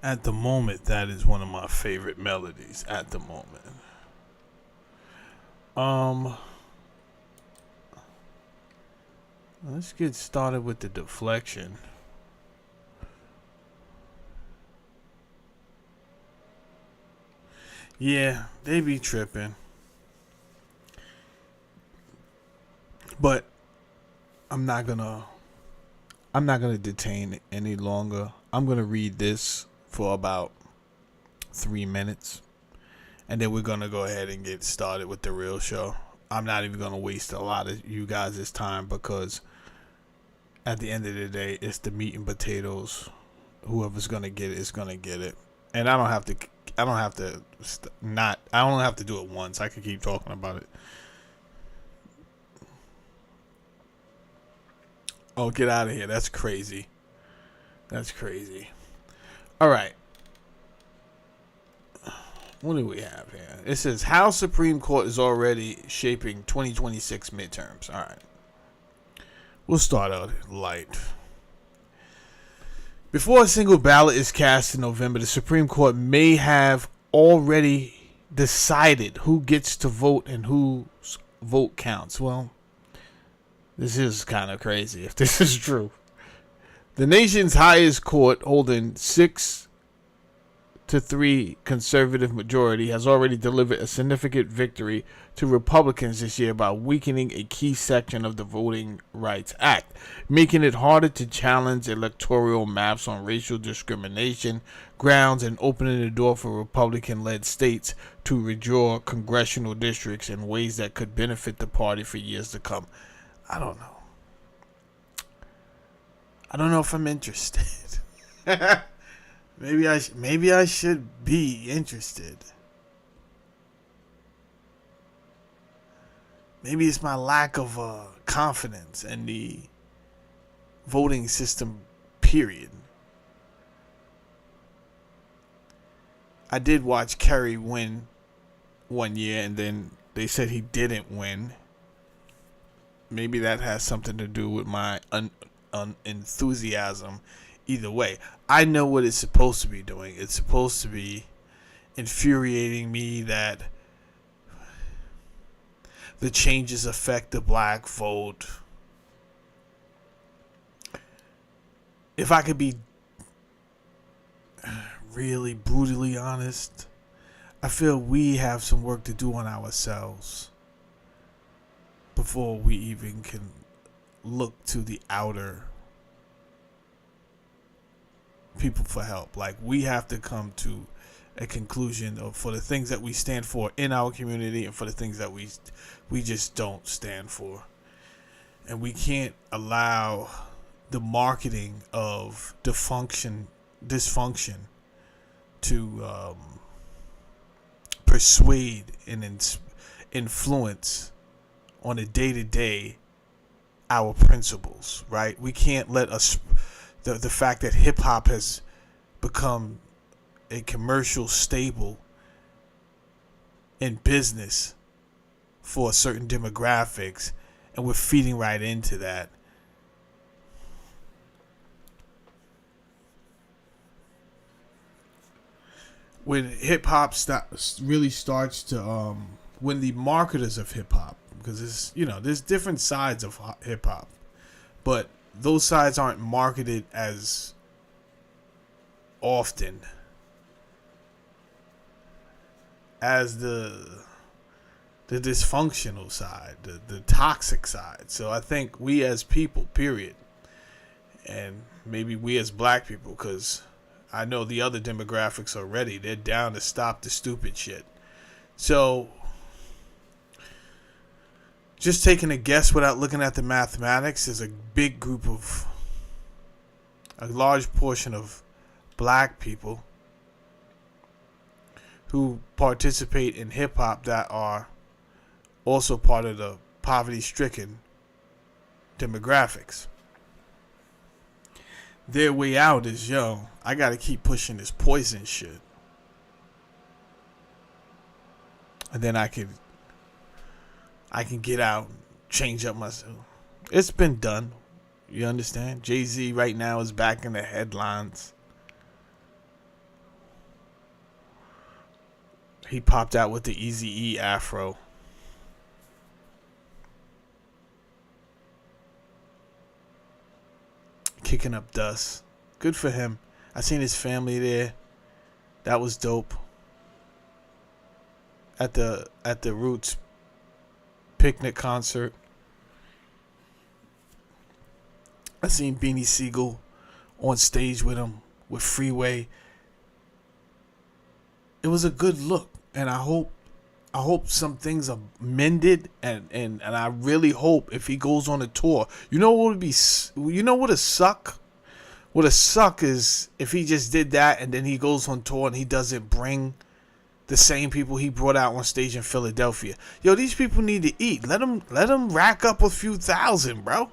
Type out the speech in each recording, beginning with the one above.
At the moment, that is one of my favorite melodies at the moment. Um, let's get started with the deflection. Yeah, they be tripping. But I'm not gonna detain it any longer. I'm gonna read this for about 3 minutes, and then we're gonna go ahead and get started with the real show. I'm not even gonna waste a lot of you guys' time, because at the end of the day, it's the meat and potatoes. Whoever's gonna get it is gonna get it, and I don't have to do it once. I could keep talking about it. Oh, get out of here. That's crazy. That's crazy. All right. What do we have here? It says how Supreme Court is already shaping 2026 midterms. All right. We'll start out light. Before a single ballot is cast in November, the Supreme Court may have already decided who gets to vote and whose vote counts. Well, this is kind of crazy if this is true. The nation's highest court, holding 6-3 conservative majority, has already delivered a significant victory to Republicans this year by weakening a key section of the Voting Rights Act, making it harder to challenge electoral maps on racial discrimination grounds and opening the door for Republican-led states to redraw congressional districts in ways that could benefit the party for years to come. I don't know. I don't know if I'm interested. Maybe I should be interested. Maybe it's my lack of confidence in the voting system, period. I did watch Kerry win one year, and then they said he didn't win. Maybe that has something to do with my enthusiasm. Either way, I know what it's supposed to be doing. It's supposed to be infuriating me that the changes affect the black vote. If I could be really brutally honest, I feel we have some work to do on ourselves before we even can look to the outer people for help. Like, we have to come to a conclusion for the things that we stand for in our community and for the things that we just don't stand for. And we can't allow the marketing of dysfunction to persuade and influence on a day-to-day our principles, right? We can't let us the fact that hip hop has become a commercial staple in business for certain demographics, and we're feeding right into that. When hip hop really starts to when the marketers of hip hop, because there's different sides of hip hop, but those sides aren't marketed as often as the dysfunctional side, the toxic side. So I think we as people, period, and maybe we as black people, because I know the other demographics already, they're down to stop the stupid shit. So just taking a guess without looking at the mathematics, is a large portion of black people who participate in hip hop that are also part of the poverty-stricken demographics. Their way out is, I gotta keep pushing this poison shit, and then I can get out, change up myself. It's been done. You understand? Jay-Z right now is back in the headlines. He popped out with the Eazy-E afro. Kicking up dust. Good for him. I seen his family there. That was dope. At the Roots picnic concert. I seen Beanie Siegel on stage with him with Freeway. It was a good look, and I hope some things are mended, and I really hope if he goes on a tour, what a suck? What a suck is if he just did that and then he goes on tour and he doesn't bring the same people he brought out on stage in Philadelphia. These people need to eat. Let them rack up a few thousand, bro.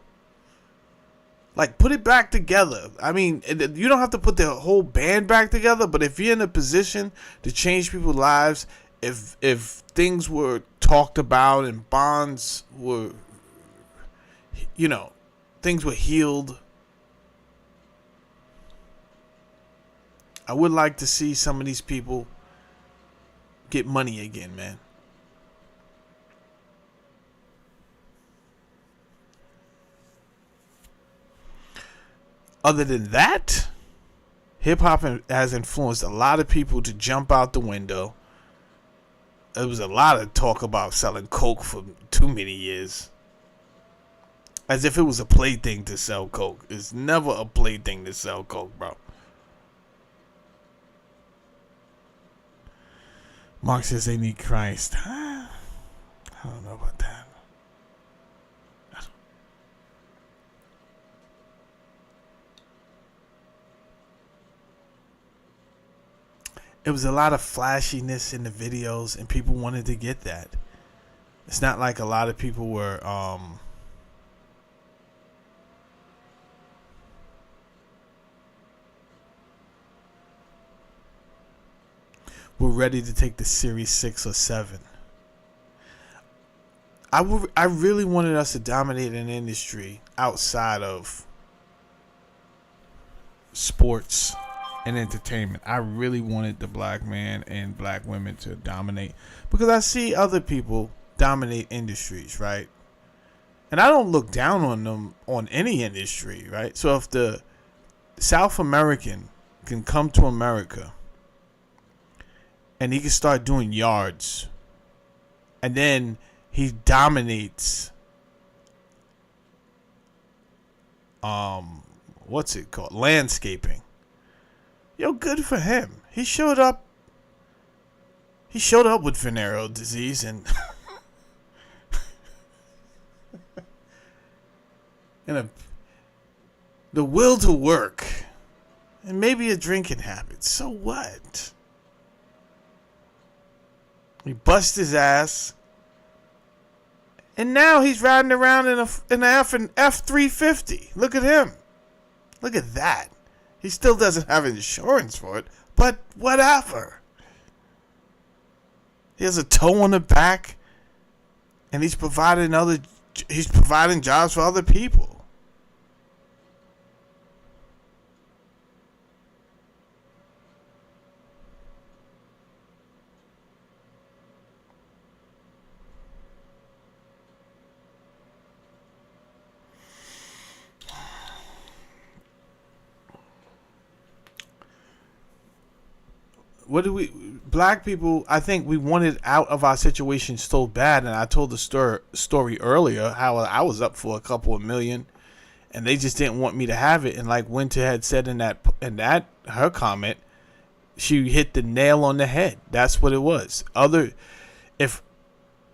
Like, put it back together. I mean, you don't have to put the whole band back together, but if you're in a position to change people's lives, if things were talked about and bonds were, things were healed, I would like to see some of these people get money again, man. Other than that, hip-hop has influenced a lot of people to jump out the window. There was a lot of talk about selling coke for too many years. As if it was a plaything to sell coke. It's never a plaything to sell coke, bro. Mark says they need Christ. I don't know about that. It was a lot of flashiness in the videos, and people wanted to get that. It's not like a lot of people were ready to take the Series 6 or 7. I really wanted us to dominate an industry outside of sports and entertainment. I really wanted the black man and black women to dominate, because I see other people dominate industries, right? And I don't look down on them on any industry, right? So if the South American can come to America and he can start doing yards, and then he dominates what's it called? Landscaping. Good for him. He showed up with venereal disease and the will to work and maybe a drinking habit. So what? He bust his ass. And now he's riding around in an F-350. Look at him. Look at that. He still doesn't have insurance for it, but whatever. He has a toe on the back, and he's providing jobs for other people. Black people, I think we wanted out of our situation so bad, and I told the story earlier how I was up for a couple of million, and they just didn't want me to have it. And like Winter had said in that her comment, she hit the nail on the head. That's what it was. If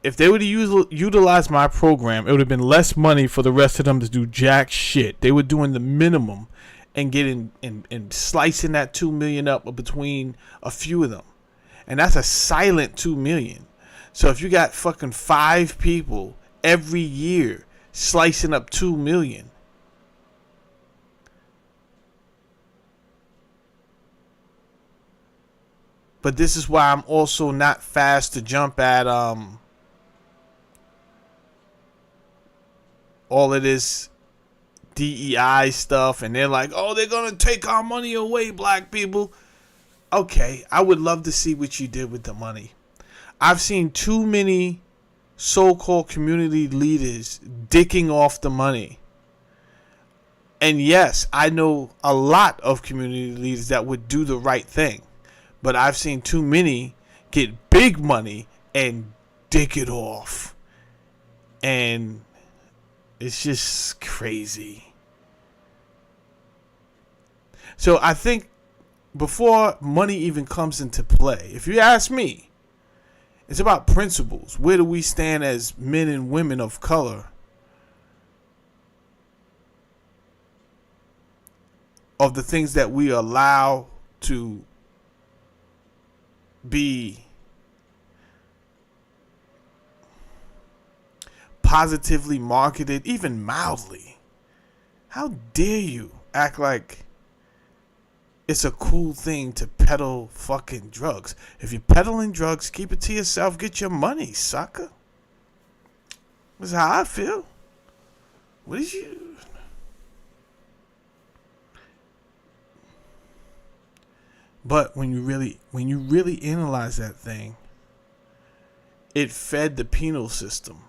they would have utilized my program, it would have been less money for the rest of them to do jack shit. They were doing the minimum and getting and slicing that 2 million up between a few of them. And that's a silent 2 million. So if you got fucking 5 people every year slicing up 2 million, but this is why I'm also not fast to jump at all of this DEI stuff, and they're like, oh, they're gonna take our money away, black people. Okay, I would love to see what you did with the money. I've seen too many so-called community leaders dicking off the money. And yes, I know a lot of community leaders that would do the right thing, but I've seen too many get big money and dick it off. And it's just crazy. So I think before money even comes into play, if you ask me, it's about principles. Where do we stand as men and women of color? Of the things that we allow to be positively marketed, even mildly. How dare you act like it's a cool thing to peddle fucking drugs? If you're peddling drugs, keep it to yourself. Get your money, sucker. That's how I feel. What is you? But when you really analyze that thing, it fed the penal system.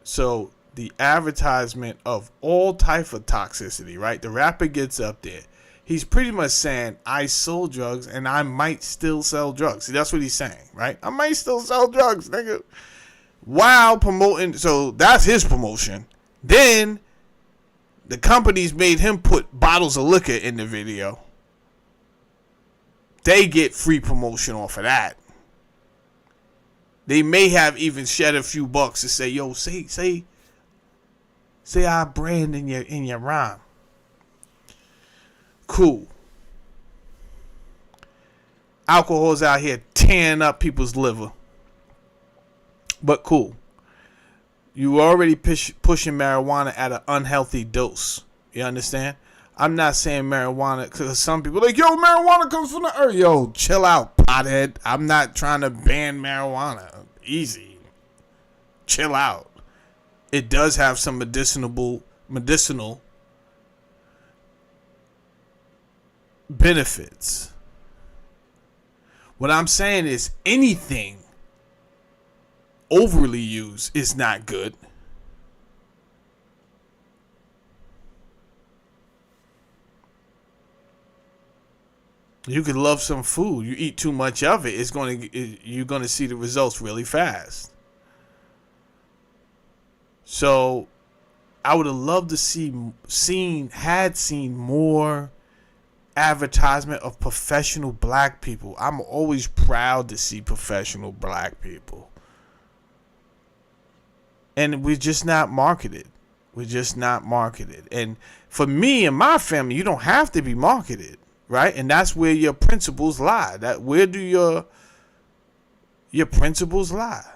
So the advertisement of all type of toxicity, right? The rapper gets up there. He's pretty much saying, I sold drugs and I might still sell drugs. See, that's what he's saying, right? I might still sell drugs, nigga. While promoting, so that's his promotion. Then the companies made him put bottles of liquor in the video. They get free promotion off of that. They may have even shed a few bucks to say, yo, say our brand in your rhyme. Cool. Alcohol's out here tearing up people's liver. But cool. You already pushing marijuana at an unhealthy dose. You understand? I'm not saying marijuana, because some people are like, yo, marijuana comes from the earth. Yo, chill out, pothead. I'm not trying to ban marijuana. Easy. Chill out. It does have some medicinal benefits. What I'm saying is anything overly used is not good. You could love some food. You eat too much of it, you're going to see the results really fast. So I would have loved to seen more advertisement of professional black people. I'm always proud to see professional black people. And we're just not marketed. And for me and my family, you don't have to be marketed. right? And that's where your principles lie. Where do your principles lie?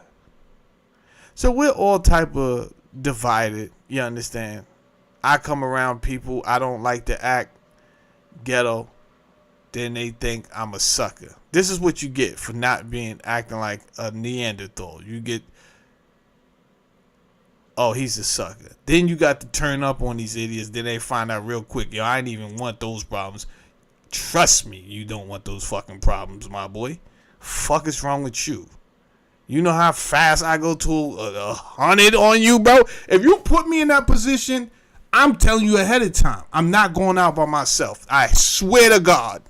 So we're all type of divided, you understand? I come around people, I don't like to act ghetto, then they think I'm a sucker. This is what you get for not acting like a Neanderthal. You get, oh, he's a sucker. Then you got to turn up on these idiots. Then they find out real quick, yo, I didn't even want those problems. Trust me, you don't want those fucking problems, my boy. Fuck is wrong with you? You know how fast I go to 100 on you, bro? If you put me in that position, I'm telling you ahead of time, I'm not going out by myself. I swear to God.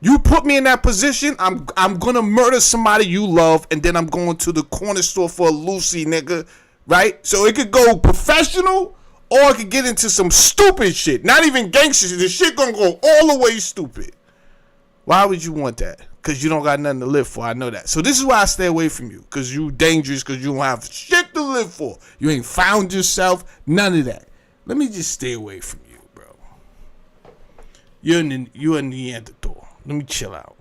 You put me in that position, I'm gonna murder somebody you love, and then I'm going to the corner store for a Lucy, nigga. Right? So it could go professional, or it could get into some stupid shit. Not even gangster shit. The shit gonna go all the way stupid. Why would you want that? Because you don't got nothing to live for. I know that. So this is why I stay away from you. Because you dangerous. Because you don't have shit to live for. You ain't found yourself. None of that. Let me just stay away from you, bro. You're a Neanderthal. Let me chill out.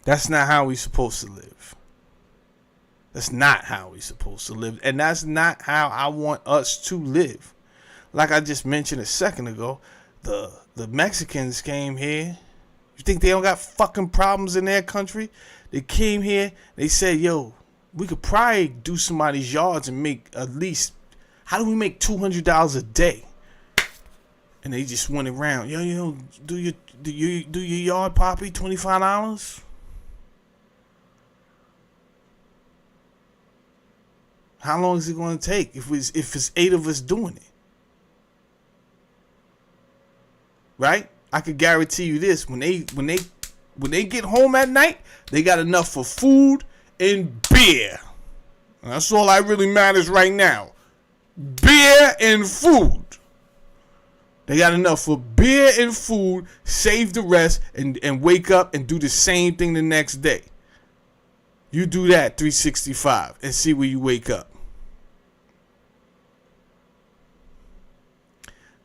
That's not how we supposed to live. That's not how we supposed to live. And that's not how I want us to live. Like I just mentioned a second ago, the Mexicans came here. You think they don't got fucking problems in their country? They came here, they said, yo, we could probably do somebody's yards and make at least, how do we make $200 a day? And they just went around, yo, do your yard, Poppy, $25? How long is it going to take if it's 8 of us doing it? Right? I could guarantee you this: when they get home at night, they got enough for food and beer. And that's all that really matters right now. Beer and food. They got enough for beer and food, save the rest, and wake up and do the same thing the next day. You do that 365 and see where you wake up.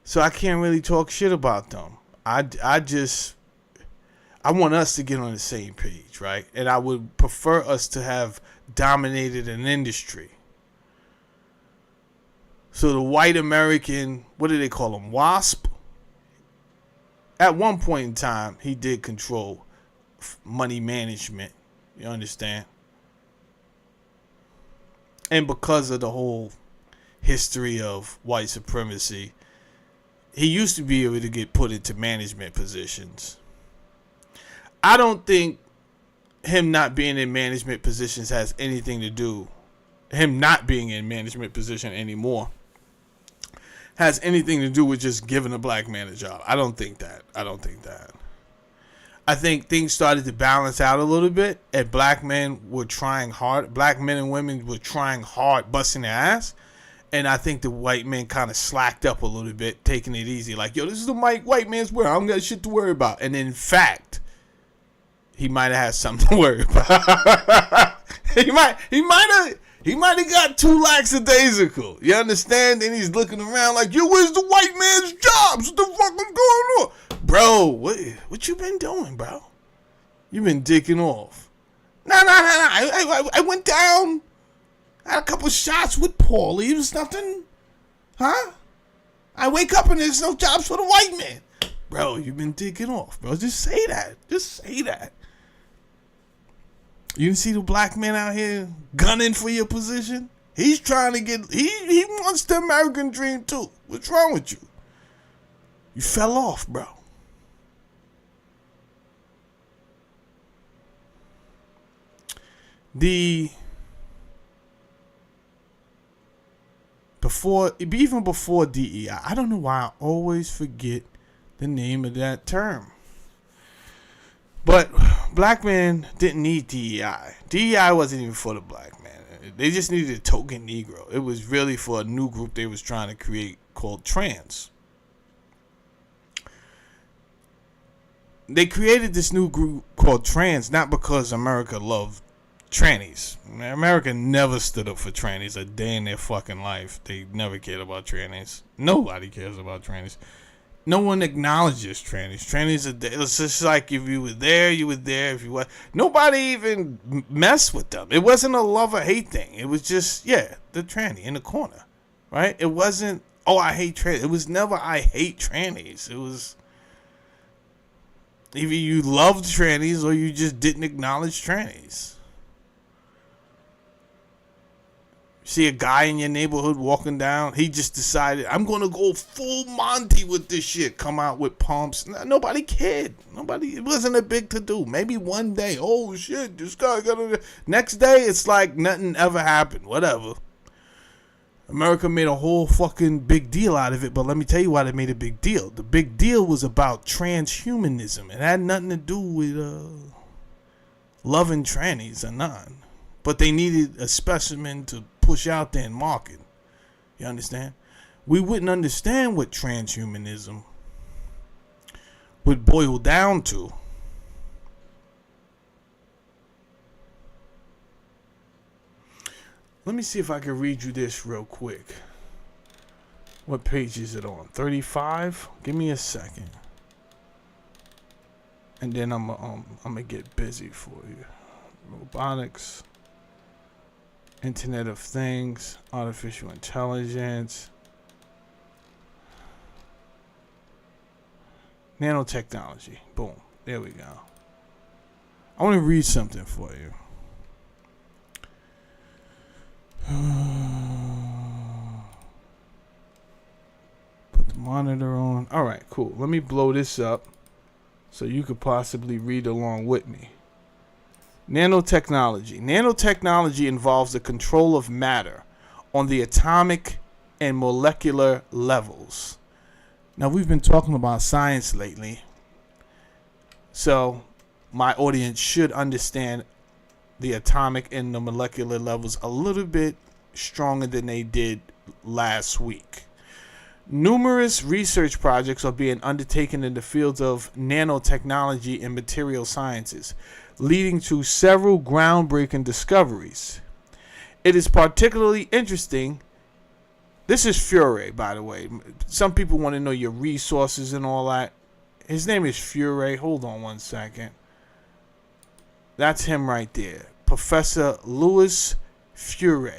So I can't really talk shit about them. I want us to get on the same page, right? And I would prefer us to have dominated an industry. So the white American, what do they call him? WASP? At one point in time, he did control money management. You understand? And because of the whole history of white supremacy, he used to be able to get put into management positions. I don't think him not being in management positions has anything to do, him not being in management position anymore, has anything to do with just giving a black man a job. I don't think that. I think things started to balance out a little bit, and black men were trying hard. Black men and women were trying hard, busting their ass. And I think the white man kind of slacked up a little bit, taking it easy. Like, yo, this is the white man's world. I don't got shit to worry about. And in fact, he might have had something to worry about. he might have got too lackadaisical. You understand? And he's looking around like, yo, where's the white man's jobs? What the fuck is going on? Bro, what you been doing, bro? You been dicking off. No. I went down. Had a couple shots with Paulie. It was nothing. Huh? I wake up and there's no jobs for the white man. Bro, you've been dicking off, bro. Just say that. You didn't see the black man out here gunning for your position? He's trying to get... He wants the American dream, too. What's wrong with you? You fell off, bro. Even before DEI, I don't know why I always forget the name of that term. But black men didn't need DEI. DEI wasn't even for the black man. They just needed a token Negro. It was really for a new group they was trying to create called trans. They created this new group called trans not because America loved Trannies. America never stood up for trannies a day in their fucking life. They never cared about trannies. Nobody cares about trannies. No one acknowledges trannies. Trannies are. It's just like if you were there, you were there. If you were, nobody even messed with them. It wasn't a love or hate thing. It was just the tranny in the corner, right? It wasn't. Oh, I hate trannies. It was never I hate trannies. It was either you loved trannies or you just didn't acknowledge trannies. See a guy in your neighborhood walking down, he just decided, I'm going to go full Monty with this shit. Come out with pumps. Nobody cared. It wasn't a big to do. Maybe one day, oh shit, this guy got a... Next day, it's like nothing ever happened. Whatever. America made a whole fucking big deal out of it, but let me tell you why they made a big deal. The big deal was about transhumanism. It had nothing to do with loving trannies or none. But they needed a specimen to push out there and market. You understand? We wouldn't understand what transhumanism would boil down to. Let me see if I can read you this real quick. What page is it on? 35? Give me a second. And then I'm gonna get busy for you. Robotics. Internet of Things, artificial intelligence, nanotechnology. Boom. There we go. I want to read something for you. Put the monitor on. All right, cool. Let me blow this up so you could possibly read along with me. Nanotechnology. Nanotechnology involves the control of matter on the atomic and molecular levels. Now, we've been talking about science lately, so my audience should understand the atomic and the molecular levels a little bit stronger than they did last week. Numerous research projects are being undertaken in the fields of nanotechnology and material sciences, leading to several groundbreaking discoveries. It is particularly interesting. This is Fure, by the way. Some people want to know your resources and all that. His name is Fure. Hold on one second. That's him right there. Professor Louis Fure.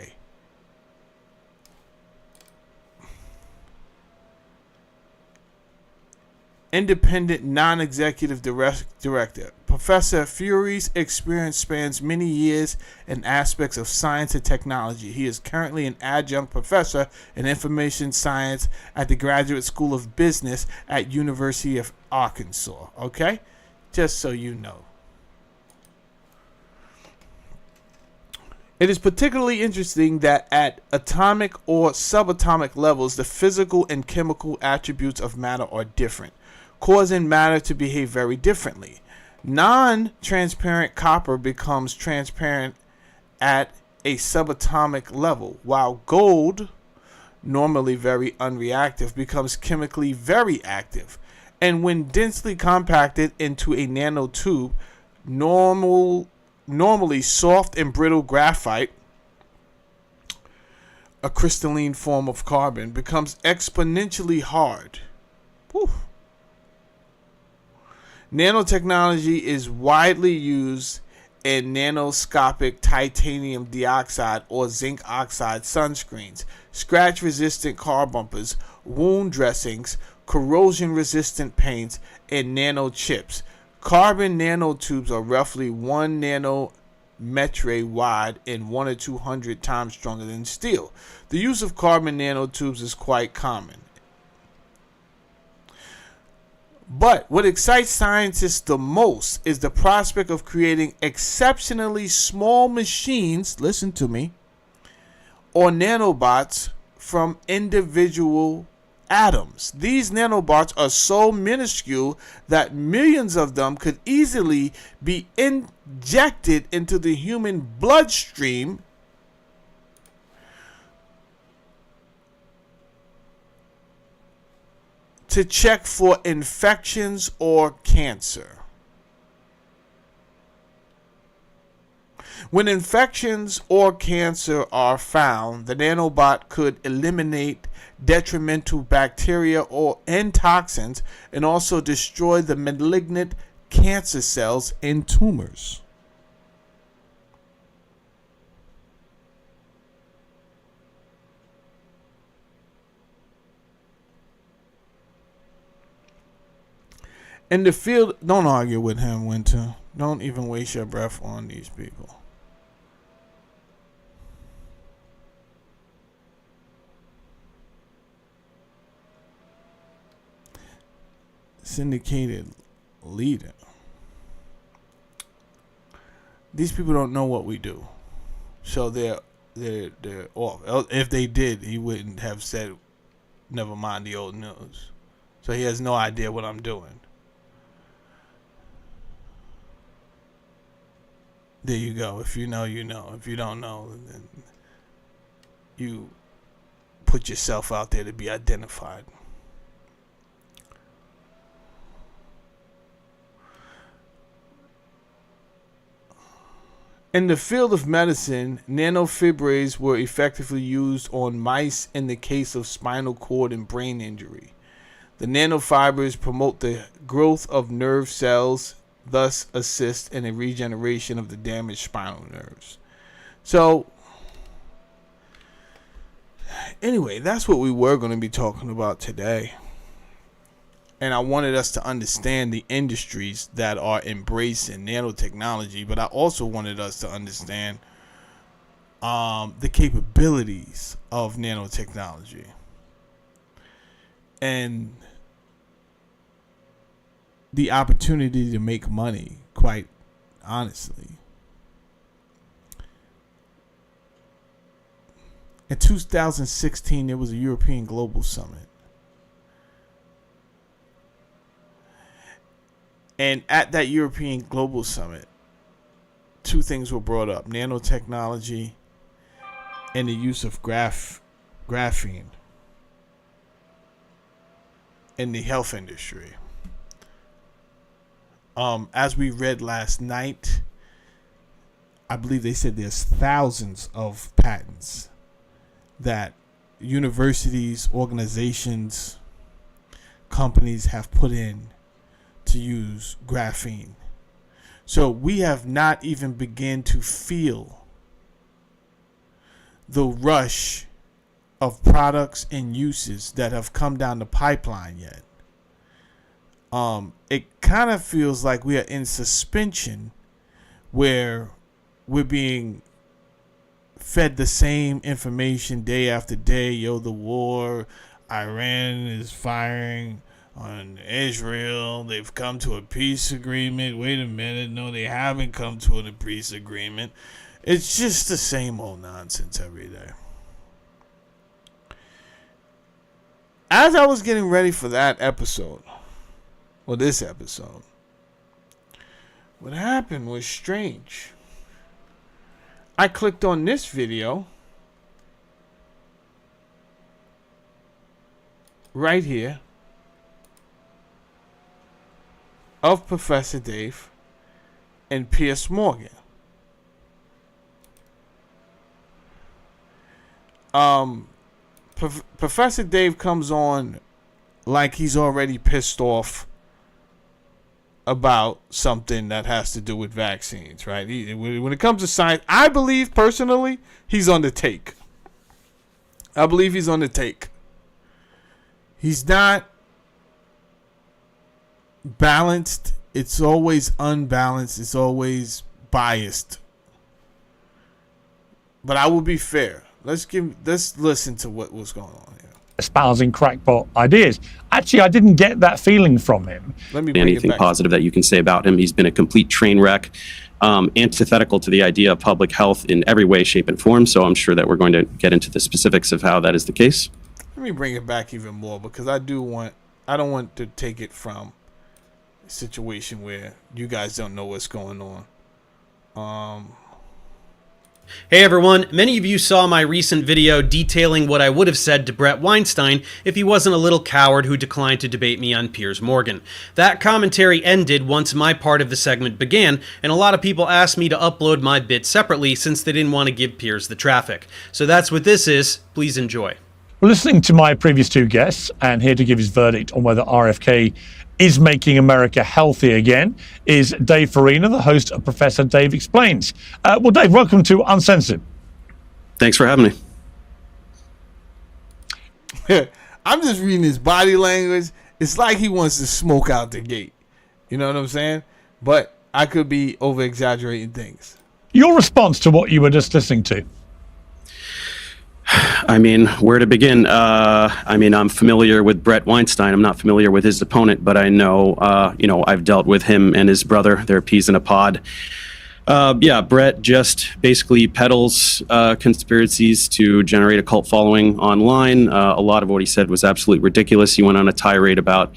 Independent non-executive director. Professor Fury's experience spans many years in aspects of science and technology. He is currently an adjunct professor in information science at the Graduate School of Business at University of Arkansas. Okay? Just so you know. It is particularly interesting that at atomic or subatomic levels, the physical and chemical attributes of matter are different, causing matter to behave very differently. Non-transparent copper becomes transparent at a subatomic level, while gold, normally very unreactive, becomes chemically very active. And when densely compacted into a nanotube, normally soft and brittle graphite, a crystalline form of carbon, becomes exponentially hard. Whew. Nanotechnology is widely used in nanoscopic titanium dioxide or zinc oxide sunscreens, scratch-resistant car bumpers, wound dressings, corrosion-resistant paints, and nanochips. Carbon nanotubes are roughly 1 nanometer wide and 1 or 200 times stronger than steel. The use of carbon nanotubes is quite common. But what excites scientists the most is the prospect of creating exceptionally small machines, listen to me, or nanobots from individual atoms. These nanobots are so minuscule that millions of them could easily be injected into the human bloodstream to check for infections or cancer. When infections or cancer are found, the nanobot could eliminate detrimental bacteria and toxins, and also destroy the malignant cancer cells and tumors. In the field, don't argue with him, Winter. Don't even waste your breath on these people. Syndicated leader. These people don't know what we do, so they're off. If they did, he wouldn't have said, "Never mind the old news." So he has no idea what I'm doing. There you go. If you know, you know. If you don't know, then you put yourself out there to be identified. In the field of medicine, nanofibrils were effectively used on mice in the case of spinal cord and brain injury. The nanofibers promote the growth of nerve cells, thus assist in the regeneration of the damaged spinal nerves. So, anyway, that's what we were going to be talking about today. And I wanted us to understand the industries that are embracing nanotechnology, but I also wanted us to understand the capabilities of nanotechnology. And the opportunity to make money, quite honestly. In 2016, there was a European Global Summit. And at that European Global Summit, two things were brought up: nanotechnology and the use of graphene in the health industry. As we read last night, I believe they said there's thousands of patents that universities, organizations, companies have put in to use graphene. So we have not even begun to feel the rush of products and uses that have come down the pipeline yet. It kind of feels like we are in suspension, where we're being fed the same information day after day. Yo, the war, Iran is firing on Israel. They've come to a peace agreement. Wait a minute. No, they haven't come to a peace agreement. It's just the same old nonsense every day. As I was getting ready for that episode, or this episode, what happened was strange. I clicked on this video right here of Professor Dave and Piers Morgan. Professor Dave comes on like he's already pissed off about something that has to do with vaccines, right? When it comes to science, I believe personally he's on the take. I believe he's on the take. He's not balanced. It's always unbalanced. It's always biased. But I will be fair. Let's listen to what was going on here. Espousing crackpot ideas. Actually, I didn't get that feeling from him. Let me bring anything positive that you can say about him. He's been a complete train wreck, antithetical to the idea of public health in every way, shape, and form. So I'm sure that we're going to get into the specifics of how that is the case. Let me bring it back even more, because I don't want to take it from a situation where you guys don't know what's going on. Hey everyone, many of you saw my recent video detailing what I would have said to Bret Weinstein if he wasn't a little coward who declined to debate me on Piers Morgan. That commentary ended once my part of the segment began, and a lot of people asked me to upload my bit separately since they didn't want to give Piers the traffic. So that's what this is. Please enjoy. Well, listening to my previous two guests, and here to give his verdict on whether RFK is making America healthy again, is Dave Farina, the host of Professor Dave Explains. Well, Dave, welcome to Uncensored. Thanks for having me. I'm just reading his body language. It's like he wants to smoke out the gate. You know what I'm saying? But I could be over-exaggerating things. Your response to what you were just listening to? I mean, where to begin? I'm familiar with Bret Weinstein. I'm not familiar with his opponent, but I know, I've dealt with him and his brother. They're peas in a pod. Bret just basically peddles conspiracies to generate a cult following online. A lot of what he said was absolutely ridiculous. He went on a tirade about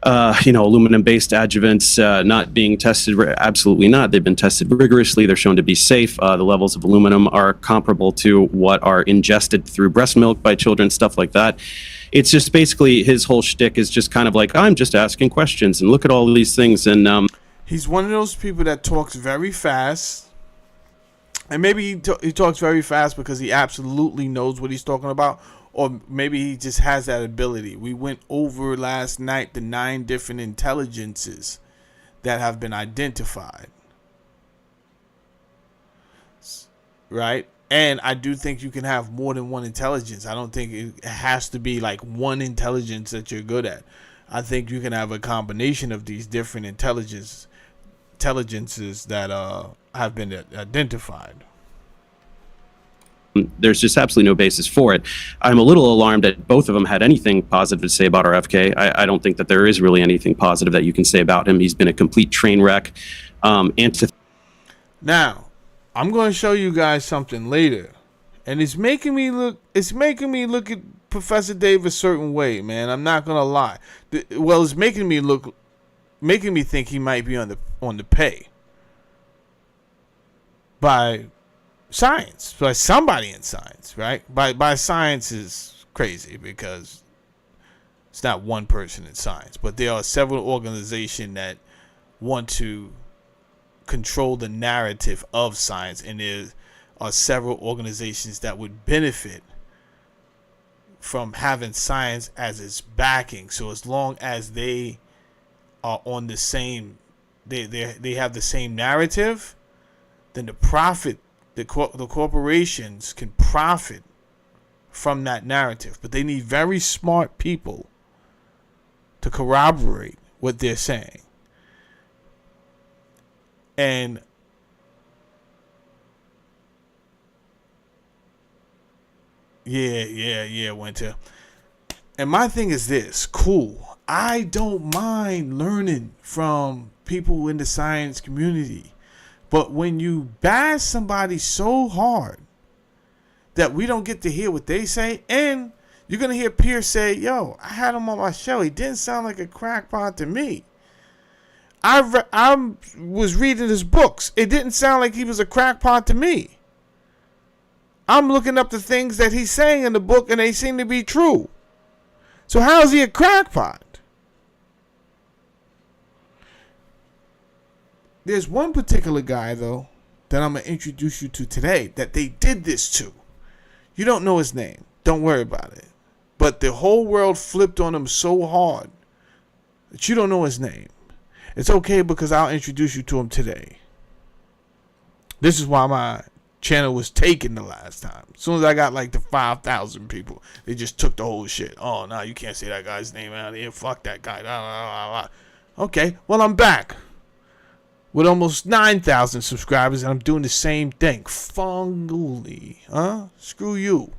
aluminum-based adjuvants not being tested. Absolutely not. They've been tested rigorously. They're shown to be safe. The levels of aluminum are comparable to what are ingested through breast milk by children, stuff like that. It's just basically his whole shtick is just kind of like, I'm just asking questions and look at all of these things. And he's one of those people that talks very fast. And maybe he talks very fast because he absolutely knows what he's talking about. Or maybe he just has that ability. We went over last night the 9 different intelligences that have been identified. Right? And I do think you can have more than one intelligence. I don't think it has to be like one intelligence that you're good at. I think you can have a combination of these different intelligences that have been identified. There's just absolutely no basis for it. I'm a little alarmed that both of them had anything positive to say about RFK. I don't think that there is really anything positive that you can say about him. He's been a complete train wreck. Now, I'm going to show you guys something later, and it's making me look at Professor Dave a certain way, man. I'm not going to lie. It's making me think he might be on the pay by science, by somebody in science, right? By science is crazy because it's not one person in science, but there are several organizations that want to control the narrative of science, and there are several organizations that would benefit from having science as its backing. So as long as they are on the same, they have the same narrative, then the corporations can profit from that narrative. But they need very smart people to corroborate what they're saying. And yeah, Winter. And my thing is this, cool. I don't mind learning from people in the science community. But when you bash somebody so hard that we don't get to hear what they say, and you're going to hear Piers say, yo, I had him on my show. He didn't sound like a crackpot to me. I was reading his books. It didn't sound like he was a crackpot to me. I'm looking up the things that he's saying in the book, and they seem to be true. So how is he a crackpot? There's one particular guy, though, that I'm going to introduce you to today that they did this to. You don't know his name. Don't worry about it. But the whole world flipped on him so hard that you don't know his name. It's okay because I'll introduce you to him today. This is why my channel was taken the last time. As soon as I got like the 5,000 people, they just took the whole shit. Oh, no, you can't say that guy's name out here. Fuck that guy. Okay, well, I'm back with almost 9,000 subscribers, and I'm doing the same thing. Fungally. Screw you.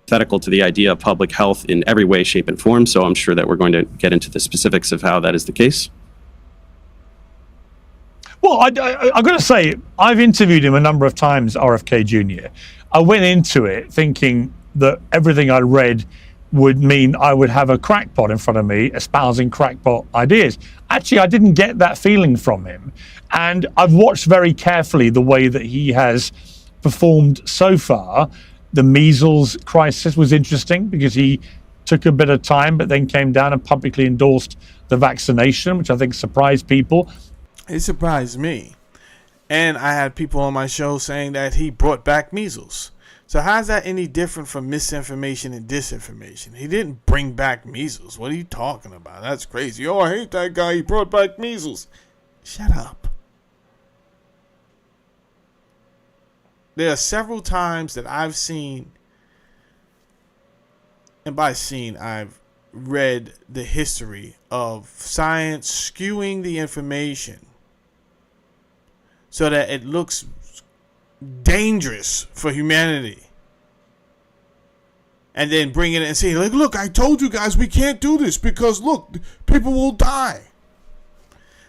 Antithetical to the idea of public health in every way, shape, and form, so I'm sure that we're going to get into the specifics of how that is the case. Well, I've got to say, I've interviewed him a number of times, RFK Jr. I went into it thinking that everything I read would mean I would have a crackpot in front of me espousing crackpot ideas. Actually, I didn't get that feeling from him. And I've watched very carefully the way that he has performed so far. The measles crisis was interesting because he took a bit of time, but then came down and publicly endorsed the vaccination, which I think surprised people. It surprised me. And I had people on my show saying that he brought back measles. So how's that any different from misinformation and disinformation? He didn't bring back measles. What are you talking about? That's crazy. Oh, I hate that guy. He brought back measles. Shut up. There are several times that I've seen, and by seen, I've read the history of science skewing the information so that it looks dangerous for humanity, and then bring it in and say, like, look, I told you guys we can't do this because look, people will die.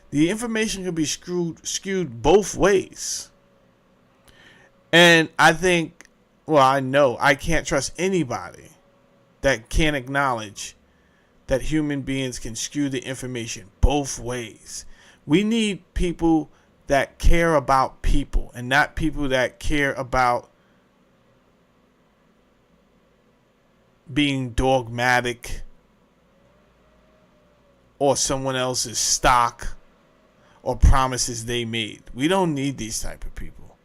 The information can be skewed both ways. And I think, well, I know I can't trust anybody that can't acknowledge that human beings can skew the information both ways. We need people that care about people and not people that care about being dogmatic or someone else's stock or promises they made. We don't need these type of people.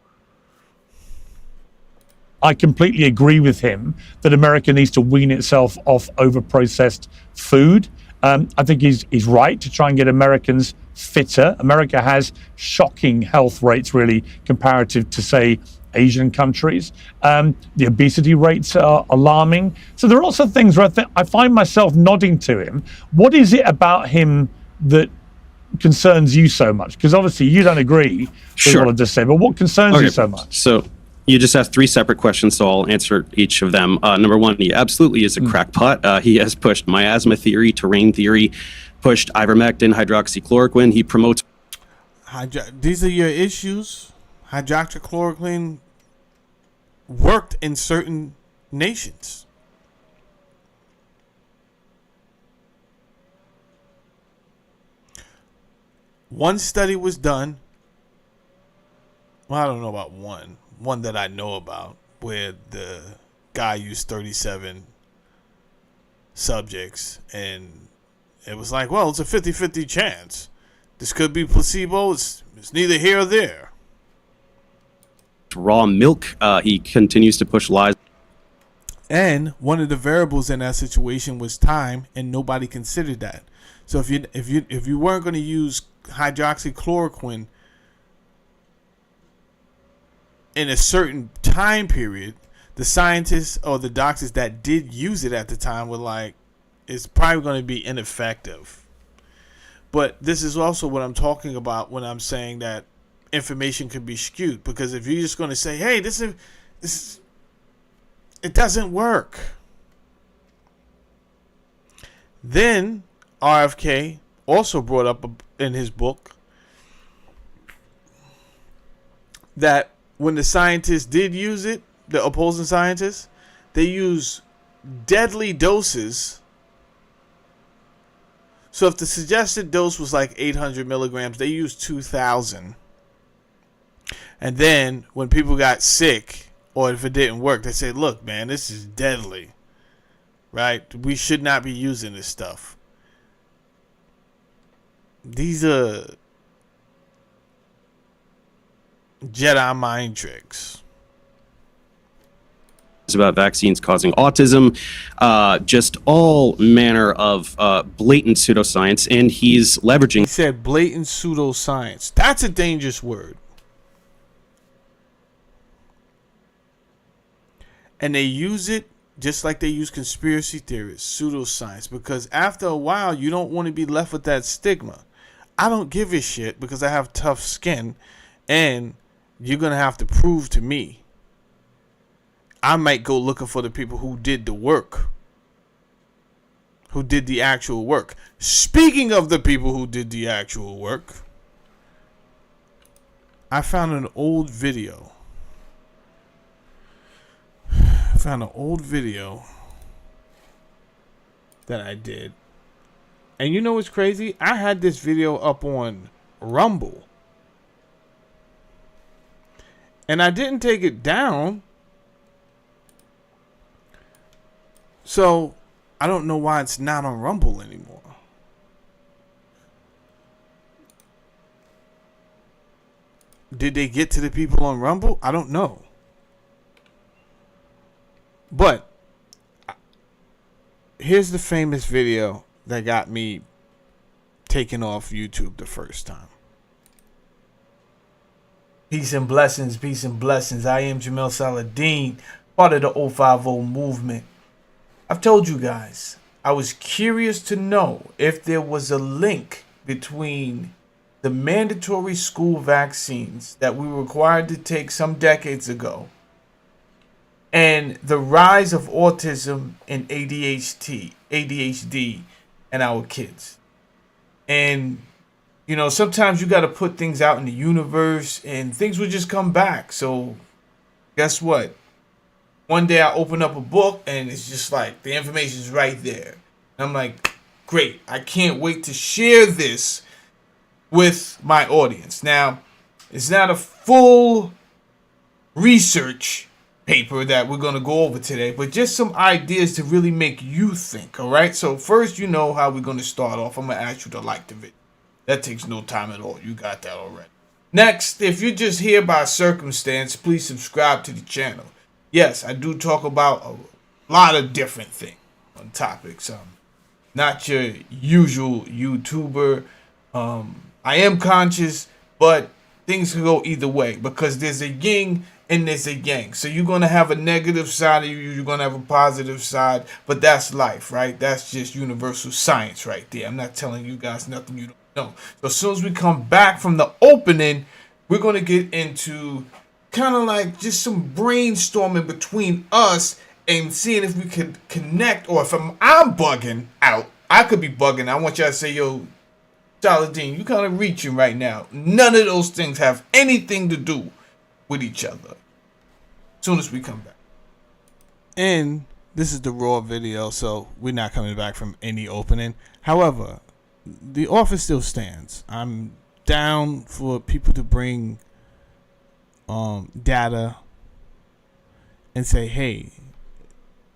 I completely agree with him that America needs to wean itself off over-processed food. I think he's right to try and get Americans fitter. America has shocking health rates, really, comparative to, say, Asian countries. The obesity rates are alarming. So there are lots of things where I find myself nodding to him. What is it about him that concerns you so much? Because obviously you don't agree with what I just said, but what concerns you so much? So you just asked 3 separate questions, so I'll answer each of them. Number 1, he absolutely is a crackpot. He has pushed miasma theory, terrain theory, pushed ivermectin, hydroxychloroquine. He promotes... These are your issues. Hydroxychloroquine worked in certain nations. One study was done. Well, I don't know about one that I know about, where the guy used 37 subjects, and it was like, well, it's a 50-50 chance. This could be placebo. It's neither here or there. Raw milk. He continues to push lies. And one of the variables in that situation was time, and nobody considered that. So if you weren't going to use hydroxychloroquine in a certain time period, the scientists or the doctors that did use it at the time were like, it's probably going to be ineffective. But this is also what I'm talking about when I'm saying that information could be skewed, because if you're just going to say, hey, this it doesn't work, then RFK also brought up in his book that when the scientists did use it, the opposing scientists, they use deadly doses. So if the suggested dose was like 800 milligrams, they used 2,000. And then when people got sick, or if it didn't work, they said, look, man, this is deadly, right? We should not be using this stuff. These are Jedi mind tricks. About vaccines causing autism, just all manner of blatant pseudoscience, and he's leveraging... He said blatant pseudoscience. That's a dangerous word. And they use it just like they use conspiracy theories, pseudoscience, because after a while, you don't want to be left with that stigma. I don't give a shit because I have tough skin, and you're going to have to prove to me. I might go looking for the people who did the work, who did the actual work. Speaking of the people who did the actual work, I found an old video. that I did. And you know what's crazy? I had this video up on Rumble. And I didn't take it down. So I don't know why it's not on Rumble anymore. Did they get to the people on Rumble? I don't know. But here's the famous video that got me taken off YouTube the first time. Peace and blessings, peace and blessings. I am Jamel Saladin, part of the 050 movement. I've told you guys, I was curious to know if there was a link between the mandatory school vaccines that we were required to take some decades ago and the rise of autism and ADHD in our kids. And, you know, sometimes you got to put things out in the universe and things will just come back. So guess what? One day I open up a book and it's just like the information is right there. And I'm like, great. I can't wait to share this with my audience. Now, it's not a full research paper that we're going to go over today, but just some ideas to really make you think, all right? So first, you know how we're going to start off. I'm going to ask you to like the video. That takes no time at all. You got that already. Next, if you're just here by circumstance, please subscribe to the channel. Yes, I do talk about a lot of different things on topics. Not your usual YouTuber. I am conscious, but things can go either way because there's a yin and there's a yang. So you're going to have a negative side of you, you're going to have a positive side, but that's life, right? That's just universal science right there. I'm not telling you guys nothing you don't know. So as soon as we come back from the opening, we're going to get into kind of like just some brainstorming between us and seeing if we could connect, or if I'm bugging out. I could be bugging. I want y'all to say, yo, Saladin, you kind of reaching right now. None of those things have anything to do with each other. As soon as we come back. And this is the raw video, so we're not coming back from any opening. However, the offer still stands. I'm down for people to bring data and say, hey,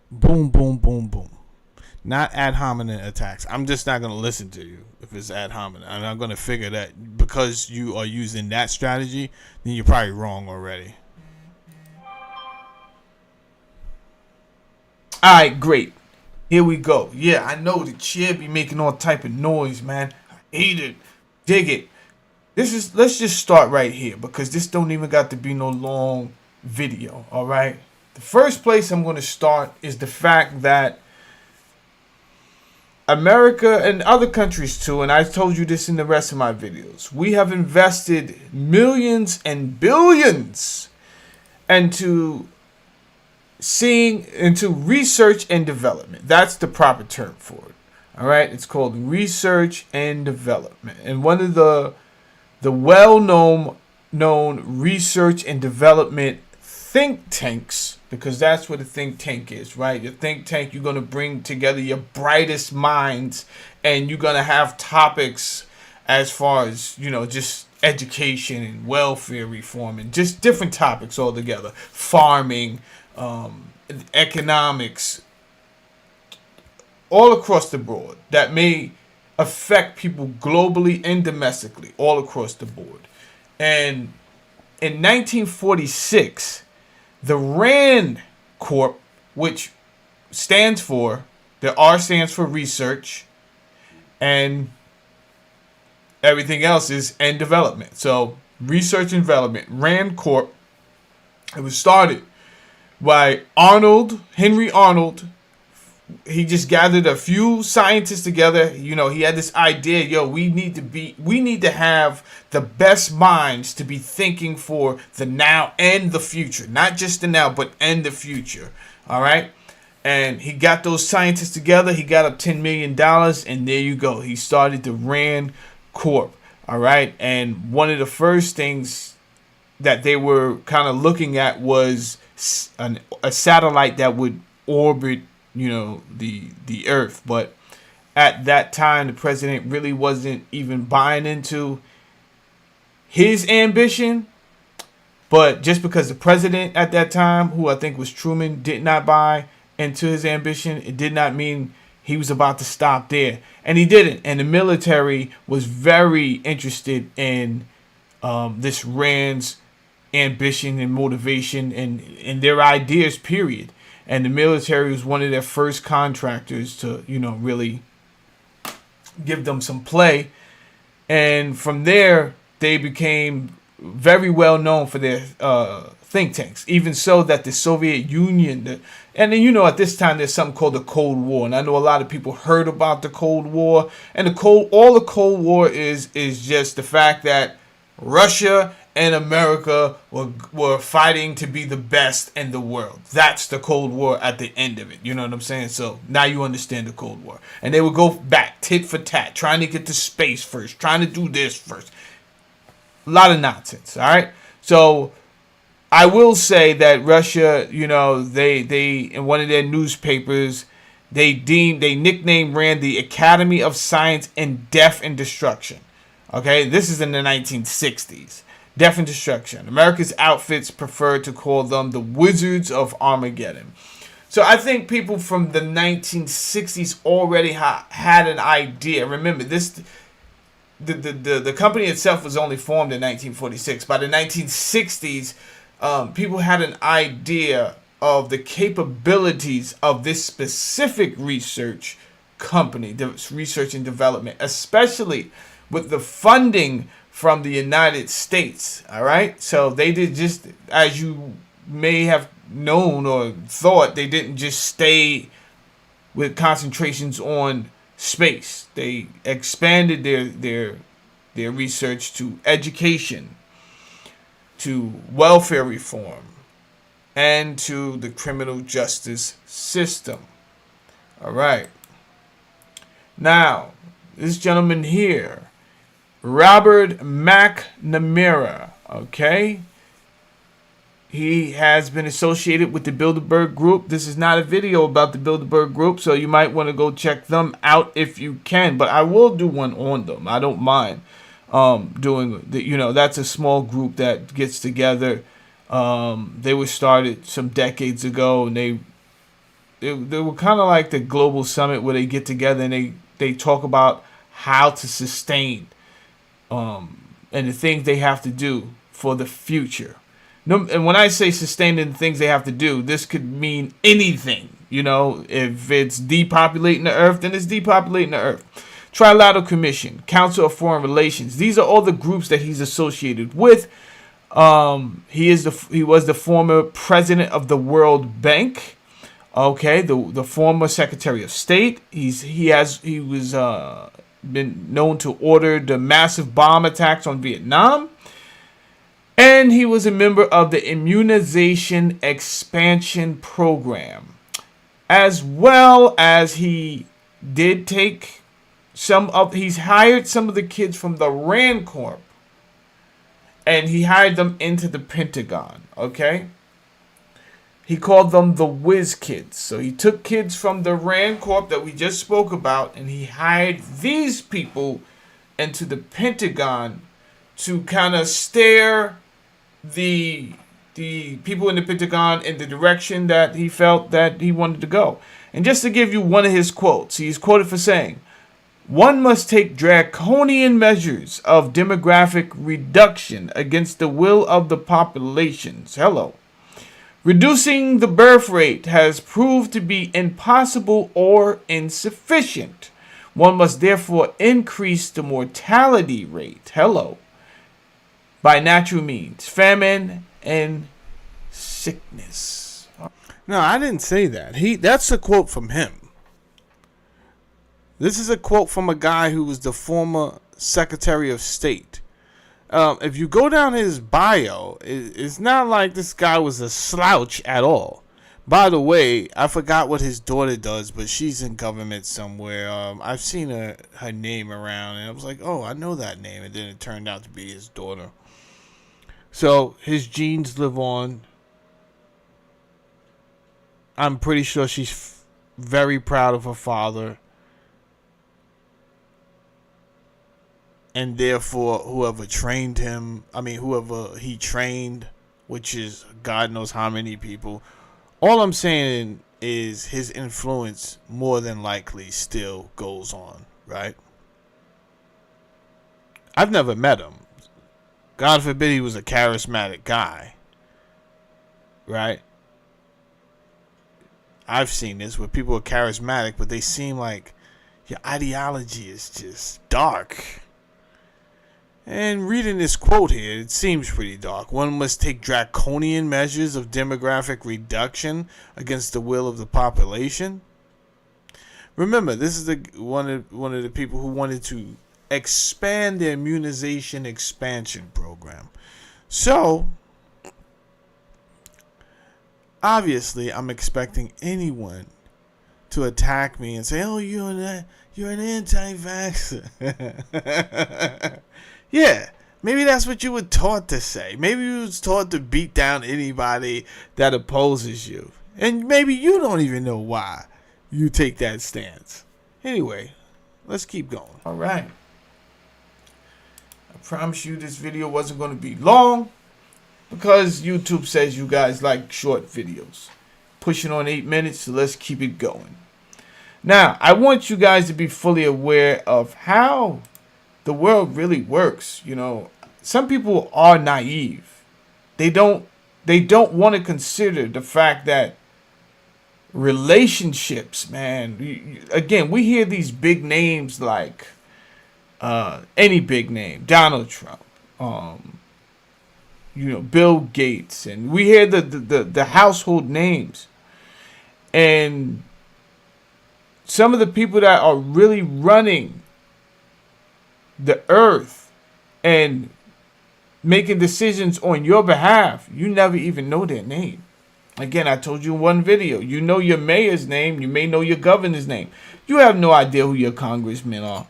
boom, boom, boom, boom. Not ad hominem attacks. I'm just not going to listen to you if it's ad hominem. And I'm going to figure that because you are using that strategy, then you're probably wrong already. Alright, great. Here we go. Yeah, I know the chair be making all type of noise, man. I hate it. Dig it. Let's just start right here because this don't even got to be no long video, alright? The first place I'm going to start is the fact that America and other countries too, and I told you this in the rest of my videos, we have invested millions and billions into research and development. That's the proper term for it. All right, it's called research and development. And one of the well-known research and development think tanks, because that's what a think tank is, right? Your think tank, you're going to bring together your brightest minds and you're going to have topics as far as, you know, just education and welfare reform and just different topics altogether. Farming, economics, all across the board that may affect people globally and domestically, all across the board. And in 1946, the RAND Corp, which stands for, the R stands for research, and everything else is and development. So research and development, RAND Corp, it was started by Henry Arnold. He just gathered a few scientists together. You know, he had this idea, yo, we need to have the best minds to be thinking for the now and the future. Not just the now, but and the future. All right? And he got those scientists together. He got up $10 million, and there you go. He started the RAND Corp. All right? And one of the first things that they were kind of looking at was a satellite that would orbit, you know, the Earth. But at that time, the president really wasn't even buying into his ambition. But just because the president at that time, who I think was Truman, did not buy into his ambition, it did not mean he was about to stop there. And he didn't. And the military was very interested in this Rand's ambition and motivation and their ideas, period. And the military was one of their first contractors to, really give them some play. And from there, they became very well known for their think tanks. Even so that the Soviet Union, and then, at this time there's something called the Cold War. And I know a lot of people heard about the Cold War. And all the Cold War is just the fact that Russia and America were fighting to be the best in the world. That's the Cold War at the end of it. You know what I'm saying? So now you understand the Cold War. And they would go back tit for tat, trying to get to space first, trying to do this first. A lot of nonsense, all right? So I will say that Russia, they in one of their newspapers, they nicknamed Rand the Academy of Science in Death and Destruction. Okay, this is in the 1960s. Death and Destruction. America's outfits preferred to call them the Wizards of Armageddon. So I think people from the 1960s already had an idea. Remember, the company itself was only formed in 1946. By the 1960s, people had an idea of the capabilities of this specific research company, this research and development, especially with the funding from the United States. All right. So they did, just as you may have known or thought, they didn't just stay with concentrations on space. They expanded their research to education, to welfare reform, and to the criminal justice system. All right. Now, this gentleman here, Robert McNamara, okay? He has been associated with the Bilderberg Group. This is not a video about the Bilderberg Group, so you might want to go check them out if you can. But I will do one on them. I don't mind doing the, that's a small group that gets together. They were started some decades ago, and they were kind of like the global summit where they get together and they talk about how to sustain and the things they have to do for the future. No, and when I say sustaining the things they have to do, this could mean anything. If it's depopulating the earth, then it's depopulating the earth. Trilateral Commission, Council of Foreign Relations. These are all the groups that he's associated with. He was the former president of the World Bank. Okay, the former Secretary of State. He was been known to order the massive bomb attacks on Vietnam. And he was a member of the Immunization Expansion Program, as well as he did take he's hired some of the kids from the Rand Corp, and he hired them into the Pentagon, okay? He called them the Whiz Kids. So he took kids from the Rand Corp that we just spoke about, and he hired these people into the Pentagon to kind of steer the people in the Pentagon in the direction that he felt that he wanted to go. And just to give you one of his quotes, he's quoted for saying, "One must take draconian measures of demographic reduction against the will of the populations." Hello. "Reducing the birth rate has proved to be impossible or insufficient. One must therefore increase the mortality rate." Hello. "By natural means, famine and sickness." No, I didn't say that. That's a quote from him. This is a quote from a guy who was the former Secretary of State. If you go down his bio, it's not like this guy was a slouch at all. By the way, I forgot what his daughter does, but she's in government somewhere. I've seen her name around, and I was like, oh, I know that name. And then it turned out to be his daughter. So his genes live on. I'm pretty sure she's very proud of her father. and therefore whoever trained him, whoever he trained, which is God knows how many people. All I'm saying is his influence more than likely still goes on, right? I've never met him. God forbid he was a charismatic guy, right? I've seen this where people are charismatic, but they seem like your ideology is just dark. And reading this quote here, it seems pretty dark. One must take draconian measures of demographic reduction against the will of the population. Remember, this is one of the people who wanted to expand the immunization expansion program. So, obviously, I'm expecting anyone to attack me and say, "Oh, you're an anti-vaxxer." Yeah, maybe that's what you were taught to say. Maybe you was taught to beat down anybody that opposes you. And maybe you don't even know why you take that stance. Anyway, let's keep going. All right. I promise you this video wasn't going to be long because YouTube says you guys like short videos. Pushing on 8 minutes, so let's keep it going. Now, I want you guys to be fully aware of how the world really works. You know, some people are naive. They don't want to consider the fact that relationships, man. Again, we hear these big names like any big name, Donald Trump, Bill Gates, and we hear the household names, and some of the people that are really running the earth and making decisions on your behalf, you never even know their name. Again, I told you in one video, you know your mayor's name, you may know your governor's name. You have no idea who your congressmen are,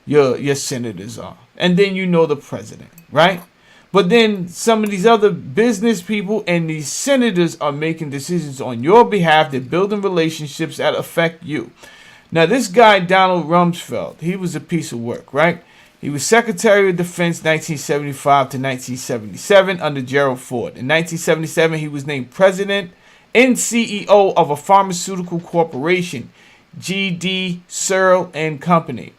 your senators are. And then you know the president, right? But then some of these other business people and these senators are making decisions on your behalf. They're building relationships that affect you. Now, this guy, Donald Rumsfeld, he was a piece of work, right? He was Secretary of Defense 1975 to 1977 under Gerald Ford. In 1977, he was named President and CEO of a pharmaceutical corporation, G.D. Searle and Company.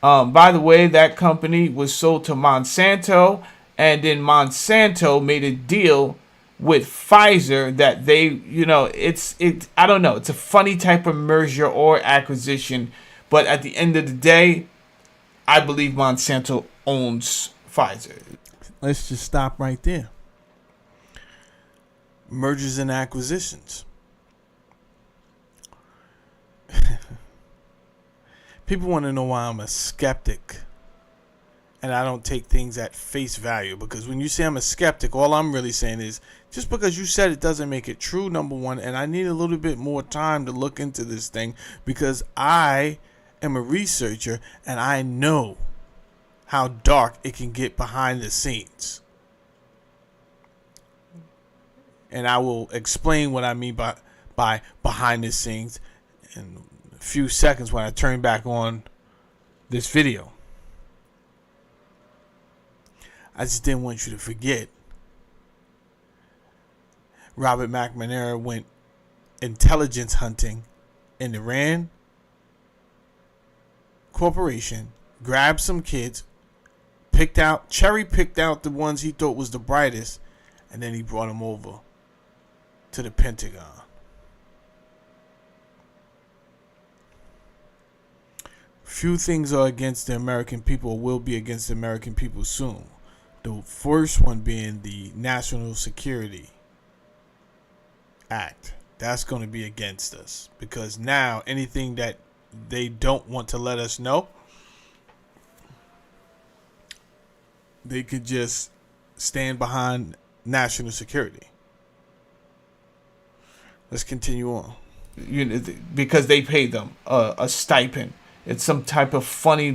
By the way, that company was sold to Monsanto, and then Monsanto made a deal with Pfizer that they, I don't know, it's a funny type of merger or acquisition, but at the end of the day, I believe Monsanto owns Pfizer. Let's just stop right there. Mergers and acquisitions. People want to know why I'm a skeptic and I don't take things at face value, because when you say I'm a skeptic, all I'm really saying is just because you said it doesn't make it true, number one, and I need a little bit more time to look into this thing because I am a researcher and I know how dark it can get behind the scenes. And I will explain what I mean by behind the scenes in a few seconds when I turn back on this video. I just didn't want you to forget. Robert McNamara went intelligence hunting in Iran Corporation, grabbed some kids, cherry picked out the ones he thought was the brightest, and then he brought them over to the Pentagon. Few things are against the American people or will be against the American people soon. The first one being the National Security Act. That's going to be against us because now anything that they don't want to let us know, they could just stand behind national security. Let's continue on. Because they pay them a stipend. It's some type of funny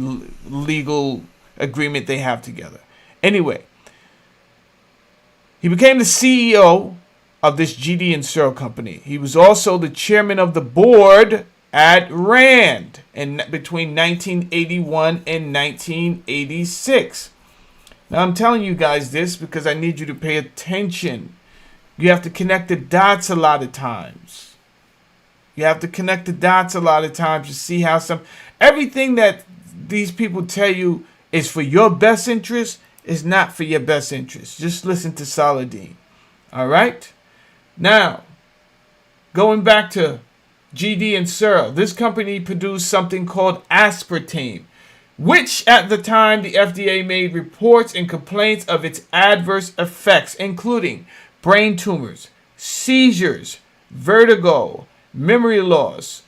legal agreement they have together. Anyway, he became the CEO of this GD and Searle company. He was also the chairman of the board at Rand between 1981 and 1986. Now, I'm telling you guys this because I need you to pay attention. You have to connect the dots a lot of times. You have to connect the dots a lot of times to see how everything that these people tell you is for your best interest is not for your best interest. Just listen to Saladin. All right? Now, going back to GD and Searle, this company produced something called aspartame, which at the time the FDA made reports and complaints of its adverse effects, including brain tumors, seizures, vertigo, memory loss,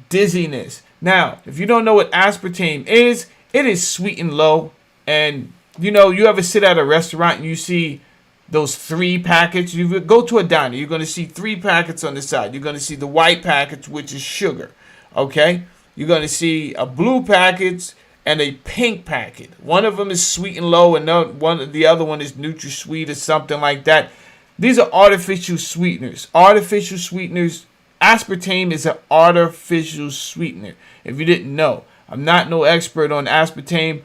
dizziness. Now, if you don't know what aspartame is, it is sweet and low. And, you ever sit at a restaurant and you see those 3 packets? You go to a diner, you're going to see 3 packets on the side. You're going to see the white package, which is sugar. Okay? You're going to see a blue package and a pink packet. One of them is sweet and low, and the other one is NutraSweet or something like that. These are artificial sweeteners. Artificial sweeteners. Aspartame is an artificial sweetener. If you didn't know, I'm not no expert on aspartame,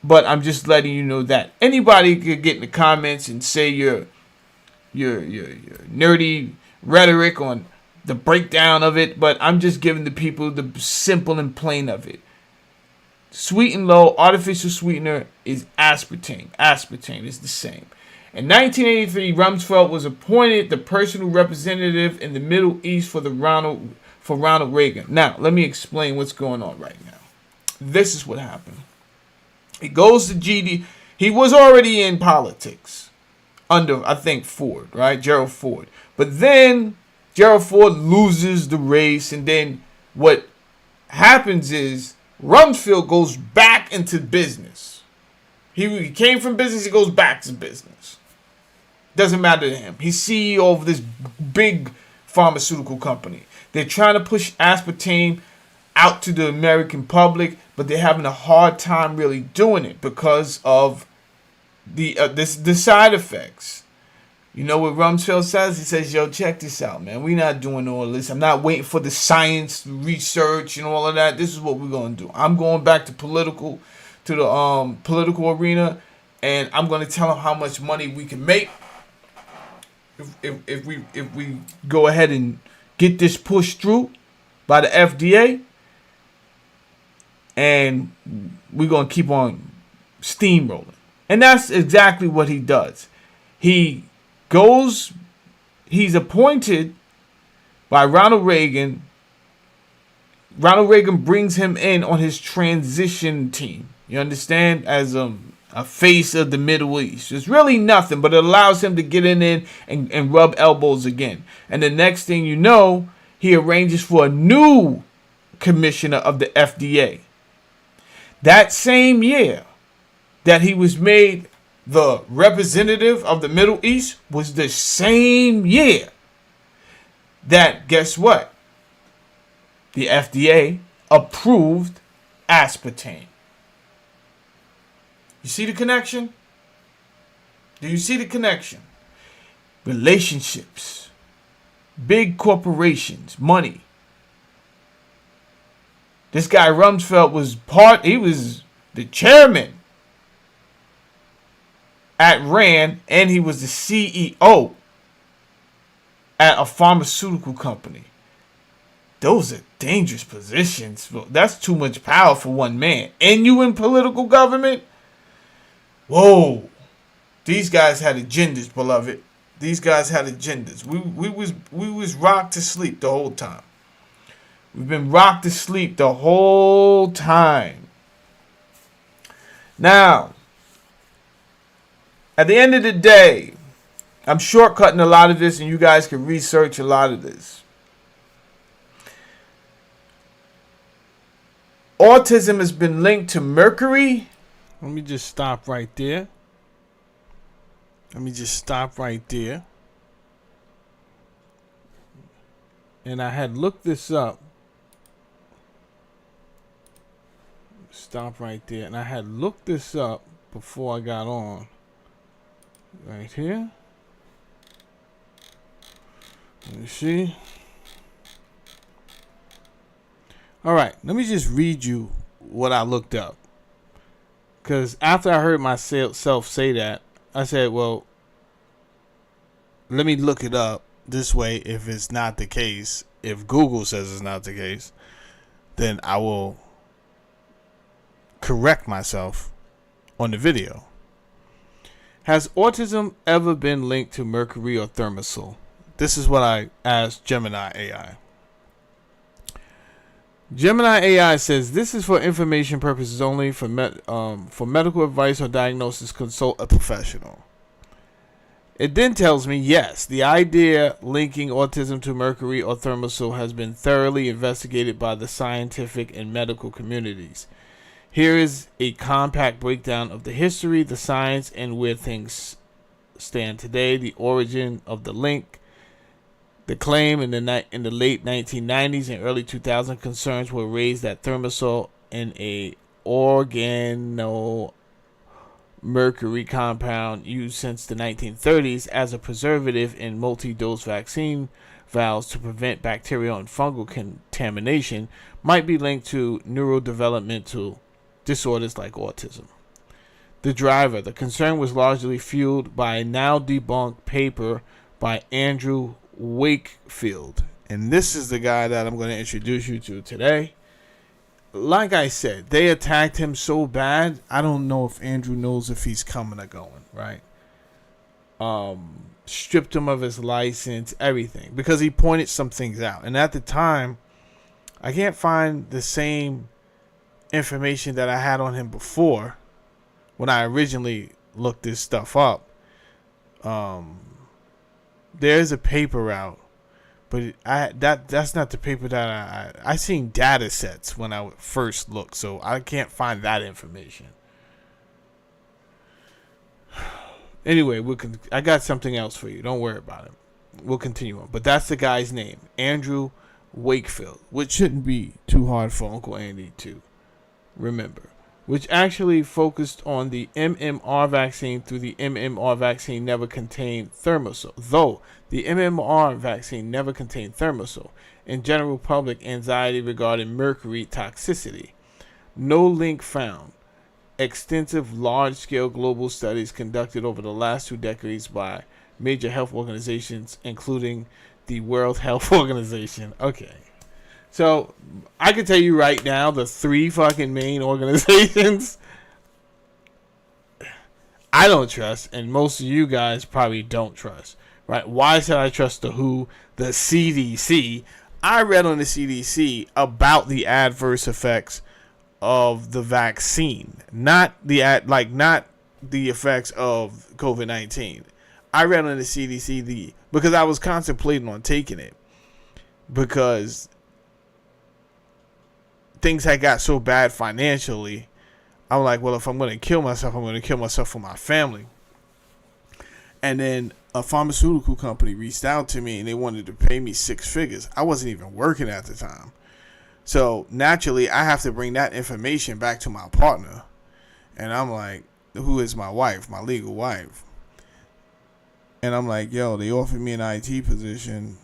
but I'm just letting you know that. Anybody could get in the comments and say your nerdy rhetoric on the breakdown of it, but I'm just giving the people the simple and plain of it. Sweet and low, artificial sweetener is aspartame. Aspartame is the same. In 1983, Rumsfeld was appointed the personal representative in the Middle East for Ronald Reagan. Now, let me explain what's going on right now. This is what happened. He goes to GD. He was already in politics under, I think, Ford, right? Gerald Ford. But then Gerald Ford loses the race, and then what happens is Rumsfeld goes back into business. He came from business, he goes back to business. Doesn't matter to him. He's CEO of this big pharmaceutical company. They're trying to push aspartame out to the American public, but they're having a hard time really doing it because of the side effects. You know what Rumsfeld says? He says, yo, check this out, man. We're not doing all this. I'm not waiting for the science, research, and all of that. This is what we're going to do. I'm going back to the political arena, and I'm going to tell them how much money we can make if we go ahead and get this pushed through by the FDA, and we're going to keep on steamrolling. And that's exactly what he does. He's appointed by Ronald Reagan. Ronald Reagan brings him in on his transition team. You understand? As a face of the Middle East. It's really nothing, but it allows him to get in and rub elbows again. And the next thing you know, he arranges for a new commissioner of the FDA. That same year that he was made the representative of the Middle East was the same year that, guess what? The FDA approved aspartame. You see the connection? Do you see the connection? Relationships, big corporations, money. This guy Rumsfeld he was the chairman at Rand, and he was the CEO at a pharmaceutical company. Those are dangerous positions. That's too much power for one man. And you in political government? Whoa. These guys had agendas, beloved. These guys had agendas. We was rocked to sleep the whole time. We've been rocked to sleep the whole time. Now, at the end of the day, I'm shortcutting a lot of this, and you guys can research a lot of this. Autism has been linked to mercury. Let me just stop right there. And I had looked this up. Stop right there. And I had looked this up before I got on. Right here. Let me see. All right, let me just read you what I looked up. Because after I heard myself say that, I said, well, let me look it up. This way, if it's not the case, if Google says it's not the case, then I will correct myself on the video. Has autism ever been linked to mercury or Thermosol? This is what I asked Gemini AI. Gemini AI says this is for information purposes only. For medical advice or diagnosis, consult a professional. It then tells me, yes, the idea linking autism to mercury or Thermosol has been thoroughly investigated by the scientific and medical communities. Here is a compact breakdown of the history, the science, and where things stand today. The origin of the link. The claim in the late 1990s and early 2000s, concerns were raised that Thermosol and a organomercury compound used since the 1930s as a preservative in multi-dose vaccine vials to prevent bacterial and fungal contamination might be linked to neurodevelopmental disorders like autism. The driver. The concern was largely fueled by a now debunked paper by Andrew Wakefield. And this is the guy that I'm going to introduce you to today. Like I said, they attacked him so bad, I don't know if Andrew knows if he's coming or going, right? Stripped him of his license, everything, because he pointed some things out. And at the time, I can't find the same information that I had on him before when I originally looked this stuff up. There's a paper out, but that's not the paper that I seen data sets when I first looked, so I can't find that information. Anyway, I got something else for you. Don't worry about it. We'll continue on. But that's the guy's name, Andrew Wakefield, which shouldn't be too hard for Uncle Andy to remember, which actually focused on the MMR vaccine through the MMR vaccine never contained Thermosol. Though the MMR vaccine never contained Thermosol, in general public anxiety regarding mercury toxicity. No link found. Extensive large-scale global studies conducted over the last 2 decades by major health organizations, including the World Health Organization. Okay. So, I can tell you right now, the 3 fucking main organizations I don't trust, and most of you guys probably don't trust, right? Why should I trust the WHO, the CDC? I read on the CDC about the adverse effects of the vaccine, not the effects of COVID-19. I read on the CDC because I was contemplating on taking it because things had got so bad financially. I'm like, well, if I'm going to kill myself, I'm going to kill myself for my family. And then a pharmaceutical company reached out to me and they wanted to pay me 6 figures. I wasn't even working at the time. So naturally, I have to bring that information back to my partner. And I'm like, who is my wife, my legal wife? And I'm like, yo, they offered me an IT position,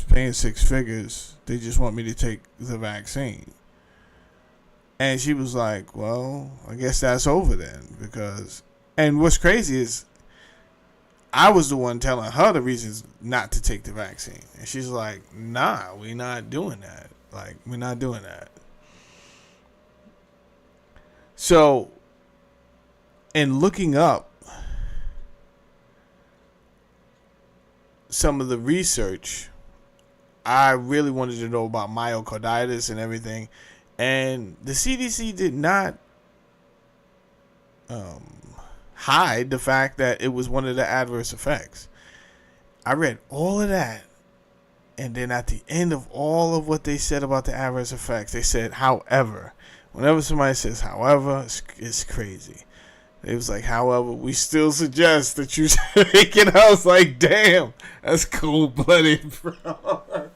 paying 6 figures. They just want me to take the vaccine. And she was like, well, I guess that's over then. And what's crazy is I was the one telling her the reasons not to take the vaccine. And she's like, nah, we're not doing that. We're not doing that. So, in looking up some of the research, I really wanted to know about myocarditis and everything. And the CDC did not hide the fact that it was one of the adverse effects. I read all of that. And then at the end of all of what they said about the adverse effects, they said, however. Whenever somebody says, however, it's crazy. It was like, however, we still suggest that you take it. I was like, damn, that's cold-blooded, bro.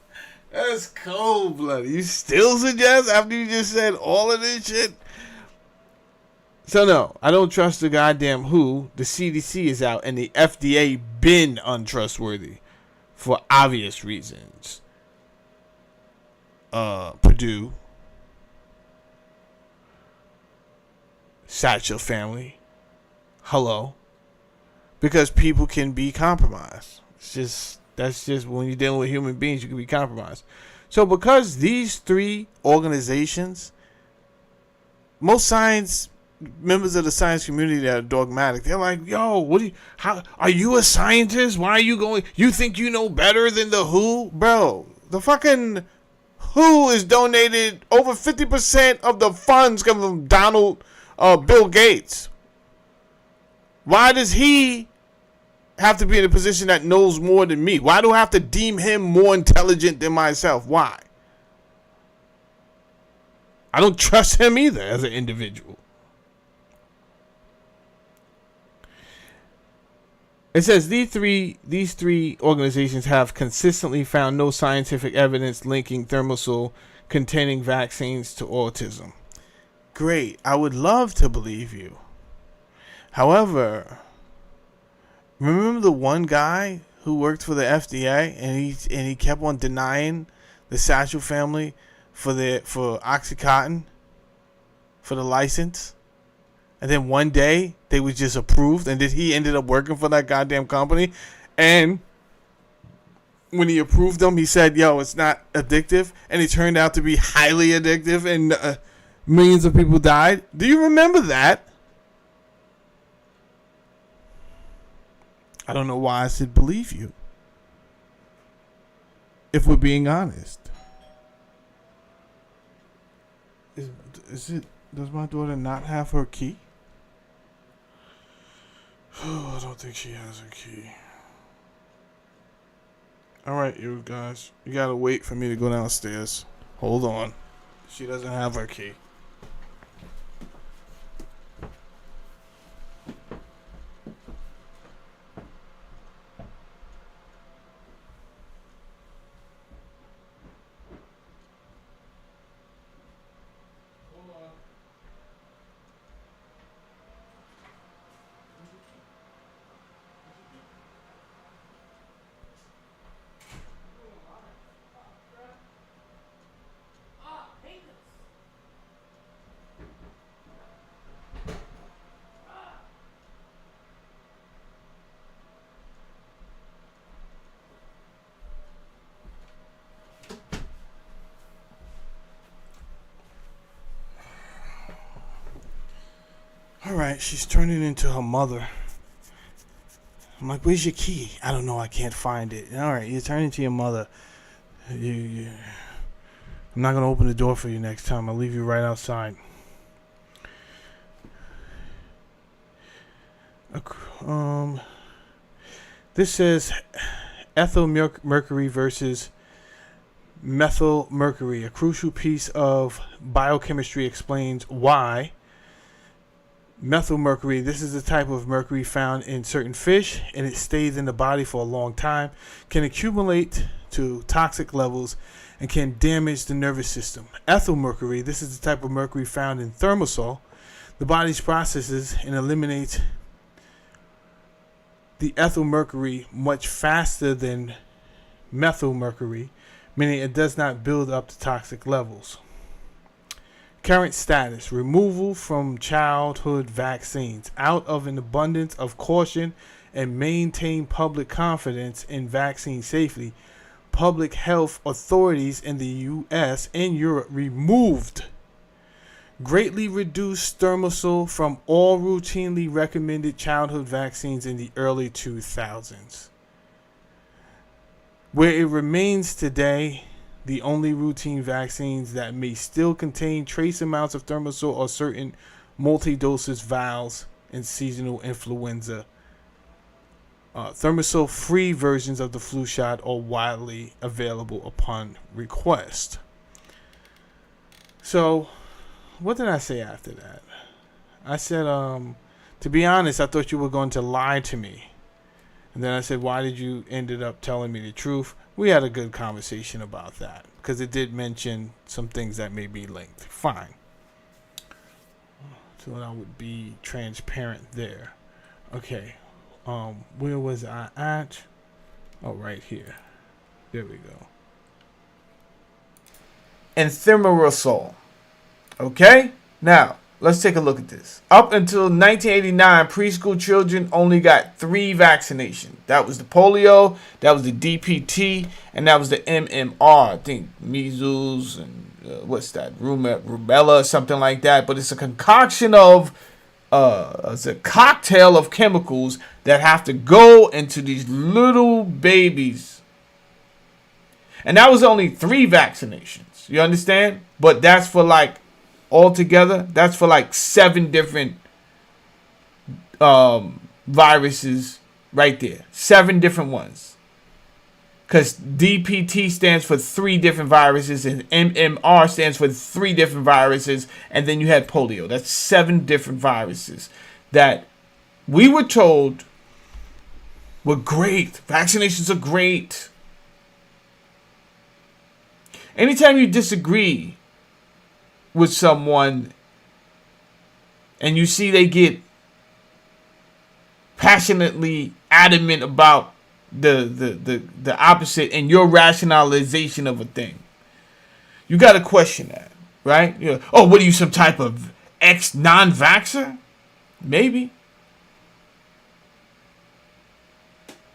That's cold-blooded. You still suggest after you just said all of this shit? So, no, I don't trust the goddamn WHO. The CDC is out, and the FDA been untrustworthy for obvious reasons. Purdue, Satchel family. Hello. Because people can be compromised. That's just when you're dealing with human beings, you can be compromised. So because these three organizations, most science members of the science community that are dogmatic, they're like, yo, how are you a scientist? Why are you going? You think you know better than the WHO? Bro, the fucking WHO is donated over 50% of the funds come from Bill Gates. Why does he have to be in a position that knows more than me? Why do I have to deem him more intelligent than myself? Why? I don't trust him either as an individual. It says these three organizations have consistently found no scientific evidence linking Thermosol containing vaccines to autism. Great. I would love to believe you. However, remember the one guy who worked for the FDA and he kept on denying the Satchel family for Oxycontin for the license? And then one day they was just approved, and then he ended up working for that goddamn company. And when he approved them, he said, yo, it's not addictive. And it turned out to be highly addictive, and millions of people died. Do you remember that? I don't know why I should believe you, if we're being honest. Does my daughter not have her key? Oh, I don't think she has her key. Alright, you guys. You gotta wait for me to go downstairs. Hold on. She doesn't have her key. Alright, she's turning into her mother. I'm like, where's your key? I don't know, I can't find it. Alright, you're turning into your mother. I'm not going to open the door for you next time. I'll leave you right outside. This says ethyl mercury versus methyl mercury. A crucial piece of biochemistry explains why methyl mercury, this is the type of mercury found in certain fish, and it stays in the body for a long time, can accumulate to toxic levels, and can damage the nervous system. Ethyl mercury, this is the type of mercury found in Thermosol. The body's processes and eliminates the ethyl mercury much faster than methyl mercury, meaning it does not build up to toxic levels. Current status: removal from childhood vaccines. Out of an abundance of caution and maintain public confidence in vaccine safety, public health authorities in the U.S. and Europe removed greatly reduced Thermosol from all routinely recommended childhood vaccines in the early 2000s. Where it remains today, the only routine vaccines that may still contain trace amounts of Thermosol are certain multi-dosage vials and seasonal influenza. Thermosol-free versions of the flu shot are widely available upon request. So, what did I say after that? I said, to be honest, I thought you were going to lie to me. And then I said, why did you ended up telling me the truth? We had a good conversation about that, because it did mention some things that may be linked. Fine. So I would be transparent there. Okay. Where was I at? Oh, right here. There we go. And thimerosal. Okay? Now, let's take a look at this. Up until 1989, preschool children only got 3 vaccinations. That was the polio, that was the DPT, and that was the MMR. I think measles and rubella, or something like that. But it's a concoction of, it's a cocktail of chemicals that have to go into these little babies. And that was only 3 vaccinations. You understand? But that's for like, altogether, that's for like 7 different viruses right there. 7 different ones. Because DPT stands for 3 different viruses and MMR stands for 3 different viruses. And then you had polio. That's 7 different viruses that we were told were great. Vaccinations are great. Anytime you disagree with someone and you see they get passionately adamant about the opposite and your rationalization of a thing, you got to question that, right? You know, oh, what are you, some type of non-vaxxer? Maybe.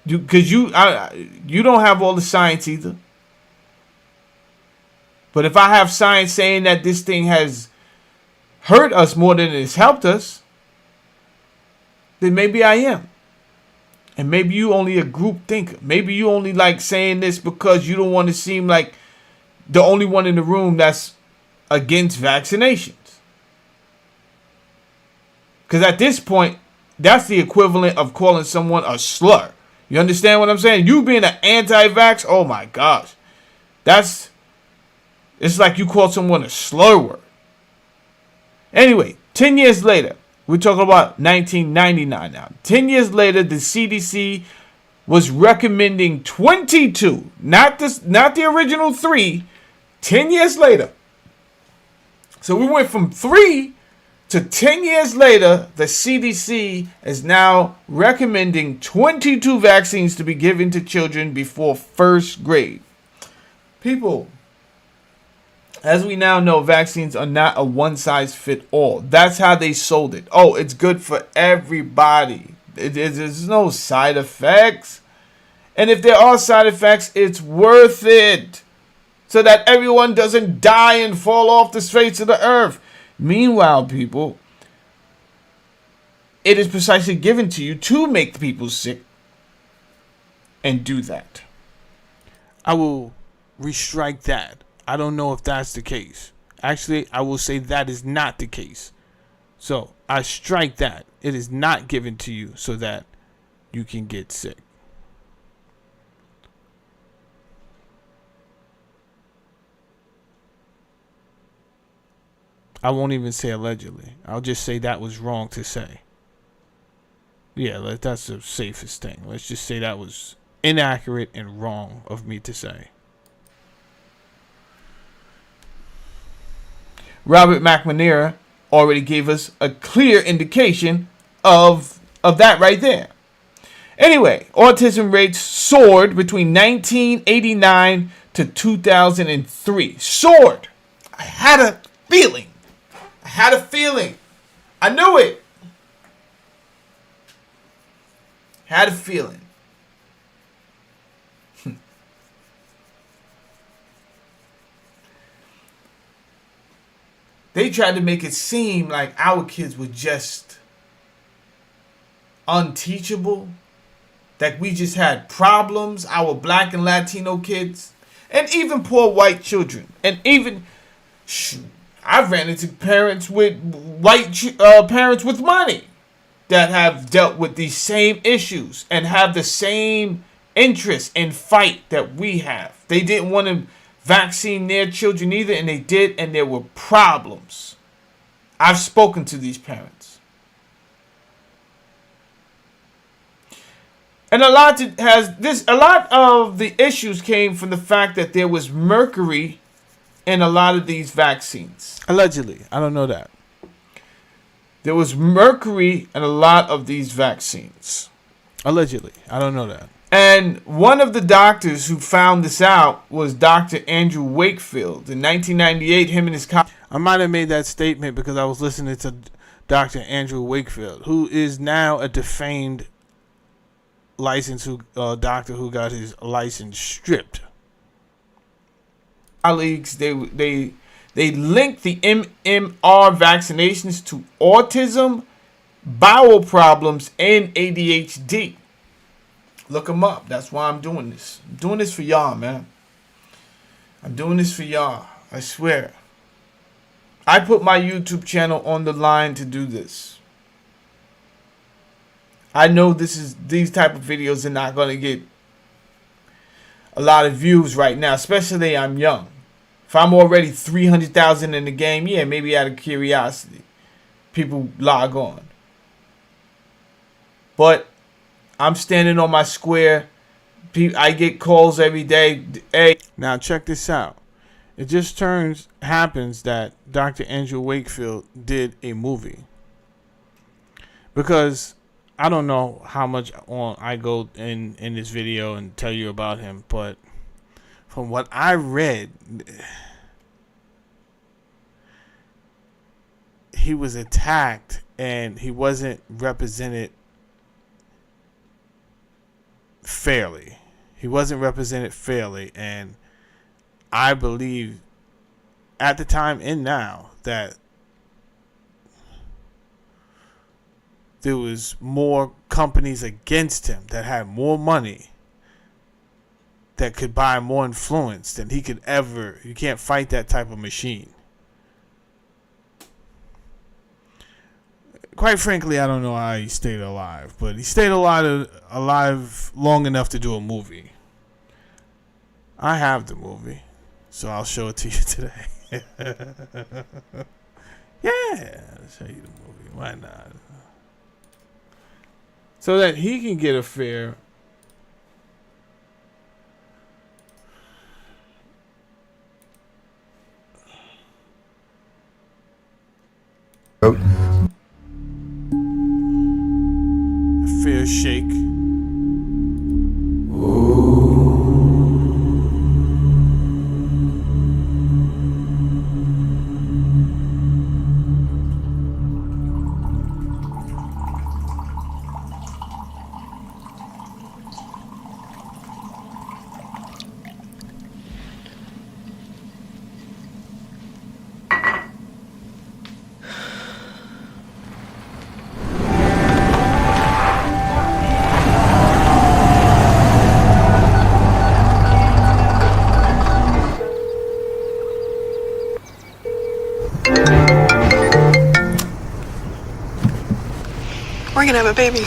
Because you don't have all the science either. But if I have science saying that this thing has hurt us more than it's helped us, then maybe I am. And maybe you only a group thinker. Maybe you only like saying this because you don't want to seem like the only one in the room that's against vaccinations. Because at this point, that's the equivalent of calling someone a slur. You understand what I'm saying? You being an anti-vax, oh my gosh. It's like you called someone a slur word. Anyway, 10 years later, we're talking about 1999 now. 10 years later, the CDC was recommending 22, not the original 3, 10 years later. So we went from 3 to 10 years later, the CDC is now recommending 22 vaccines to be given to children before 1st grade. People, as we now know, vaccines are not a one-size-fits-all. That's how they sold it. Oh, it's good for everybody. There's no side effects. And if there are side effects, it's worth it. So that everyone doesn't die and fall off the face of the earth. Meanwhile, people, it is precisely given to you to make people sick. And do that. I will restrike that. I don't know if that's the case. Actually, I will say that is not the case. So, I strike that. It is not given to you so that you can get sick. I won't even say allegedly. I'll just say that was wrong to say. Yeah, that's the safest thing. Let's just say that was inaccurate and wrong of me to say. Robert McNamara already gave us a clear indication of that right there. Anyway, autism rates soared between 1989 to 2003. Soared. I had a feeling. I knew it. Had a feeling. They tried to make it seem like our kids were just unteachable, that we just had problems, our black and Latino kids, and even poor white children. And even, I've ran into parents with parents with money that have dealt with these same issues and have the same interest and fight that we have. They didn't want to vaccine their children either, and they did, and there were problems. I've spoken to these parents. And a lot of the issues came from the fact that there was mercury in a lot of these vaccines. Allegedly. I don't know that. There was mercury in a lot of these vaccines. Allegedly. I don't know that. And one of the doctors who found this out was Dr. Andrew Wakefield. In 1998, him and his colleagues. I might have made that statement because I was listening to Dr. Andrew Wakefield, who is now a defamed doctor who got his license stripped. Colleagues, they linked the MMR vaccinations to autism, bowel problems, and ADHD. Look them up. That's why I'm doing this. I'm doing this for y'all, man. I'm doing this for y'all. I swear. I put my YouTube channel on the line to do this. I know these type of videos are not going to get a lot of views right now, especially I'm young. If I'm already 300,000 in the game, yeah, maybe out of curiosity, people log on. But I'm standing on my square. I get calls every day. Hey, now check this out. It just happens that Dr. Andrew Wakefield did a movie. Because I don't know how much I go in this video and tell you about him, but from what I read, he was attacked and he wasn't represented fairly. He wasn't represented fairly, and I believe at the time and now that there was more companies against him that had more money that could buy more influence than he could ever. You can't fight that type of machine. Quite frankly, I don't know how he stayed alive, but he stayed alive long enough to do a movie. I have the movie, so I'll show it to you today. Yeah, I'll show you the movie. Why not? So that he can get a fair shake. We're gonna have a baby.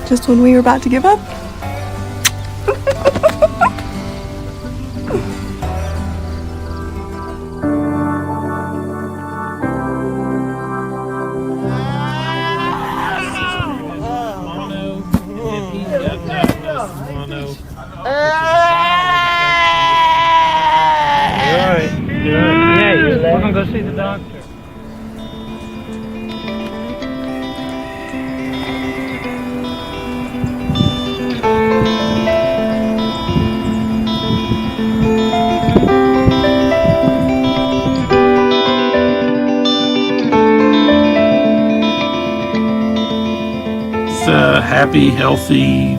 Just when we were about to give up. We're gonna go see the doctor. A happy, healthy,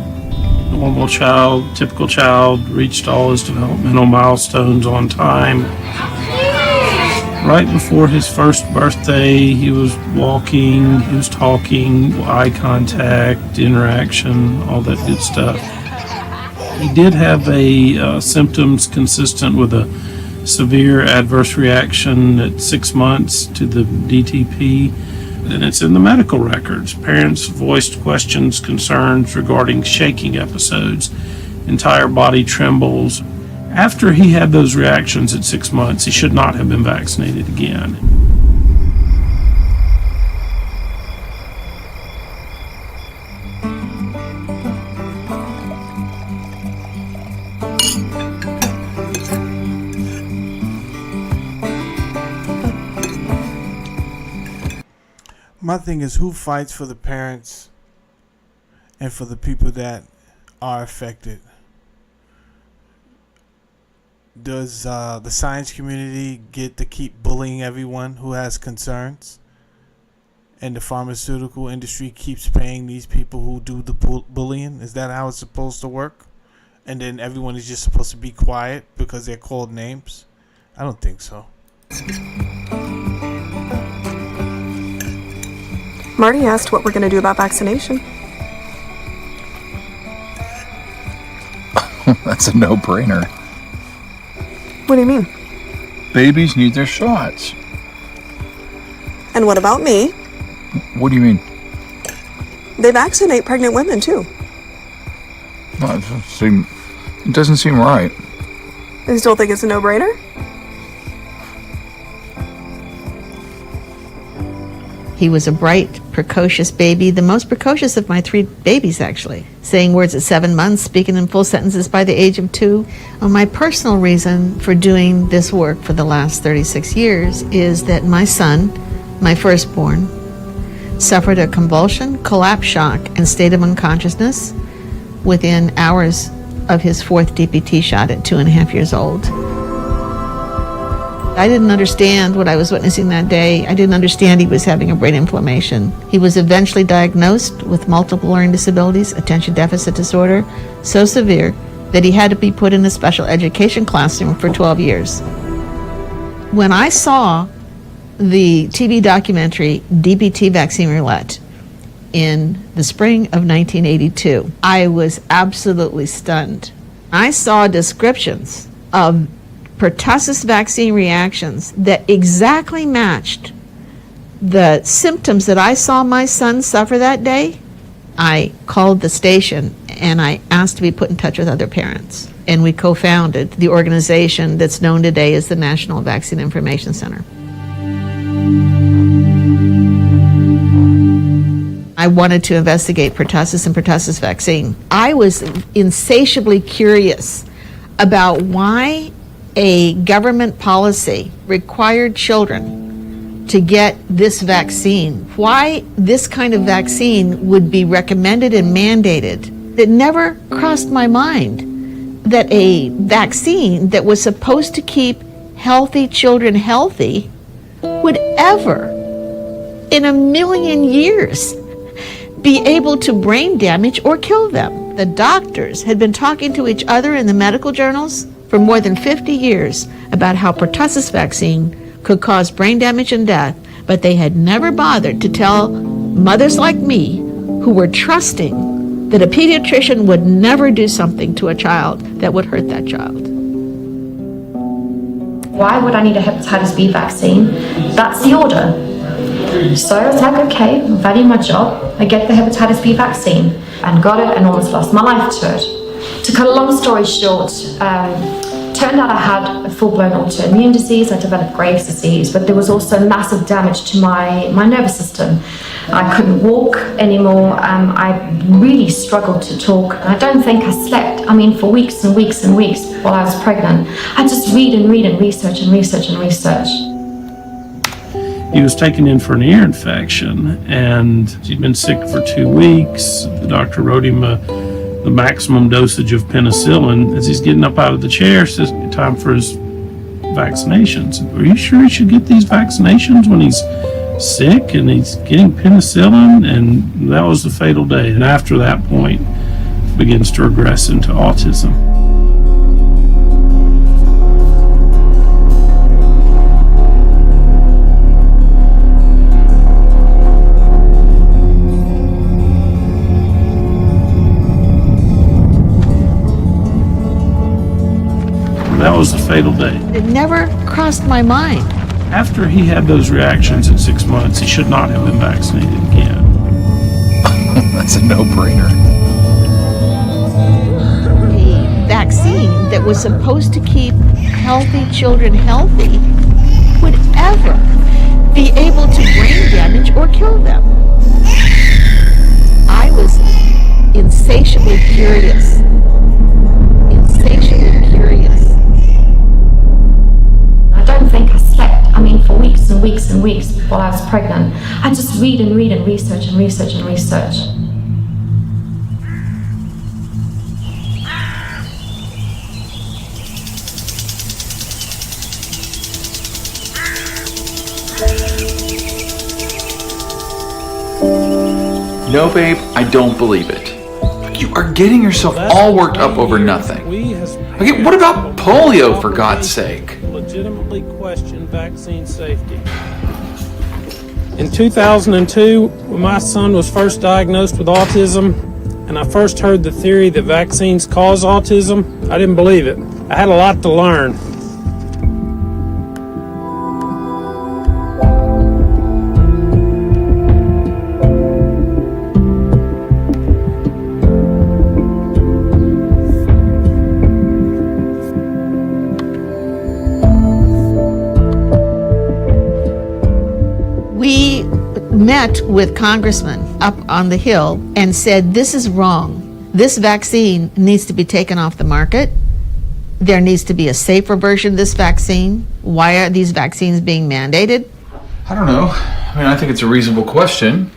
normal child, typical child, reached all his developmental milestones on time. Right before his first birthday, he was walking, he was talking, eye contact, interaction, all that good stuff. He did have symptoms consistent with a severe adverse reaction at 6 months to the DTP, and it's in the medical records. Parents voiced questions, concerns regarding shaking episodes, entire body trembles. After he had those reactions at 6 months, he should not have been vaccinated again. My thing is, who fights for the parents and for the people that are affected? Does the science community get to keep bullying everyone who has concerns? And the pharmaceutical industry keeps paying these people who do the bullying? Is that how it's supposed to work? And then everyone is just supposed to be quiet because they're called names? I don't think so. Marty asked what we're going to do about vaccination. That's a no-brainer. What do you mean? Babies need their shots. And what about me? What do you mean? They vaccinate pregnant women too. Well, it doesn't seem right. You still think it's a no-brainer? He was a bright, precocious baby, the most precocious of my 3 babies, actually. Saying words at 7 months, speaking in full sentences by the age of 2. My personal reason for doing this work for the last 36 years is that my son, my firstborn, suffered a convulsion, collapse shock, and state of unconsciousness within hours of his 4th DPT shot at 2.5 years old. I didn't understand what I was witnessing that day. I didn't understand he was having a brain inflammation. He was eventually diagnosed with multiple learning disabilities, attention deficit disorder, so severe that he had to be put in a special education classroom for 12 years. When I saw the TV documentary DPT Vaccine Roulette in the spring of 1982, I was absolutely stunned. I saw descriptions of pertussis vaccine reactions that exactly matched the symptoms that I saw my son suffer that day. I called the station and I asked to be put in touch with other parents. And we co-founded the organization that's known today as the National Vaccine Information Center. I wanted to investigate pertussis and pertussis vaccine. I was insatiably curious about why a government policy required children to get this vaccine. Why this kind of vaccine would be recommended and mandated. It never crossed my mind that a vaccine that was supposed to keep healthy children healthy would ever, in a million years, be able to brain damage or kill them. The doctors had been talking to each other in the medical journals for more than 50 years about how pertussis vaccine could cause brain damage and death, but they had never bothered to tell mothers like me who were trusting that a pediatrician would never do something to a child that would hurt that child. Why would I need a hepatitis B vaccine? That's the order. So I was like, okay, I value my job, I get the hepatitis B vaccine, and got it and almost lost my life to it. To cut a long story short, turned out I had a full-blown autoimmune disease. I developed Graves' disease, but there was also massive damage to my nervous system. I couldn't walk anymore. I really struggled to talk. I don't think I slept, for weeks and weeks and weeks while I was pregnant. I just read and read and research and research and research. He was taken in for an ear infection, and he'd been sick for 2 weeks. The doctor wrote him the maximum dosage of penicillin. As he's getting up out of the chair, says time for his vaccinations. Are you sure he should get these vaccinations when he's sick and he's getting penicillin? And that was the fatal day. And after that point, begins to regress into autism. That was the fatal day. It never crossed my mind. After he had those reactions at 6 months, he should not have been vaccinated again. That's a no-brainer. A vaccine that was supposed to keep healthy children healthy would ever be able to brain damage or kill them. I was insatiably curious. Insatiably curious. I don't think I slept, for weeks and weeks and weeks while I was pregnant. I just read and read and research and research and research. No, babe, I don't believe it. You are getting yourself all worked up over nothing. Okay, what about polio, for God's sake? Legitimately question vaccine safety. In 2002, when my son was first diagnosed with autism, and I first heard the theory that vaccines cause autism, I didn't believe it. I had a lot to learn. We met with congressmen up on the Hill and said, this is wrong. This vaccine needs to be taken off the market. There needs to be a safer version of this vaccine. Why are these vaccines being mandated? I don't know. I think it's a reasonable question.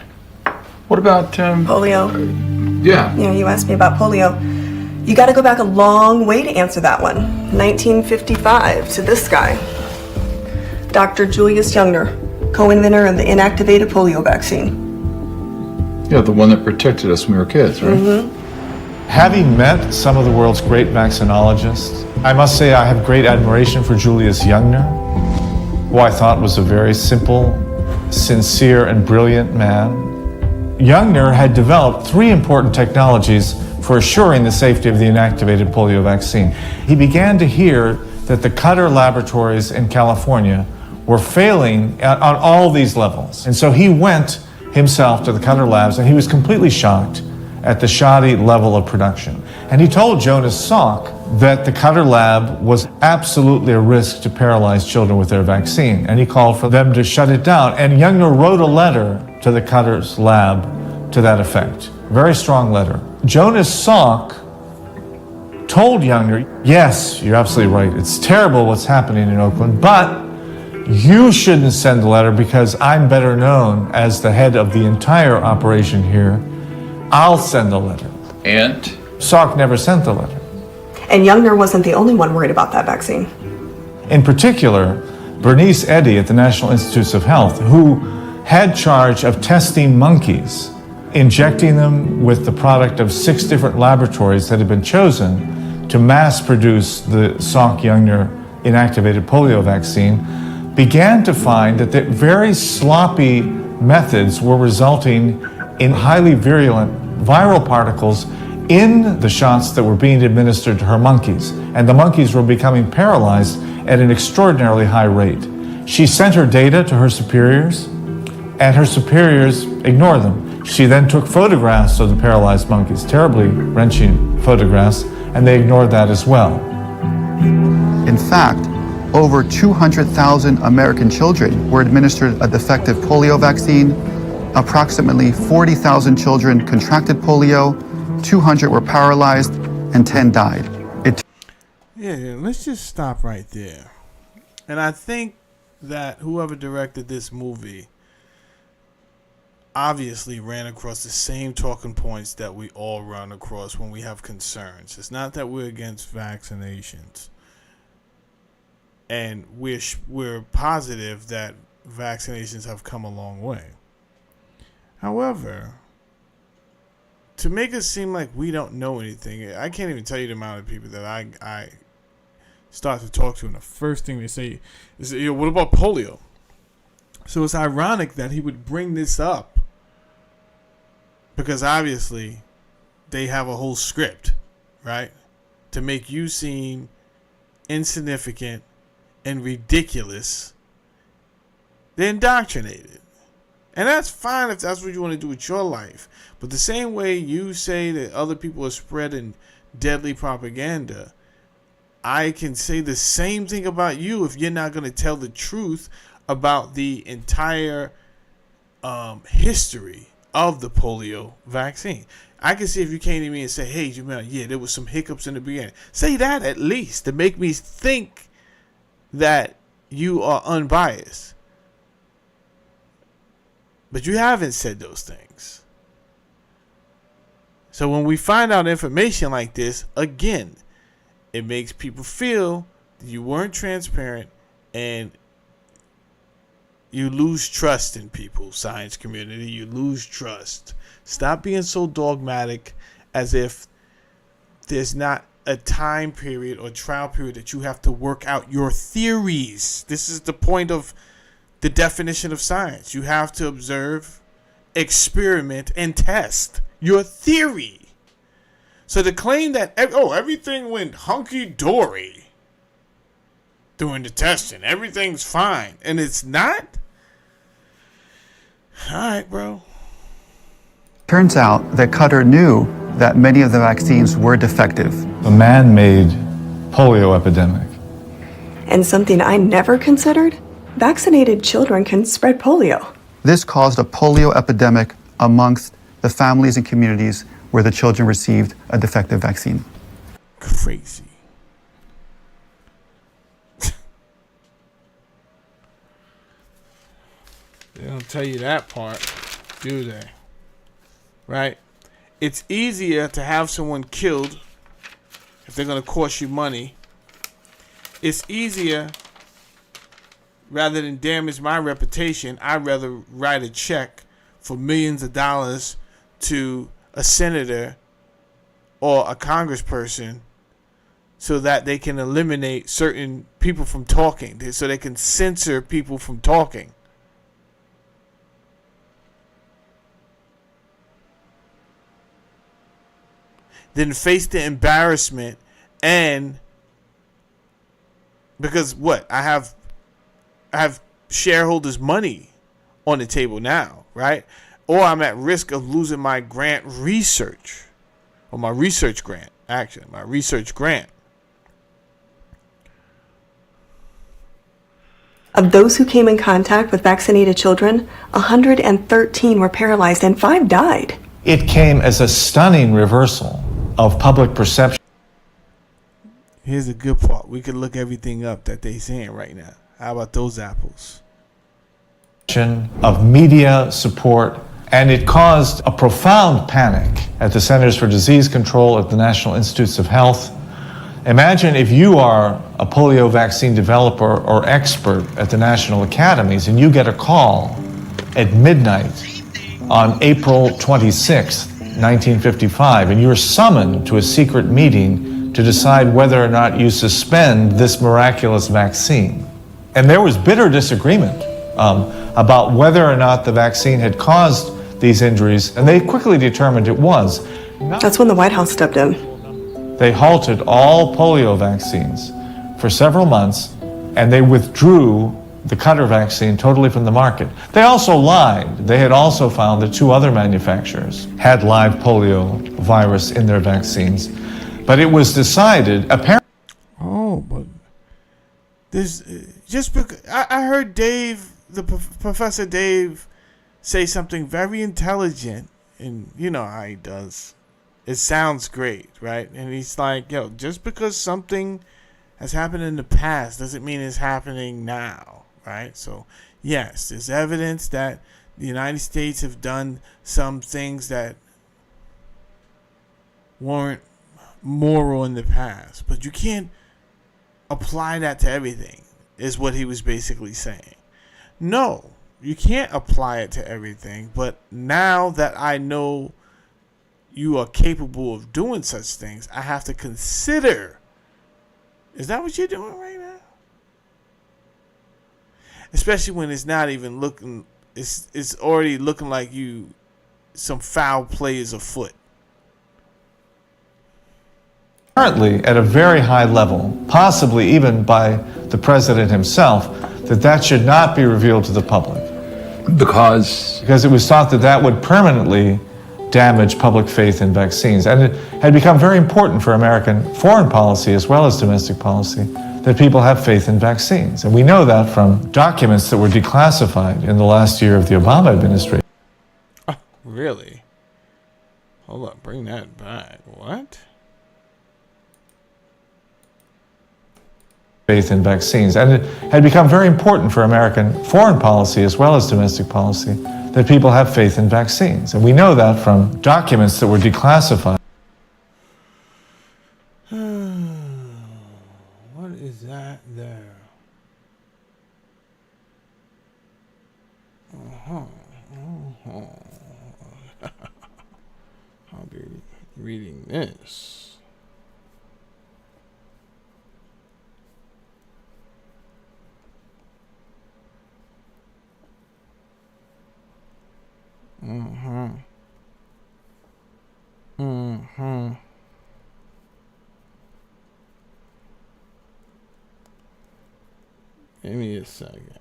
What about, Polio. yeah. You asked me about polio. You got to go back a long way to answer that one. 1955 to this guy. Dr. Julius Youngner, co-inventor of the inactivated polio vaccine. Yeah, the one that protected us when we were kids, right? Having met some of the world's great vaccinologists, I must say I have great admiration for Julius Youngner, who I thought was a very simple, sincere, and brilliant man. Youngner had developed 3 important technologies for assuring the safety of the inactivated polio vaccine. He began to hear that the Cutter laboratories in California were failing on all these levels. And so he went himself to the Cutter labs, and he was completely shocked at the shoddy level of production. And he told Jonas Salk that the Cutter lab was absolutely a risk to paralyze children with their vaccine, and he called for them to shut it down. And Youngner wrote a letter to the Cutter's lab to that effect. Very strong letter. Jonas Salk told Youngner, yes, you're absolutely right. It's terrible what's happening in Oakland, but you shouldn't send the letter because I'm better known as the head of the entire operation here. I'll send the letter. And? Salk never sent the letter. And Youngner wasn't the only one worried about that vaccine. In particular, Bernice Eddy at the National Institutes of Health, who had charge of testing monkeys, injecting them with the product of 6 different laboratories that had been chosen to mass produce the Salk-Youngner inactivated polio vaccine, began to find that the very sloppy methods were resulting in highly virulent viral particles in the shots that were being administered to her monkeys. And the monkeys were becoming paralyzed at an extraordinarily high rate. She sent her data to her superiors, and her superiors ignored them. She then took photographs of the paralyzed monkeys, terribly wrenching photographs, and they ignored that as well. In fact, over 200,000 American children were administered a defective polio vaccine. Approximately 40,000 children contracted polio, 200 were paralyzed, and 10 died. Yeah, let's just stop right there. And I think that whoever directed this movie obviously ran across the same talking points that we all run across when we have concerns. It's not that we're against vaccinations. And we're positive that vaccinations have come a long way. However, to make it seem like we don't know anything, I can't even tell you the amount of people that I start to talk to, and the first thing they say is, what about polio? So it's ironic that he would bring this up, because obviously they have a whole script, right, to make you seem insignificant, and ridiculous, they're indoctrinated. And that's fine if that's what you want to do with your life. But the same way you say that other people are spreading deadly propaganda, I can say the same thing about you if you're not going to tell the truth about the entire history of the polio vaccine. I can see if you came to me and say, hey, Jamel, yeah, there was some hiccups in the beginning. Say that at least to make me think that you are unbiased. But you haven't said those things. So when we find out information like this, again, it makes people feel that you weren't transparent and you lose trust in people, science community. You lose trust. Stop being so dogmatic as if there's not a time period or trial period that you have to work out your theories. This is the point of the definition of science. You have to observe, experiment, and test your theory. So the claim that, everything went hunky-dory during the testing, everything's fine, and it's not? All right, bro. Turns out that Qatar knew that many of the vaccines were defective. A man-made polio epidemic. And something I never considered, vaccinated children can spread polio. This caused a polio epidemic amongst the families and communities where the children received a defective vaccine. Crazy. They don't tell you that part, do they? Right? It's easier to have someone killed if they're going to cost you money. It's easier, rather than damage my reputation, I'd rather write a check for millions of dollars to a senator or a congressperson so that they can eliminate certain people from talking, so they can censor people from talking. Then face the embarrassment, and because what? I have shareholders' money on the table now, right? Or I'm at risk of losing my grant research, or my research grant, actually, my research grant. Of those who came in contact with vaccinated children, 113 were paralyzed and 5 died. It came as a stunning reversal of public perception. Here's the good part. We can look everything up that they're saying right now. How about those apples? Of media support, and it caused a profound panic at the Centers for Disease Control at the National Institutes of Health. Imagine if you are a polio vaccine developer or expert at the national academies and you get a call at midnight on April 26th, 1955, and you're summoned to a secret meeting to decide whether or not you suspend this miraculous vaccine. And there was bitter disagreement about whether or not the vaccine had caused these injuries, and they quickly determined it was. That's when the White House stepped in. They halted all polio vaccines for several months, and they withdrew the Qatar vaccine totally from the market. They also lied. They had also found that 2 other manufacturers had live polio virus in their vaccines. But it was decided, apparently... Oh, but there's just because I heard Dave, Professor Dave, say something very intelligent, and you know how he does. It sounds great, right? And he's like, yo, just because something has happened in the past doesn't mean it's happening now, right? So, yes, there's evidence that the United States have done some things that weren't moral in the past, but you can't apply that to everything, is what he was basically saying. No, you can't apply it to everything, but now that I know you are capable of doing such things, I have to consider, is that what you're doing right now? Especially when it's not even looking, it's already looking like some foul play is afoot. Currently, at a very high level, possibly even by the president himself, that should not be revealed to the public. Because Because it was thought that would permanently damage public faith in vaccines. And it had become very important for American foreign policy as well as domestic policy that people have faith in vaccines. And we know that from documents that were declassified in the last year of the Obama administration. Oh, really? Hold up, bring that back. What? Faith in vaccines. And it had become very important for American foreign policy as well as domestic policy that people have faith in vaccines. And we know that from documents that were declassified. What is that there? I'll be reading this. Give me a second.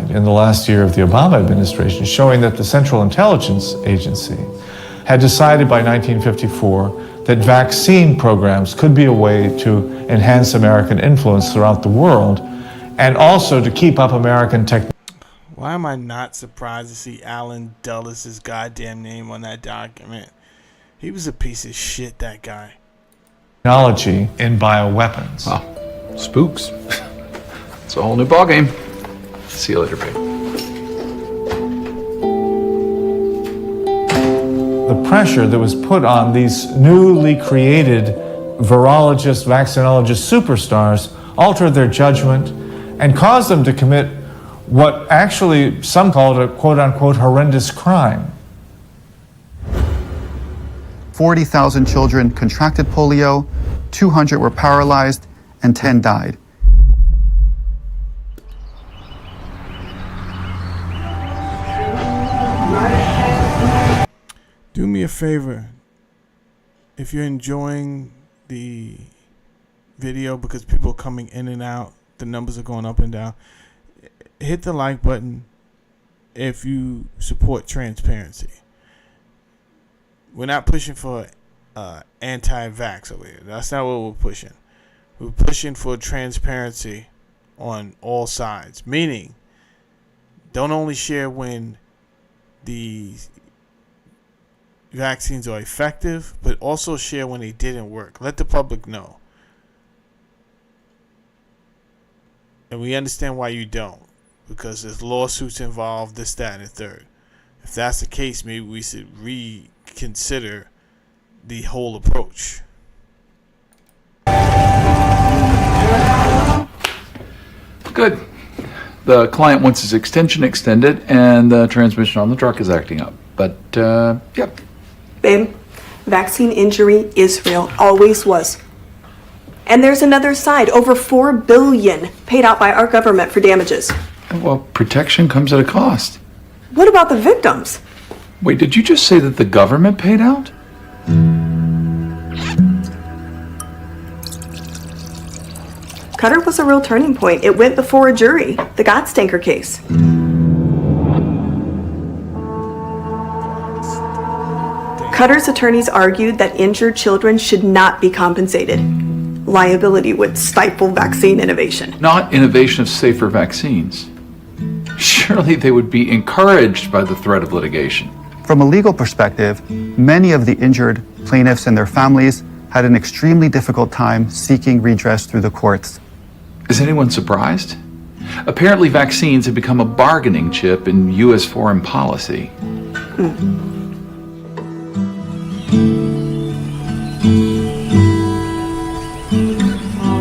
In the last year of the Obama administration, showing that the Central Intelligence Agency had decided by 1954 that vaccine programs could be a way to enhance American influence throughout the world and also to keep up American technology. Why am I not surprised to see Alan Dulles' goddamn name on that document? He was a piece of shit, that guy. Technology in bioweapons. Wow, spooks. It's a whole new ballgame. See you later, babe. The pressure that was put on these newly created virologist, vaccinologist superstars altered their judgment and caused them to commit what actually some called a quote-unquote horrendous crime. 40,000 children contracted polio, 200 were paralyzed, and 10 died. Do me a favor. If you're enjoying the video, because people are coming in and out, the numbers are going up and down, hit the like button if you support transparency. We're not pushing for anti-vax over here. That's not what we're pushing. We're pushing for transparency on all sides. Meaning, don't only share when the vaccines are effective, but also share when they didn't work. Let the public know. And we understand why you don't, because there's lawsuits involved, this, that, and the third. If that's the case, maybe we should reconsider the whole approach. Good. The client wants his extension extended, and the transmission on the truck is acting up. But, yep. Babe, vaccine injury is real, always was. And there's another side, over $4 billion paid out by our government for damages. Well, protection comes at a cost. What about the victims? Wait, did you just say that the government paid out? Qatar was a real turning point. It went before a jury, the Godstanker case. Qatar's attorneys argued that injured children should not be compensated. Liability would stifle vaccine innovation. Not innovation of safer vaccines. Surely they would be encouraged by the threat of litigation. From a legal perspective, many of the injured plaintiffs and their families had an extremely difficult time seeking redress through the courts. Is anyone surprised? Apparently vaccines have become a bargaining chip in U.S. foreign policy.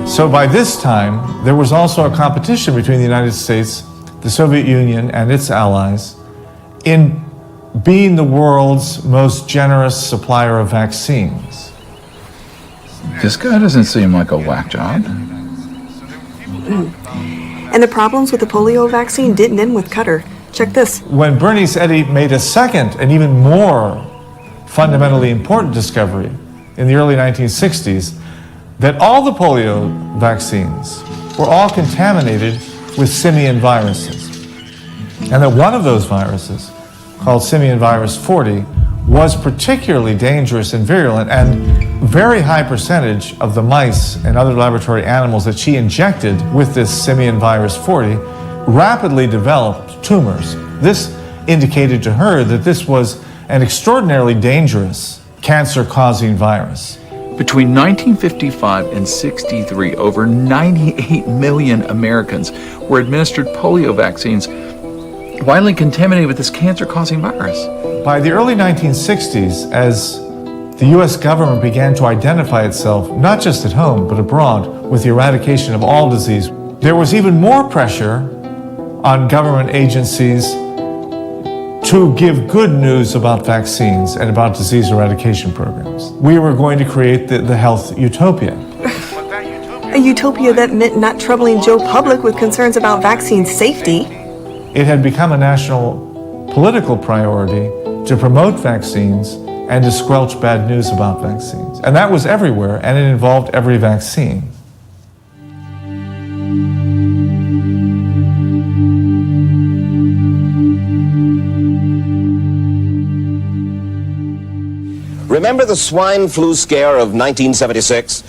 So by this time, there was also a competition between the United States the Soviet Union and its allies in being the world's most generous supplier of vaccines. This guy doesn't seem like a whack job. And the problems with the polio vaccine didn't end with Qatar. Check this. When Bernice Eddy made a second and even more fundamentally important discovery in the early 1960s, that all the polio vaccines were all contaminated with simian viruses. And that one of those viruses, called simian virus 40, was particularly dangerous and virulent, and very high percentage of the mice and other laboratory animals that she injected with this simian virus 40 rapidly developed tumors. This indicated to her that this was an extraordinarily dangerous cancer-causing virus. Between 1955 and 63, over 98 million Americans were administered polio vaccines widely contaminated with this cancer-causing virus. By the early 1960s, as the US government began to identify itself, not just at home, but abroad, with the eradication of all disease, there was even more pressure on government agencies to give good news about vaccines and about disease eradication programs. We were going to create the health utopia. A utopia that meant not troubling Joe Public with concerns about vaccine safety. It had become a national political priority to promote vaccines and to squelch bad news about vaccines. And that was everywhere, and it involved every vaccine. Remember the swine flu scare of 1976?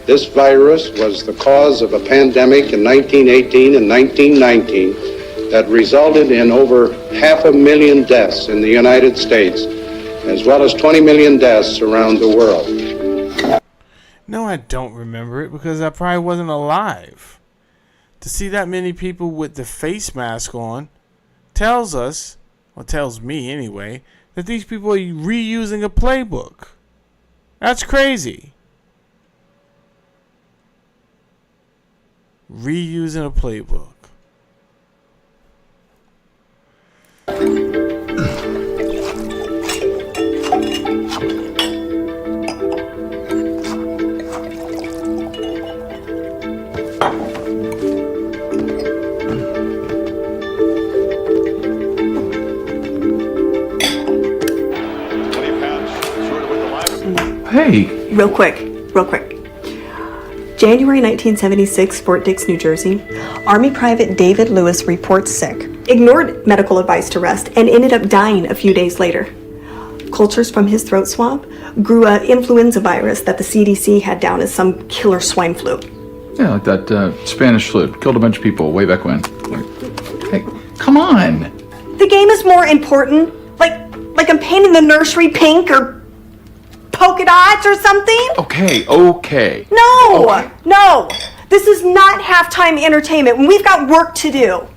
This virus was the cause of a pandemic in 1918 and 1919 that resulted in over 500,000 deaths in the United States, as well as 20 million deaths around the world. No, I don't remember it because I probably wasn't alive. To see that many people with the face mask on tells us, or tells me anyway, that these people are reusing a playbook. That's crazy. Reusing a playbook. Hey. Real quick. January 1976, Fort Dix, New Jersey. Army Private David Lewis reports sick, ignored medical advice to rest, and ended up dying a few days later. Cultures from his throat swab grew an influenza virus that the CDC had down as some killer swine flu. Yeah, like that Spanish flu. Killed a bunch of people way back when. Hey, come on. The game is more important. Like I'm painting the nursery pink or polka dots or something? Okay. No. This is not halftime entertainment. We've got work to do.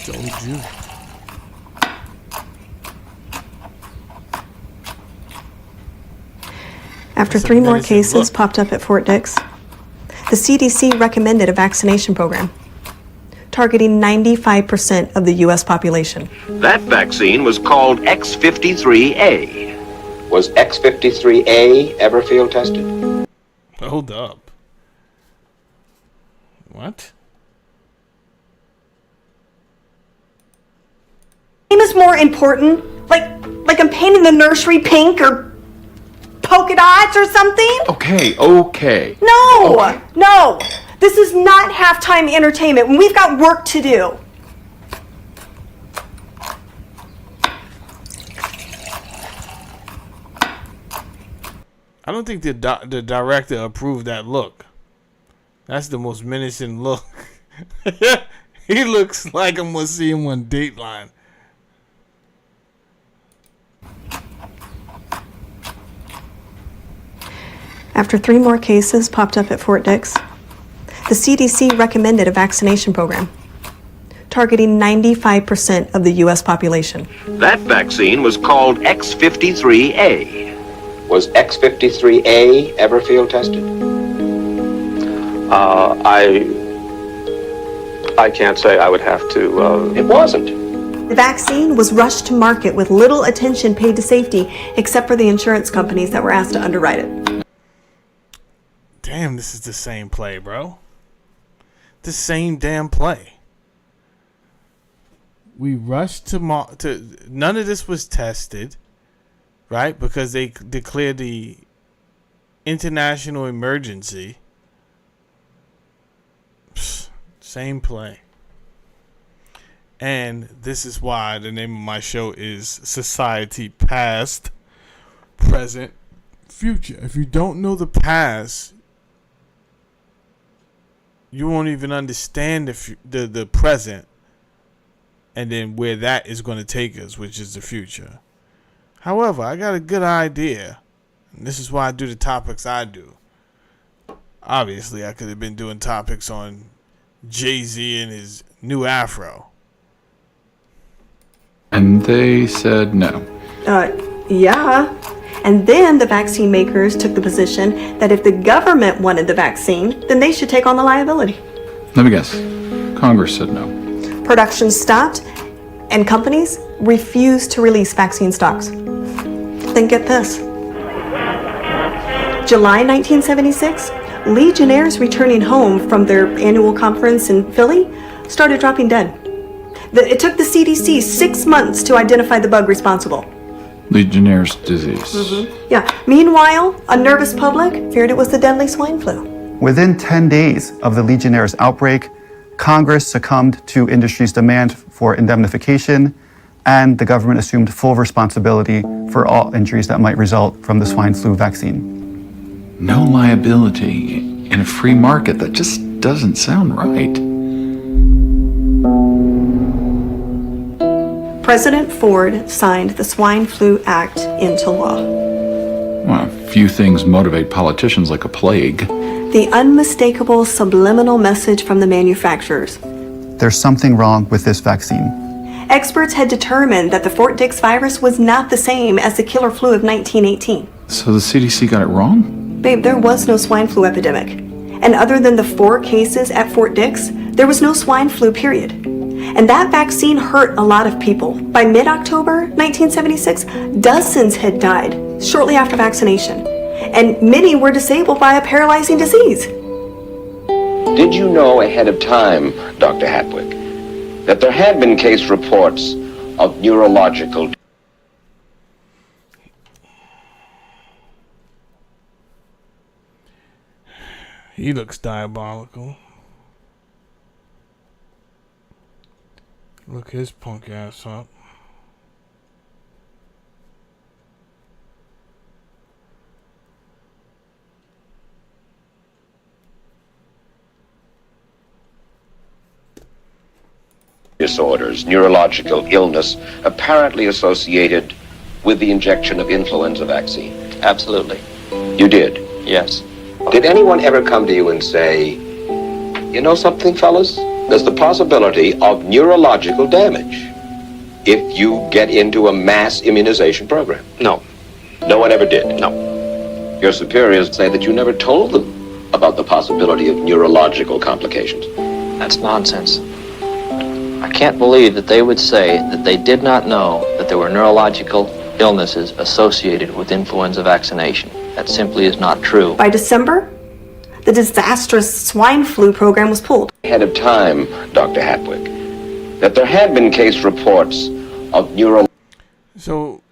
Told you. After 3 more cases popped up at Fort Dix, the CDC recommended a vaccination program targeting 95% of the U.S. population. That vaccine was called X53A. Was X53A ever field tested? Hold up. What? Game is more important. Like I'm painting the nursery pink or polka dots or something? Okay. No. This is not halftime entertainment. We've got work to do. I don't think the director approved that look. That's the most menacing look. He looks like I'm gonna see him on Dateline. After 3 more cases popped up at Fort Dix, the CDC recommended a vaccination program targeting 95% of the U.S. population. That vaccine was called X53A. Was X53A ever field tested? I can't say. I would have to. It wasn't. The vaccine was rushed to market with little attention paid to safety, except for the insurance companies that were asked to underwrite it. Damn, this is the same play, bro. The same damn play. We rushed to none of this was tested, right? Because they declared the international emergency. Psst, same play. And this is why the name of my show is Society Past, Present, Future. If you don't know the past, you won't even understand the present, and then where that is going to take us, which is the future. However, I got a good idea, and this is why I do the topics I do. Obviously, I could have been doing topics on Jay-Z and his new afro. And they said no. Yeah. And then the vaccine makers took the position that if the government wanted the vaccine, then they should take on the liability. Let me guess. Congress said no. Production stopped, and companies refused to release vaccine stocks. Then get this. July 1976, Legionnaires returning home from their annual conference in Philly started dropping dead. It took the CDC 6 months to identify the bug responsible. Legionnaire's disease. Yeah. Meanwhile, a nervous public feared it was the deadly swine flu. Within 10 days of the Legionnaire's outbreak, Congress succumbed to industry's demand for indemnification, and the government assumed full responsibility for all injuries that might result from the swine flu vaccine. No liability in a free market. That just doesn't sound right. President Ford signed the Swine Flu Act into law. Well, few things motivate politicians like a plague. The unmistakable subliminal message from the manufacturers. There's something wrong with this vaccine. Experts had determined that the Fort Dix virus was not the same as the killer flu of 1918. So the CDC got it wrong? Babe, there was no swine flu epidemic. And other than the 4 cases at Fort Dix, there was no swine flu, period. And that vaccine hurt a lot of people. By mid-October 1976, dozens had died shortly after vaccination. And many were disabled by a paralyzing disease. Did you know ahead of time, Dr. Hatwick, that there had been case reports of neurological... He looks diabolical. Look his punk ass up. disorders, neurological illness, apparently associated with the injection of influenza vaccine. Absolutely. You did? Yes. Did anyone ever come to you and say, you know something, fellas? There's the possibility of neurological damage if you get into a mass immunization program? No. No one ever did? No. Your superiors say that you never told them about the possibility of neurological complications. That's nonsense. I can't believe that they would say that they did not know that there were neurological illnesses associated with influenza vaccination. That simply is not true. By December, the disastrous swine flu program was pulled. Ahead of time, Dr. Hatwick, that there had been case reports of So,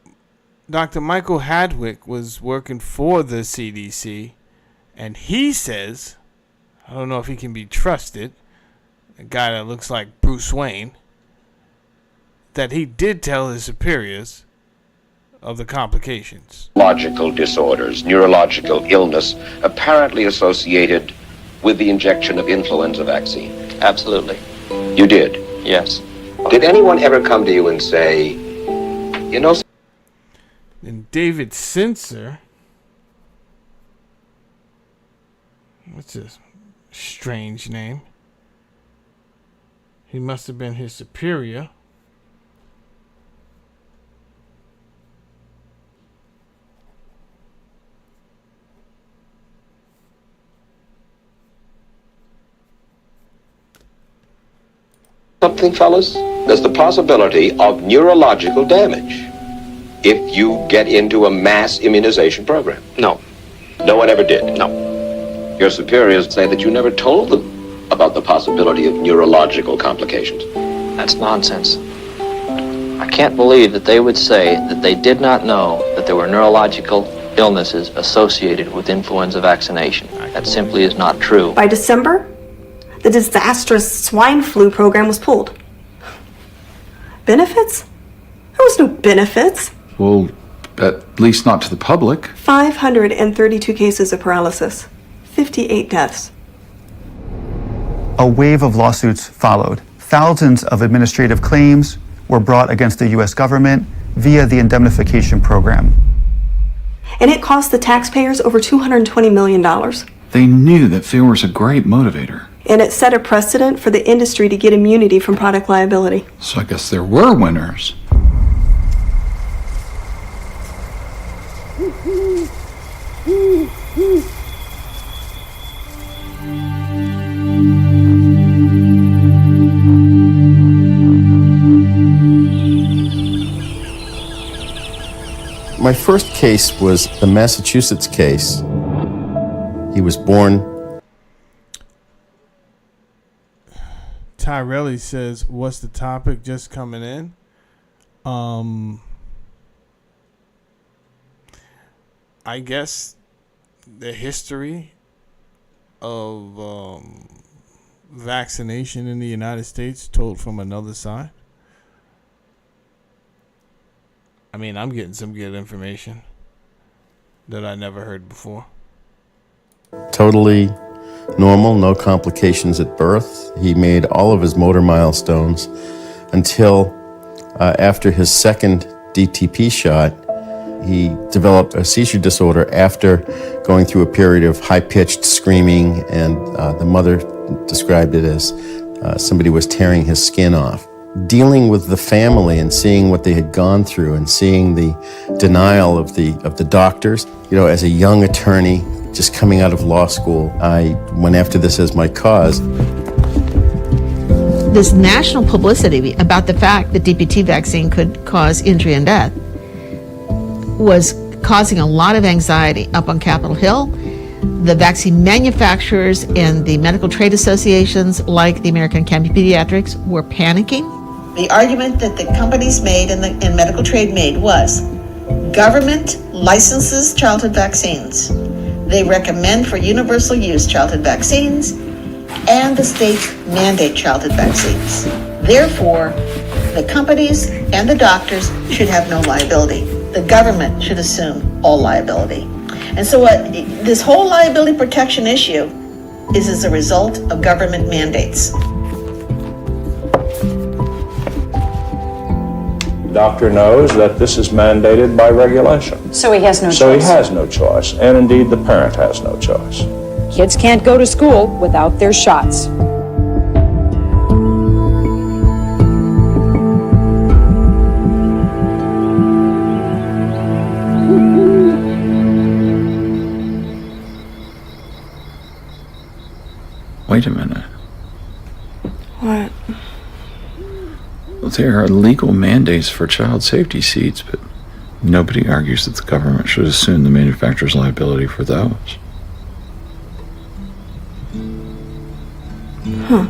Dr. Michael Hadwick was working for the CDC, and he says, I don't know if he can be trusted, a guy that looks like Bruce Wayne, that he did tell his superiors of the complications. Neurological disorders, neurological illness, apparently associated with the injection of influenza vaccine. Absolutely. You did? Yes. Did anyone ever come to you and say, you know... And David Sensor, what's this strange name? He must have been his superior. something, fellas? There's the possibility of neurological damage if you get into a mass immunization program. No. No one ever did? No. Your superiors say that you never told them about the possibility of neurological complications. That's nonsense. I can't believe that they would say that they did not know that there were neurological illnesses associated with influenza vaccination. That simply is not true. By December, the disastrous swine flu program was pulled. Benefits? There was no benefits. Well, at least not to the public. 532 cases of paralysis, 58 deaths. A wave of lawsuits followed. Thousands of administrative claims were brought against the U.S. government via the indemnification program. And it cost the taxpayers over $220 million. They knew that fear was a great motivator. And it set a precedent for the industry to get immunity from product liability. So I guess there were winners. My first case was the Massachusetts case. He was born. Tyrelli says, what's the topic just coming in? I guess the history of vaccination in the United States told from another side. I mean, I'm getting some good information that I never heard before. Totally normal, no complications at birth. He made all of his motor milestones until after his second DTP shot, he developed a seizure disorder after going through a period of high-pitched screaming, and the mother described it as somebody was tearing his skin off. Dealing with the family and seeing what they had gone through and seeing the denial of the doctors, you know, as a young attorney just coming out of law school, I went after this as my cause. This national publicity about the fact that DPT vaccine could cause injury and death was causing a lot of anxiety up on Capitol Hill. The vaccine manufacturers and the medical trade associations, like the American Academy of Pediatrics, were panicking. The argument that the companies made and medical trade made was government licenses childhood vaccines. They recommend for universal use childhood vaccines, and the states mandate childhood vaccines. Therefore, the companies and the doctors should have no liability. The government should assume all liability. And so what this whole liability protection issue is as a result of government mandates. The doctor knows that this is mandated by regulation. So he has no choice. So he has no choice, and indeed the parent has no choice. Kids can't go to school without their shots. Wait a minute. What? Well, there are legal mandates for child safety seats, but nobody argues that the government should assume the manufacturer's liability for those. Huh.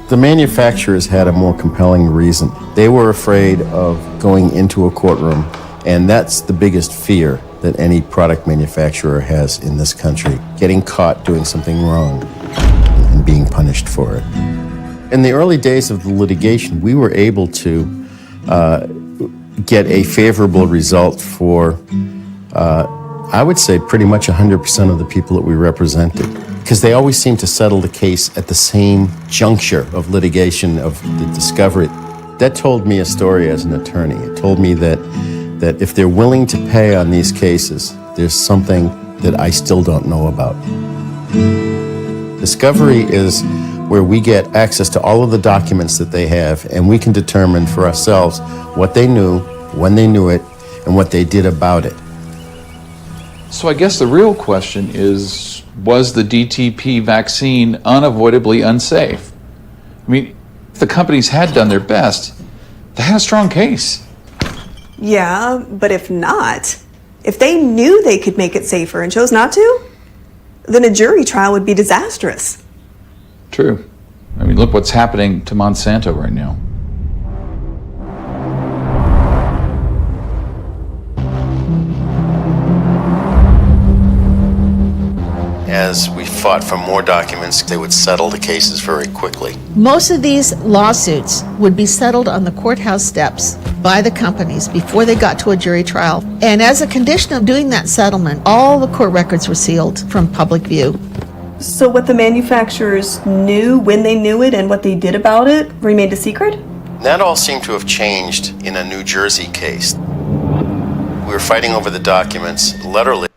The manufacturers had a more compelling reason. They were afraid of going into a courtroom, and that's the biggest fear that any product manufacturer has in this country, getting caught doing something wrong and being punished for it. In the early days of the litigation, we were able to get a favorable result for, I would say, pretty much 100% of the people that we represented, because they always seemed to settle the case at the same juncture of litigation, of the discovery. That told me a story as an attorney. It told me that if they're willing to pay on these cases, there's something that I still don't know about. Discovery is where we get access to all of the documents that they have, and we can determine for ourselves what they knew, when they knew it, and what they did about it. So I guess the real question is, was the DTP vaccine unavoidably unsafe? I mean, If the companies had done their best, they had a strong case. Yeah, but if not, if they knew they could make it safer and chose not to, then a jury trial would be disastrous. True. I mean, look what's happening to Monsanto right now. As we fought for more documents, they would settle the cases very quickly. Most of these lawsuits would be settled on the courthouse steps by the companies before they got to a jury trial. And as a condition of doing that settlement, all the court records were sealed from public view. So what the manufacturers knew when they knew it and what they did about it remained a secret? That all seemed to have changed in a New Jersey case. We were fighting over the documents, literally.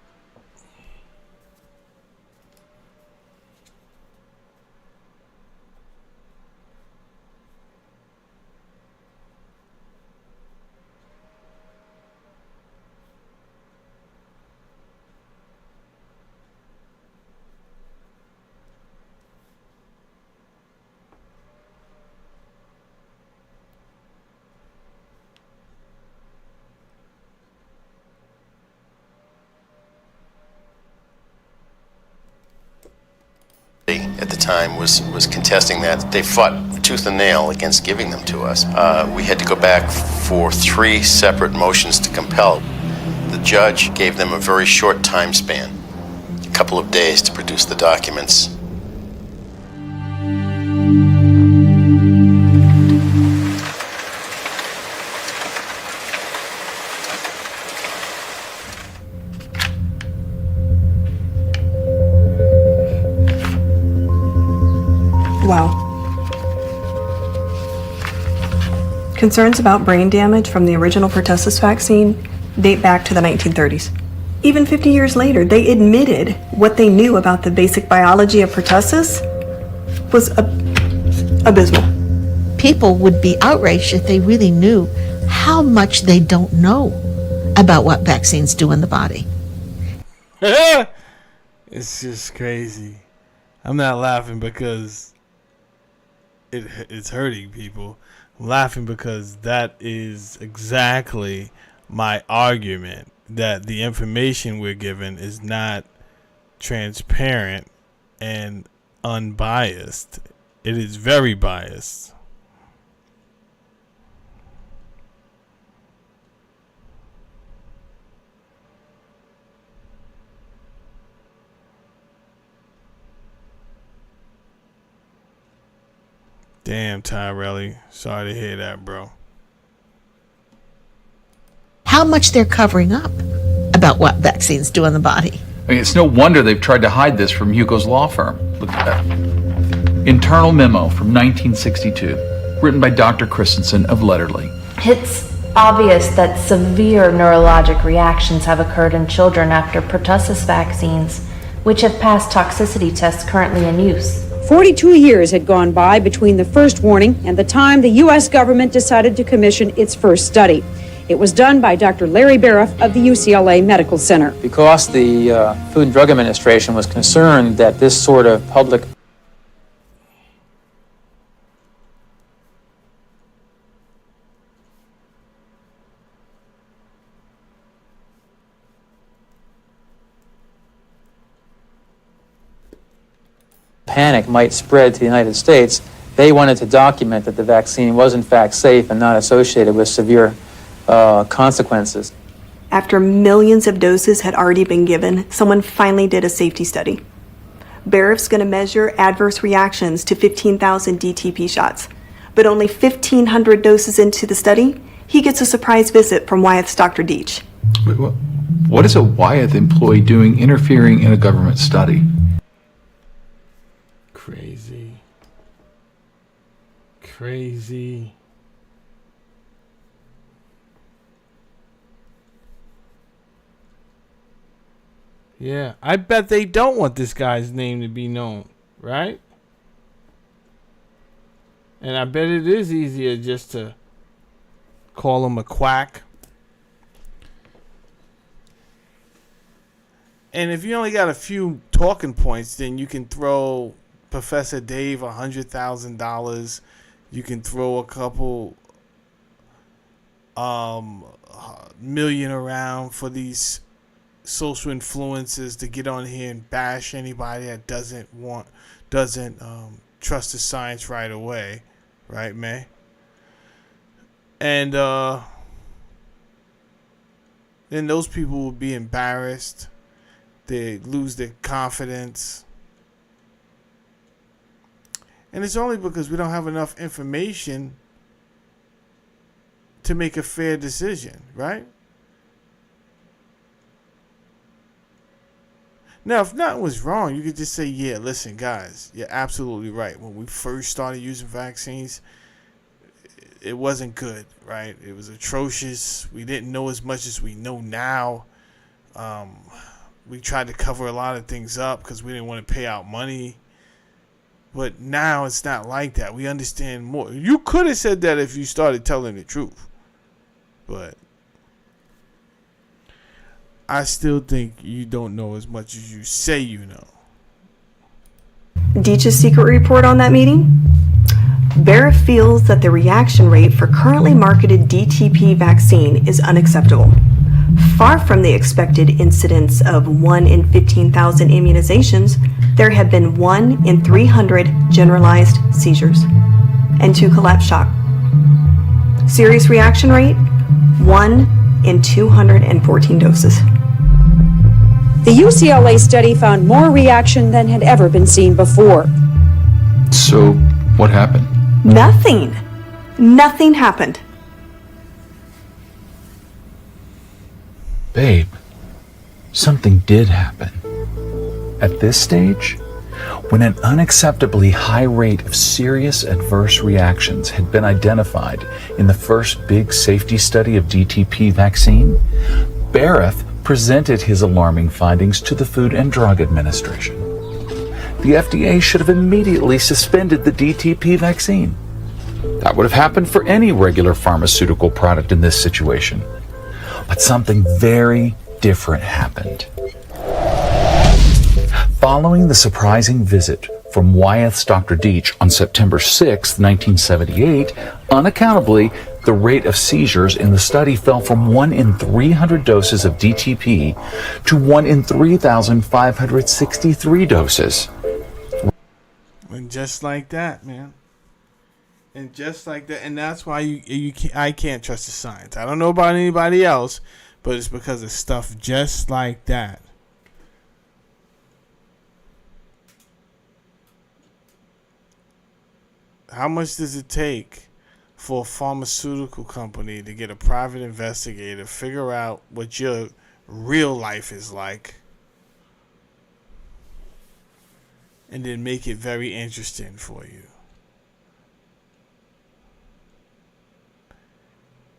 At the time was contesting that. They fought tooth and nail against giving them to us. We had to go back for 3 separate motions to compel. The judge gave them a very short time span, a couple of days to produce the documents. Wow. Concerns about brain damage from the original pertussis vaccine date back to the 1930s. Even 50 years later, they admitted what they knew about the basic biology of pertussis was abysmal. People would be outraged if they really knew how much they don't know about what vaccines do in the body. It's just crazy. I'm not laughing because it's hurting people. I'm laughing because that is exactly my argument, that the information we're given is not transparent and unbiased. It is very biased. Damn, Tyrelli. Sorry to hear that, bro. How much they're covering up about what vaccines do in the body. I mean, it's no wonder they've tried to hide this from Hugo's law firm. Look at that. Internal memo from 1962, written by Dr. Christensen of Letterley. It's obvious that severe neurologic reactions have occurred in children after pertussis vaccines, which have passed toxicity tests currently in use. 42 years had gone by between the first warning and the time the U.S. government decided to commission its first study. It was done by Dr. Larry Bariff of the UCLA Medical Center. Because the Food and Drug Administration was concerned that this sort of public panic might spread to the United States, they wanted to document that the vaccine was in fact safe and not associated with severe consequences. After millions of doses had already been given, someone finally did a safety study. Bariff's going to measure adverse reactions to 15,000 DTP shots, but only 1,500 doses into the study, he gets a surprise visit from Wyeth's Dr. Deach. Wait, what is a Wyeth employee doing interfering in a government study? Crazy. Yeah, I bet they don't want this guy's name to be known, right? And I bet it is easier just to call him a quack. And if you only got a few talking points, then you can throw Professor Dave $100,000. You can throw a couple million around for these social influencers to get on here and bash anybody that doesn't trust the science right away, right, May? And then those people will be embarrassed. They lose their confidence. And it's only because we don't have enough information to make a fair decision, right? Now, if nothing was wrong, you could just say, yeah, listen, guys, you're absolutely right. When we first started using vaccines, it wasn't good, right? It was atrocious. We didn't know as much as we know now. We tried to cover a lot of things up because we didn't want to pay out money. But now it's not like that. We understand more. You could have said that if you started telling the truth. But I still think you don't know as much as you say you know. Deitch's secret report on that meeting? Barrett feels that the reaction rate for currently marketed DTP vaccine is unacceptable. Far from the expected incidence of 1 in 15,000 immunizations, there have been 1 in 300 generalized seizures and 2 collapse shock. Serious reaction rate, 1 in 214 doses. The UCLA study found more reaction than had ever been seen before. So, what happened? Nothing. Nothing happened. Babe, something did happen. At this stage, when an unacceptably high rate of serious adverse reactions had been identified in the first big safety study of DTP vaccine, Barrett presented his alarming findings to the Food and Drug Administration. The FDA should have immediately suspended the DTP vaccine. That would have happened for any regular pharmaceutical product in this situation. But something very different happened. Following the surprising visit from Wyeth's Dr. Deitch on September 6, 1978, unaccountably, the rate of seizures in the study fell from 1 in 300 doses of DTP to 1 in 3,563 doses. And just like that, man. And just like that, and that's why I can't trust the science. I don't know about anybody else, but it's because of stuff just like that. How much does it take for a pharmaceutical company to get a private investigator, figure out what your real life is like, and then make it very interesting for you?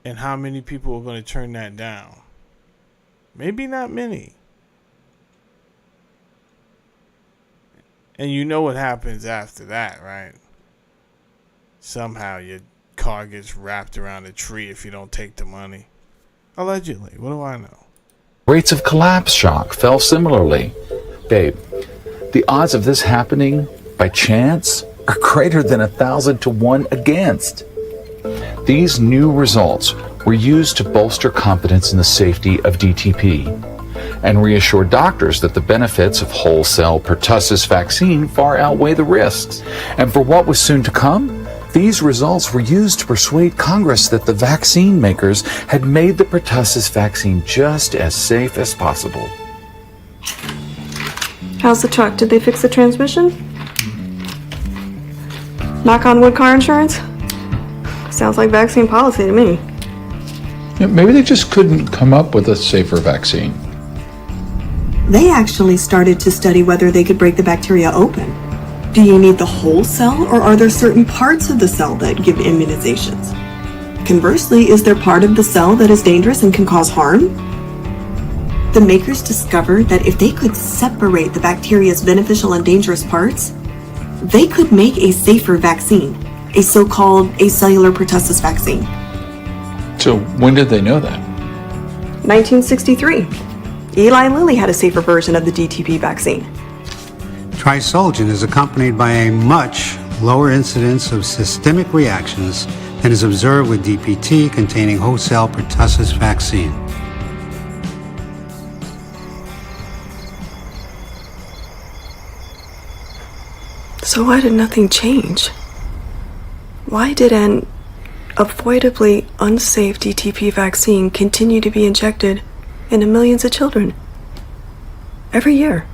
And how many people are going to turn that down? Maybe not many. And you know what happens after that, right? Somehow your car gets wrapped around a tree if you don't take the money. Allegedly. What do I know? Rates of collapse shock fell similarly. Babe, the odds of this happening by chance are greater than 1,000 to 1 against. These new results were used to bolster confidence in the safety of DTP and reassure doctors that the benefits of whole cell pertussis vaccine far outweigh the risks. And for what was soon to come, these results were used to persuade Congress that the vaccine makers had made the pertussis vaccine just as safe as possible. How's the truck? Did they fix the transmission? Knock on wood, car insurance? Sounds like vaccine policy to me. Yeah, maybe they just couldn't come up with a safer vaccine. They actually started to study whether they could break the bacteria open. Do you need the whole cell, or are there certain parts of the cell that give immunizations? Conversely, is there part of the cell that is dangerous and can cause harm? The makers discovered that if they could separate the bacteria's beneficial and dangerous parts, they could make a safer vaccine, a so-called acellular pertussis vaccine. So when did they know that? 1963. Eli Lilly had a safer version of the DTP vaccine. Trisulgin is accompanied by a much lower incidence of systemic reactions than is observed with DPT containing wholesale pertussis vaccine. So why did nothing change? Why did an avoidably unsafe DTP vaccine continue to be injected into millions of children every year?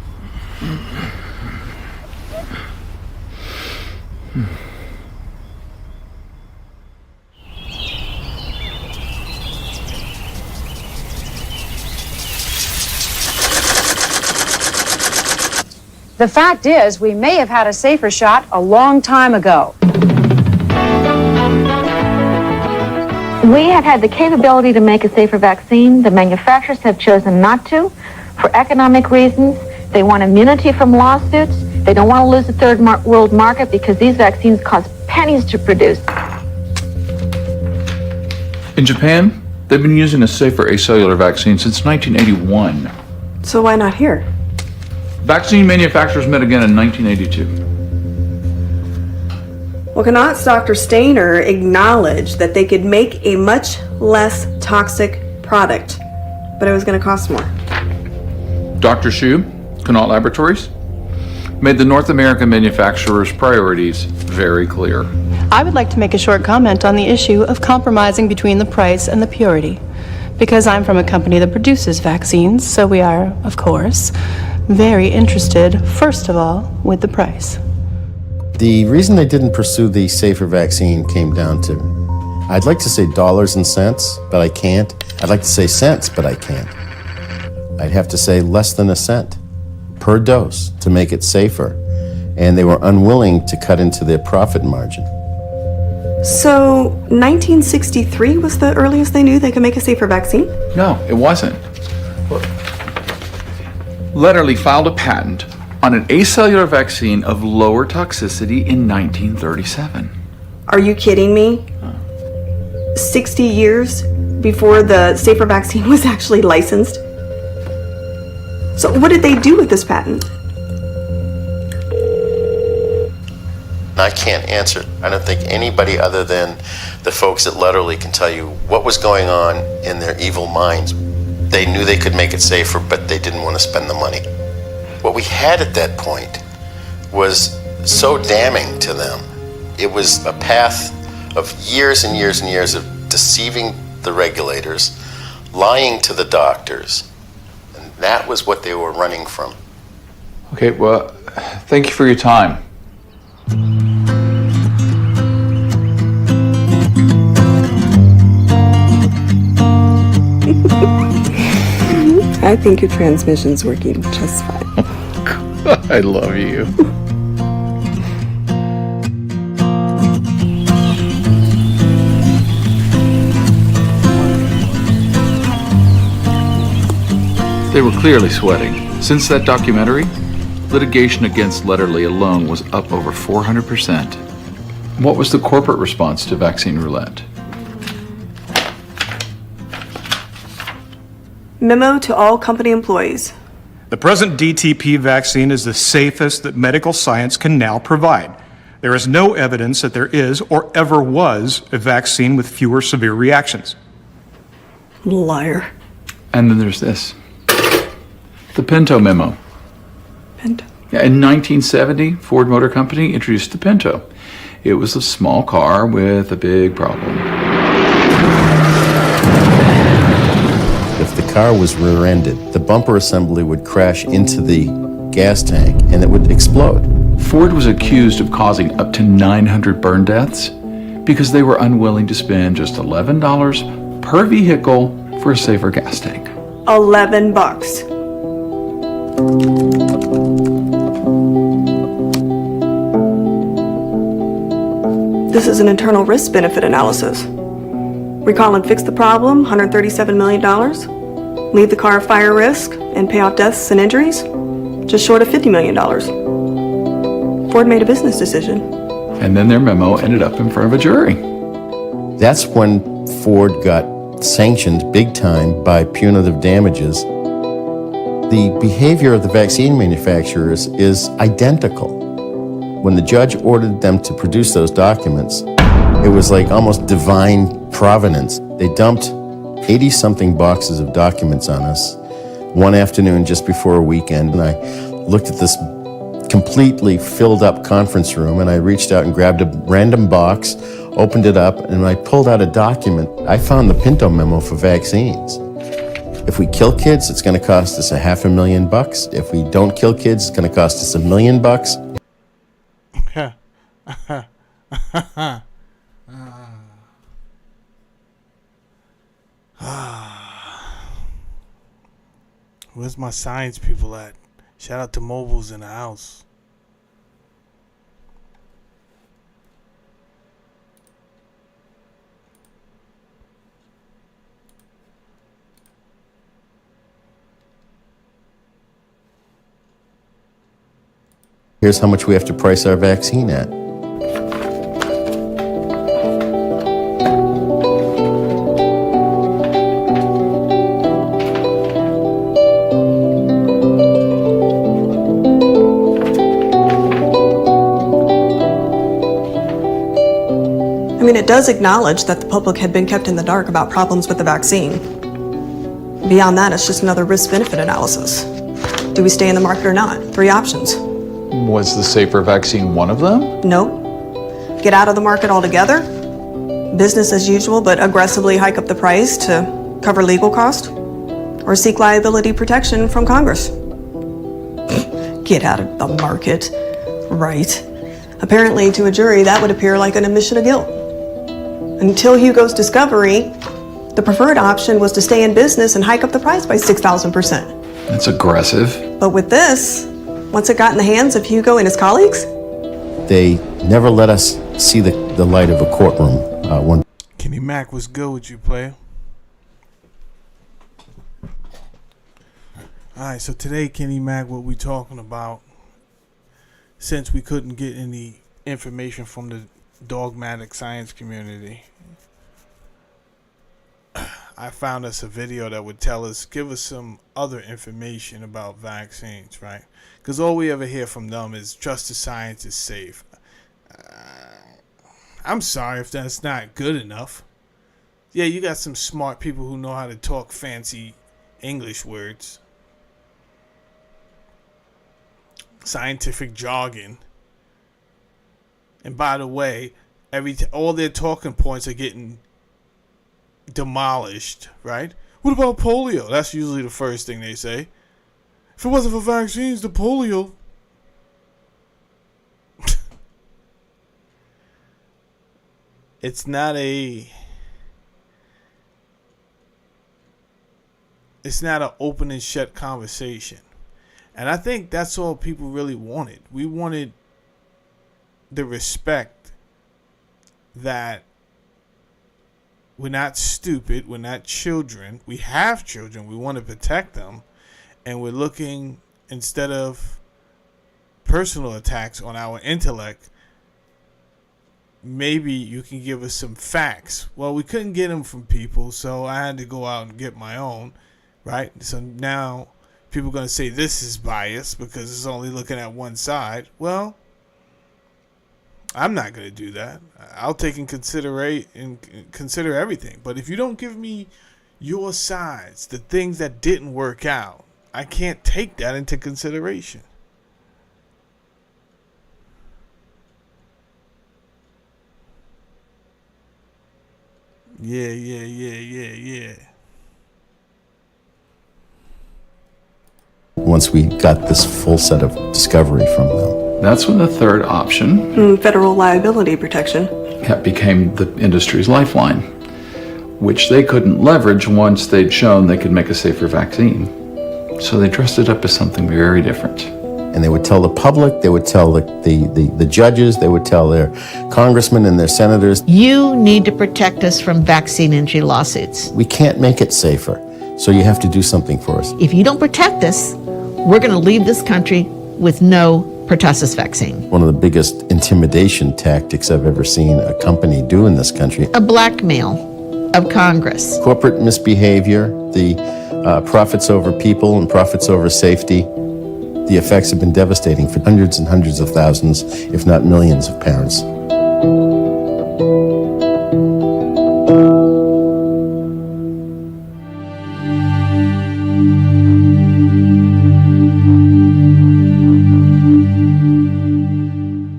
The fact is, we may have had a safer shot a long time ago. We have had the capability to make a safer vaccine. The manufacturers have chosen not to for economic reasons. They want immunity from lawsuits. They don't want to lose the third world market because these vaccines cost pennies to produce. In Japan, they've been using a safer acellular vaccine since 1981. So why not here? Vaccine manufacturers met again in 1982. Well, cannot Dr. Stainer acknowledge that they could make a much less toxic product, but it was going to cost more? Dr. Hsu, Connaught Laboratories, made the North American manufacturers' priorities very clear. I would like to make a short comment on the issue of compromising between the price and the purity. Because I'm from a company that produces vaccines, so we are, of course, very interested, first of all, with the price. The reason they didn't pursue the safer vaccine came down to, I'd like to say dollars and cents, but I can't. I'd like to say cents, but I can't. I'd have to say less than a cent per dose to make it safer, and they were unwilling to cut into their profit margin. So 1963 was the earliest they knew they could make a safer vaccine? No, it wasn't. Letterly filed a patent on an acellular vaccine of lower toxicity in 1937. Are you kidding me? 60 years before the safer vaccine was actually licensed? So what did they do with this patent? I can't answer. I don't think anybody other than the folks at Letterly can tell you what was going on in their evil minds. They knew they could make it safer, but they didn't want to spend the money. What we had at that point was so damning to them. It was a path of years and years and years of deceiving the regulators, lying to the doctors, and that was what they were running from. Okay, well, thank you for your time. I think your transmission's working just fine. I love you. They were clearly sweating. Since that documentary, litigation against Letterly alone was up over 400%. What was the corporate response to vaccine roulette? Memo to all company employees. The present DTP vaccine is the safest that medical science can now provide. There is no evidence that there is or ever was a vaccine with fewer severe reactions. Liar. And then there's this. The Pinto memo. Pinto? Yeah, in 1970, Ford Motor Company introduced the Pinto. It was a small car with a big problem. If the car was rear-ended, the bumper assembly would crash into the gas tank and it would explode. Ford was accused of causing up to 900 burn deaths because they were unwilling to spend just $11 per vehicle for a safer gas tank. $11. This is an internal risk-benefit analysis. Recall and fix the problem, $137 million. Leave the car fire risk and pay off deaths and injuries, just short of $50 million. Ford made a business decision. And then their memo ended up in front of a jury. That's when Ford got sanctioned big time by punitive damages. The behavior of the vaccine manufacturers is identical. When the judge ordered them to produce those documents, it was like almost divine providence. They dumped 80-something boxes of documents on us one afternoon just before a weekend, and I looked at this completely filled up conference room, and I reached out and grabbed a random box, opened it up, and I pulled out a document. I found the Pinto memo for vaccines. If we kill kids, it's going to cost us $500,000. If we don't kill kids, it's going to cost us $1 million. Where's my science people at? Shout out to mobiles in the house. Here's how much we have to price our vaccine at. I mean, it does acknowledge that the public had been kept in the dark about problems with the vaccine. Beyond that, it's just another risk-benefit analysis. Do we stay in the market or not? 3 options. Was the safer vaccine one of them? No. Get out of the market altogether. Business as usual, but aggressively hike up the price to cover legal costs. Or seek liability protection from Congress. Get out of the market. Right. Apparently, to a jury, that would appear like an admission of guilt. Until Hugo's discovery, the preferred option was to stay in business and hike up the price by 6,000%. That's aggressive. But with this, once it got in the hands of Hugo and his colleagues, They never let us see the light of a courtroom. Kenny Mac was good with you, player. Alright, so today, Kenny Mac, what we talking about, since we couldn't get any information from the dogmatic science community, I found us a video that would give us some other information about vaccines, right? Because all we ever hear from them is trust the science is safe. I'm sorry if that's not good enough. Yeah, you got some smart people who know how to talk fancy English words, scientific jargon. And by the way, all their talking points are getting demolished, right? What about polio? That's usually the first thing they say. If it wasn't for vaccines, the polio. It's not an open and shut conversation. And I think that's all people really wanted. We wanted the respect that we're not stupid, we're not children, we have children, we want to protect them, and we're looking, instead of personal attacks on our intellect, maybe you can give us some facts. Well, we couldn't get them from people, so I had to go out and get my own, right? So now people are going to say this is biased because it's only looking at one side. Well, I'm not going to do that. I'll take and consider everything. But if you don't give me your sides, the things that didn't work out, I can't take that into consideration. Yeah. Once we got this full set of discovery from them. That's when the third option, federal liability protection, became the industry's lifeline, which they couldn't leverage once they'd shown they could make a safer vaccine. So they dressed it up as something very different. And they would tell the public, they would tell the judges, they would tell their congressmen and their senators. You need to protect us from vaccine injury lawsuits. We can't make it safer, so you have to do something for us. If you don't protect us, we're going to leave this country with no pertussis vaccine. One of the biggest intimidation tactics I've ever seen a company do in this country. A blackmail of Congress. Corporate misbehavior, the profits over people and profits over safety. The effects have been devastating for hundreds and hundreds of thousands, if not millions of parents.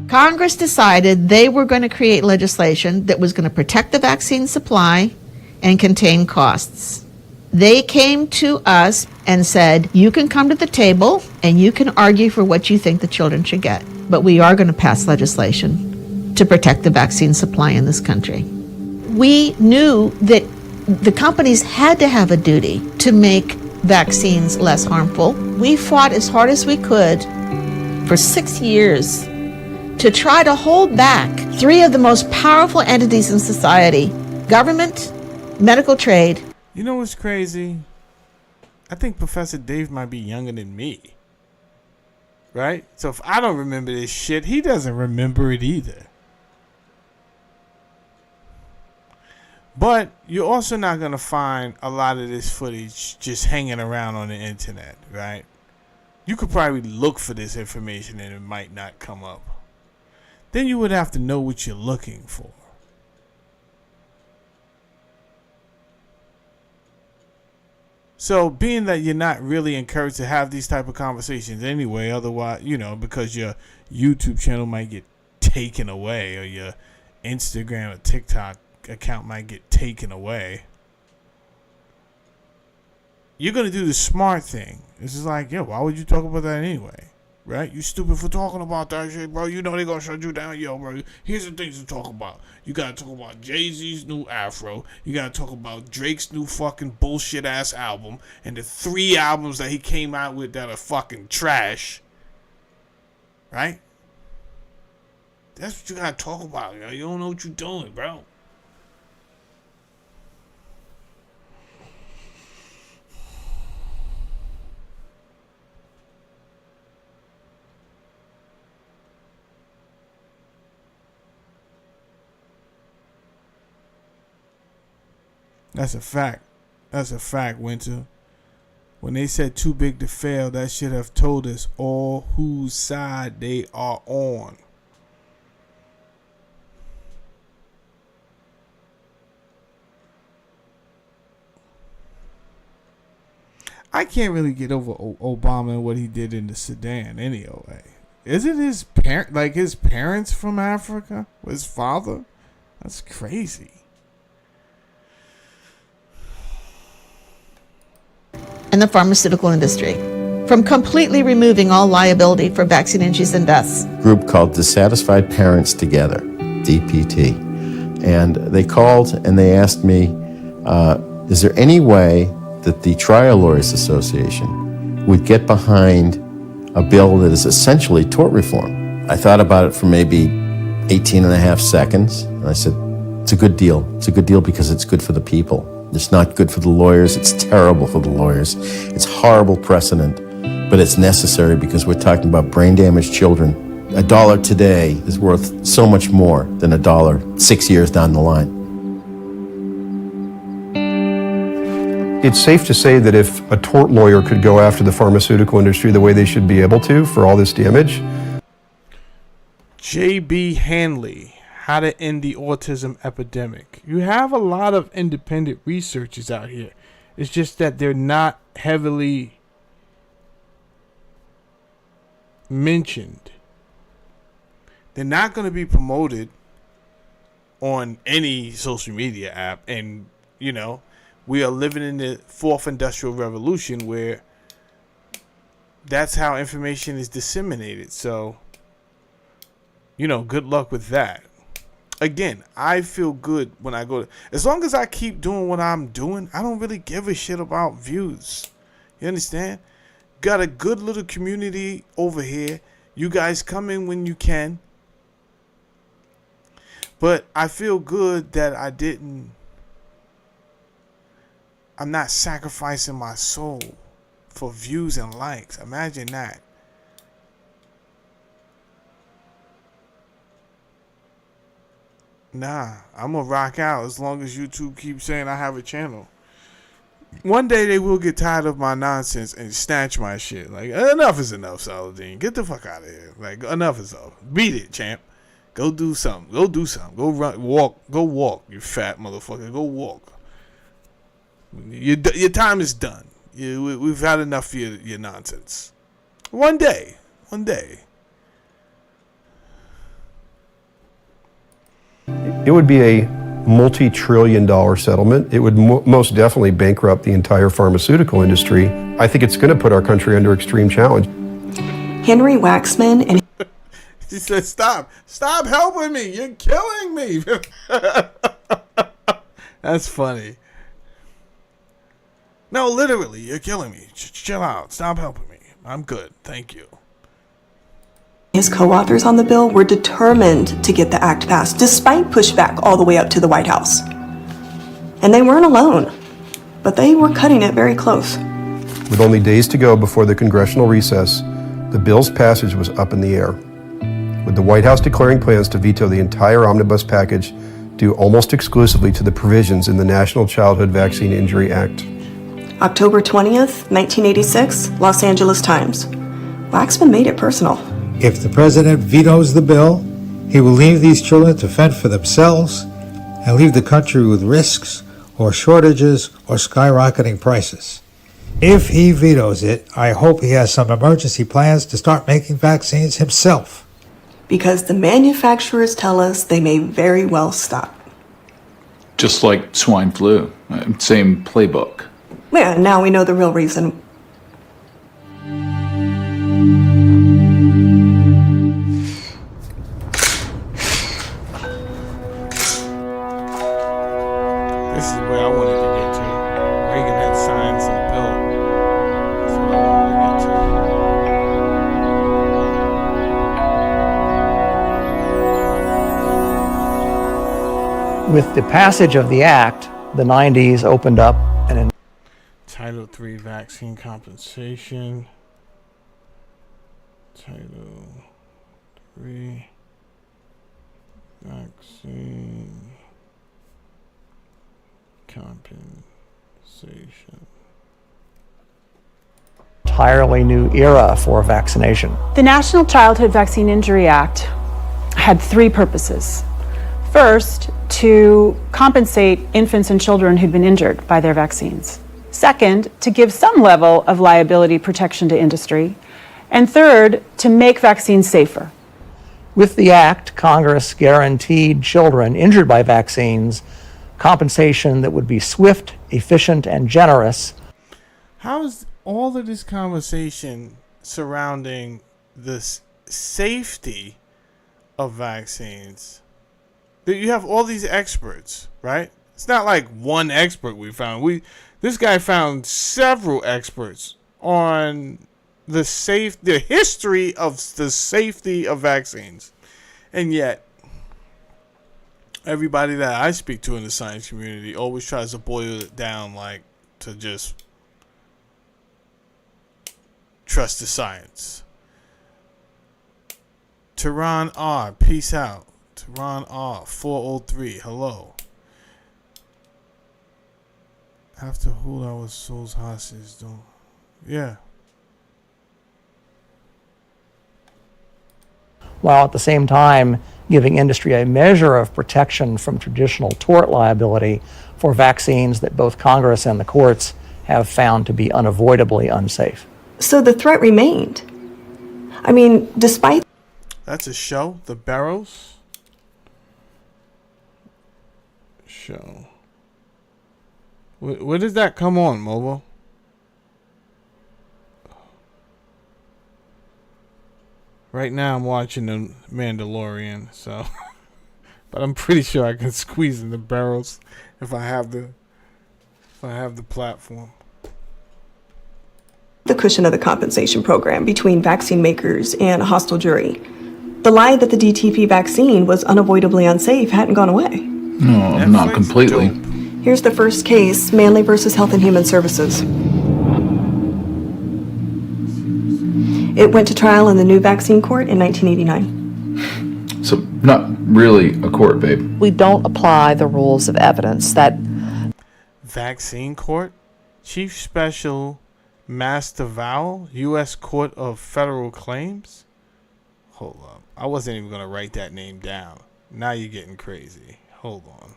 Congress decided they were going to create legislation that was going to protect the vaccine supply and contain costs. They came to us and said, you can come to the table and you can argue for what you think the children should get, but we are going to pass legislation to protect the vaccine supply in this country. We knew that the companies had to have a duty to make vaccines less harmful. We fought as hard as we could for 6 years to try to hold back three of the most powerful entities in society: government, medical trade. You know what's crazy? I think Professor Dave might be younger than me. Right? So if I don't remember this shit, he doesn't remember it either. But you're also not going to find a lot of this footage just hanging around on the internet, right? You could probably look for this information and it might not come up. Then you would have to know what you're looking for. So being that you're not really encouraged to have these type of conversations anyway, otherwise, because your YouTube channel might get taken away or your Instagram or TikTok account might get taken away, you're going to do the smart thing. It's just like, why would you talk about that anyway? Right? You stupid for talking about that shit, bro. You know they're going to shut you down. Bro, here's the things to talk about. You got to talk about Jay-Z's new afro. You got to talk about Drake's new fucking bullshit-ass album. And the 3 albums that he came out with that are fucking trash. Right? That's what you got to talk about, yo. You don't know what you're doing, bro. That's a fact. That's a fact, Winter. When they said too big to fail, that should have told us all whose side they are on. I can't really get over Obama and what he did in the Sudan anyway. Is it his parents from Africa? His father? That's crazy. And the pharmaceutical industry from completely removing all liability for vaccine injuries and deaths. Group called Dissatisfied Parents Together, DPT. And they called and they asked me, is there any way that the Trial Lawyers Association would get behind a bill that is essentially tort reform? I thought about it for maybe 18 and a half seconds. And I said, it's a good deal. It's a good deal because it's good for the people. It's not good for the lawyers. It's terrible for the lawyers. It's horrible precedent, but it's necessary because we're talking about brain-damaged children. $1 today is worth so much more than $1 6 years down the line. It's safe to say that if a tort lawyer could go after the pharmaceutical industry the way they should be able to for all this damage. J.B. Hanley, How to End the Autism Epidemic. You have a lot of independent researchers out here. It's just that they're not heavily mentioned. They're not going to be promoted on any social media app. And, we are living in the 4th Industrial Revolution where that's how information is disseminated. So, good luck with that. Again, I feel good when I go. As long as I keep doing what I'm doing, I don't really give a shit about views. You understand? Got a good little community over here. You guys come in when you can. But I feel good that I'm not sacrificing my soul for views and likes. Imagine that. Nah, I'm gonna rock out as long as YouTube keeps saying I have a channel. One day they will get tired of my nonsense and snatch my shit. Like, enough is enough, Saladin. Get the fuck out of here. Like, enough is enough. Beat it, champ. Go do something. Go do something. Go run. Walk. Go walk, you fat motherfucker. Go walk. Your time is done. We've had enough of your nonsense. One day. One day. It would be a multi-trillion-dollar settlement. It would most definitely bankrupt the entire pharmaceutical industry. I think it's going to put our country under extreme challenge. Henry Waxman and He said, stop helping me. You're killing me. That's funny. No, literally, you're killing me. Chill out. Stop helping me. I'm good. Thank you. his co-authors on the bill were determined to get the act passed, despite pushback all the way up to the White House. And they weren't alone, but they were cutting it very close. With only days to go before the congressional recess, the bill's passage was up in the air, with the White House declaring plans to veto the entire omnibus package due almost exclusively to the provisions in the National Childhood Vaccine Injury Act. October 20th, 1986, Los Angeles Times. Waxman made it personal. If the president vetoes the bill, he will leave these children to fend for themselves and leave the country with risks or shortages or skyrocketing prices. If he vetoes it, I hope he has some emergency plans to start making vaccines himself. Because the manufacturers tell us they may very well stop. Just like swine flu, same playbook. Yeah, now we know the real reason. This is where I wanted to get to. Reagan had signed some bill. That's what I wanted to get to. With the passage of the act, the 90s opened up an Title III vaccine compensation. Title III vaccine compensation. entirely new era for vaccination. The National Childhood Vaccine Injury Act had three purposes. First, to compensate infants and children who'd been injured by their vaccines. Second, to give some level of liability protection to industry. And third, to make vaccines safer. With the act, Congress guaranteed children injured by vaccines compensation that would be swift, efficient, and generous. How is all of this conversation surrounding the safety of vaccines? You have all these experts, right? It's not like one expert we found. This guy found several experts on the history of the safety of vaccines. And yet, everybody that I speak to in the science community always tries to boil it down like to just trust the science. Tehran R, peace out. Tehran R, 403, hello. Have to hold our souls hostage, don't. Yeah. While at the same time giving industry a measure of protection from traditional tort liability for vaccines that both Congress and the courts have found to be unavoidably unsafe. So the threat remained. I mean, despite... That's a show? The Barrows? Show. Where does that come on, Mobile? Right now I'm watching The Mandalorian, so... but I'm pretty sure I can squeeze in the Barrows if I have the platform. The cushion of the compensation program between vaccine makers and a hostile jury. The lie that the DTP vaccine was unavoidably unsafe hadn't gone away. No, not completely. Here's the first case, Manley versus Health and Human Services. It went to trial in the new vaccine court in 1989. So, not really a court, babe. We don't apply the rules of evidence that... Vaccine court? Chief Special Master Vowel, U.S. Court of Federal Claims. Hold up. I wasn't even going to write that name down. Now you're getting crazy. Hold on.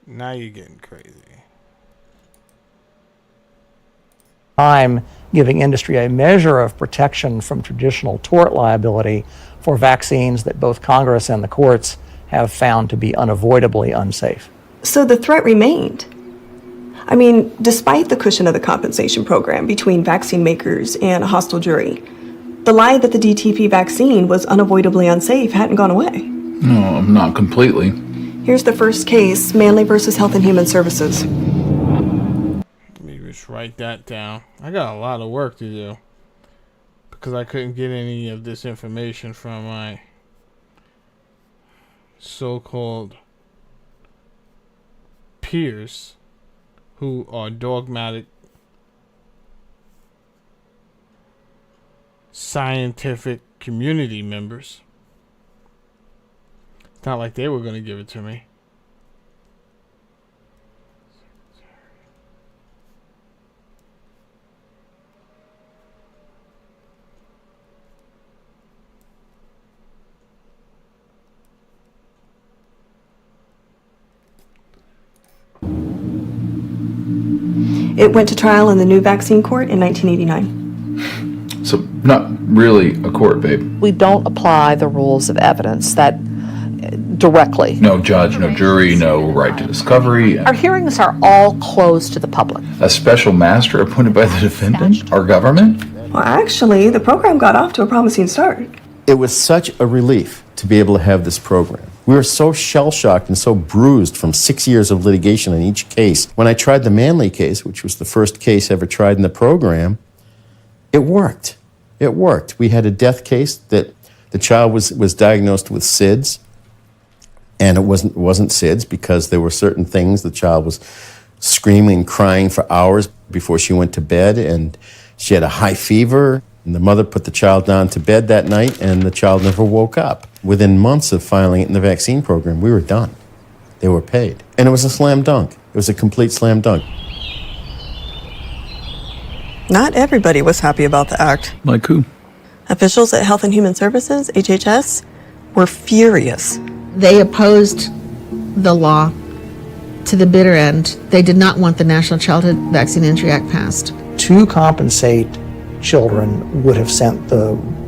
Now you're getting crazy. Time giving industry a measure of protection from traditional tort liability for vaccines that both Congress and the courts have found to be unavoidably unsafe. So the threat remained. I mean, despite the cushion of the compensation program between vaccine makers and a hostile jury, the lie that the DTP vaccine was unavoidably unsafe hadn't gone away. No, not completely. Here's the first case, Manley versus Health and Human Services. Let me just write that down. I got a lot of work to do because I couldn't get any of this information from my so-called peers who are dogmatic scientific community members. It's not like they were going to give it to me. It went to trial in the new vaccine court in 1989. So, not really a court, babe. We don't apply the rules of evidence that directly. No judge, no jury, no right to discovery. Our hearings are all closed to the public. A special master appointed by the defendant? Our government? Well, actually, the program got off to a promising start. It was such a relief to be able to have this program. We were so shell-shocked and so bruised from 6 years of litigation in each case. When I tried the Manley case, which was the first case ever tried in the program, it worked. It worked. We had a death case that the child was diagnosed with SIDS, and it wasn't SIDS because there were certain things. The child was screaming and crying for hours before she went to bed, and she had a high fever. And the mother put the child down to bed that night, and the child never woke up. Within months of filing it in the vaccine program, we were done. They were paid. And it was a slam dunk. It was a complete slam dunk. Not everybody was happy about the act. Like who? Officials at Health and Human Services, HHS, were furious. They opposed the law to the bitter end. They did not want the National Childhood Vaccine Injury Act passed. To compensate children would have sent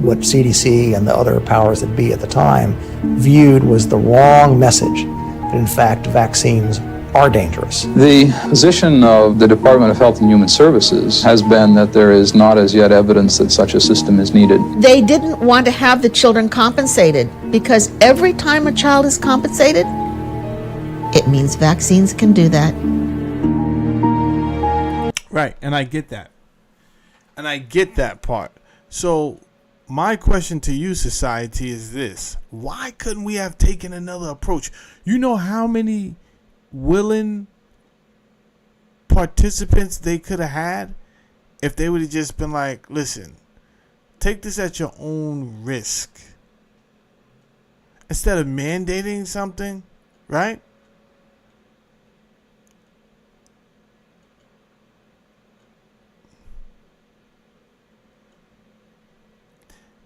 what CDC and the other powers that be at the time viewed was the wrong message. That in fact, vaccines are dangerous. The position of the Department of Health and Human Services has been that there is not as yet evidence that such a system is needed. They didn't want to have the children compensated because every time a child is compensated, it means vaccines can do that. Right, and I get that. And I get that part. So my question to you, society, is this. Why couldn't we have taken another approach? You know how many willing participants they could have had if they would have just been like, listen, take this at your own risk. Instead of mandating something, right?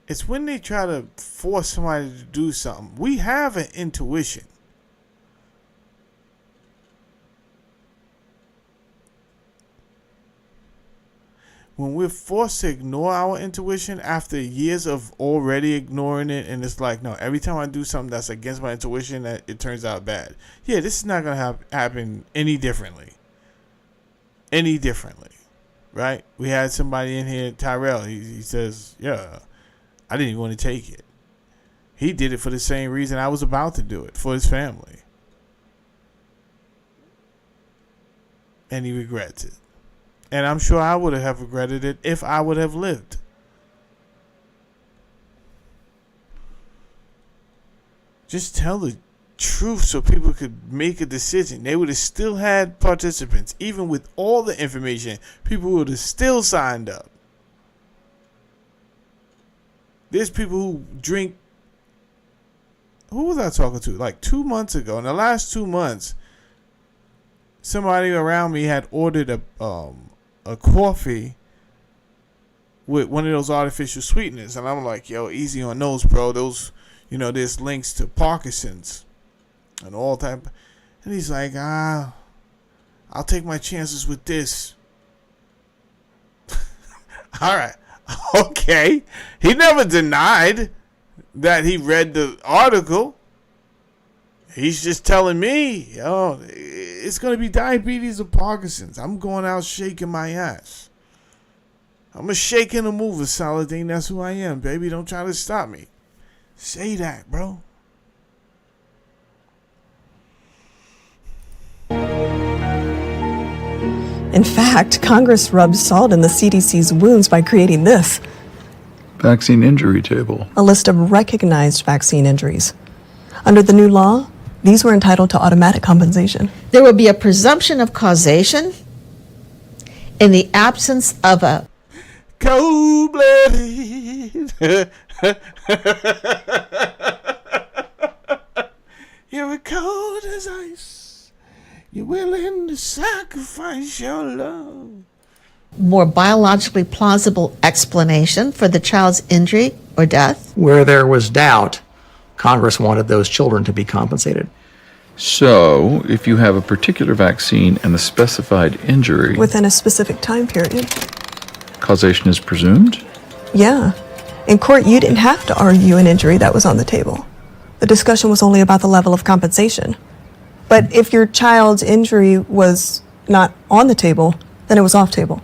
It's when they try to force somebody to do something. We have an intuition. When we're forced to ignore our intuition after years of already ignoring it, and it's like, no, every time I do something that's against my intuition, that it turns out bad. Yeah, this is not going to happen any differently. Any differently, right? We had somebody in here, Tyrell, he says, yeah, I didn't even want to take it. He did it for the same reason I was about to do it, for his family. And he regrets it. And I'm sure I would have regretted it if I would have lived. Just tell the truth so people could make a decision. They would have still had participants. Even with all the information, people would have still signed up. There's people who drink. Who was I talking to? Like 2 months ago. In the last 2 months, somebody around me had ordered a coffee with one of those artificial sweeteners, and I'm like, yo, easy on those, bro. Those, there's links to Parkinson's and all type. And he's like, I'll take my chances with this. All right. Okay. He never denied that he read the article. He's just telling me, it's going to be diabetes or Parkinson's. I'm going out shaking my ass. I'm a shake and a mover, Saladin. That's who I am, baby. Don't try to stop me. Say that, bro. In fact, Congress rubbed salt in the CDC's wounds by creating this, Vaccine injury table. a list of recognized vaccine injuries. Under the new law, these were entitled to automatic compensation. There would be a presumption of causation in the absence of a cold-blooded. You're cold as ice. You're willing to sacrifice your love. more biologically plausible explanation for the child's injury or death. Where there was doubt, Congress wanted those children to be compensated. So, if you have a particular vaccine and a specified injury, Within a specific time period. causation is presumed? Yeah. In court, you didn't have to argue an injury that was on the table. The discussion was only about the level of compensation. But if your child's injury was not on the table, then it was off table.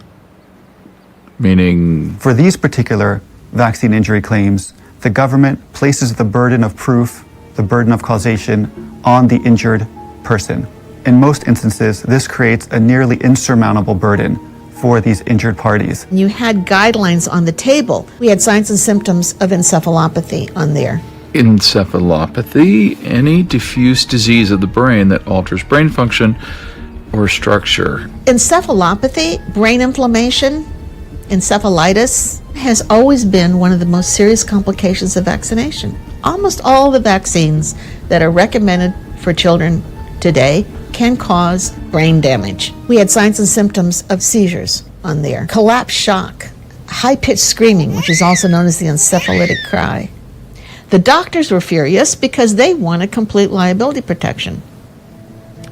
Meaning? For these particular vaccine injury claims, the government places the burden of proof, the burden of causation, on the injured person. In most instances, this creates a nearly insurmountable burden for these injured parties. You had guidelines on the table. We had signs and symptoms of encephalopathy on there. Encephalopathy, any diffuse disease of the brain that alters brain function or structure. Encephalopathy, brain inflammation, encephalitis has always been one of the most serious complications of vaccination. Almost all the vaccines that are recommended for children today can cause brain damage. We had signs and symptoms of seizures on there, collapse shock, high-pitched screaming, which is also known as the encephalitic cry. The doctors were furious because they wanted complete liability protection,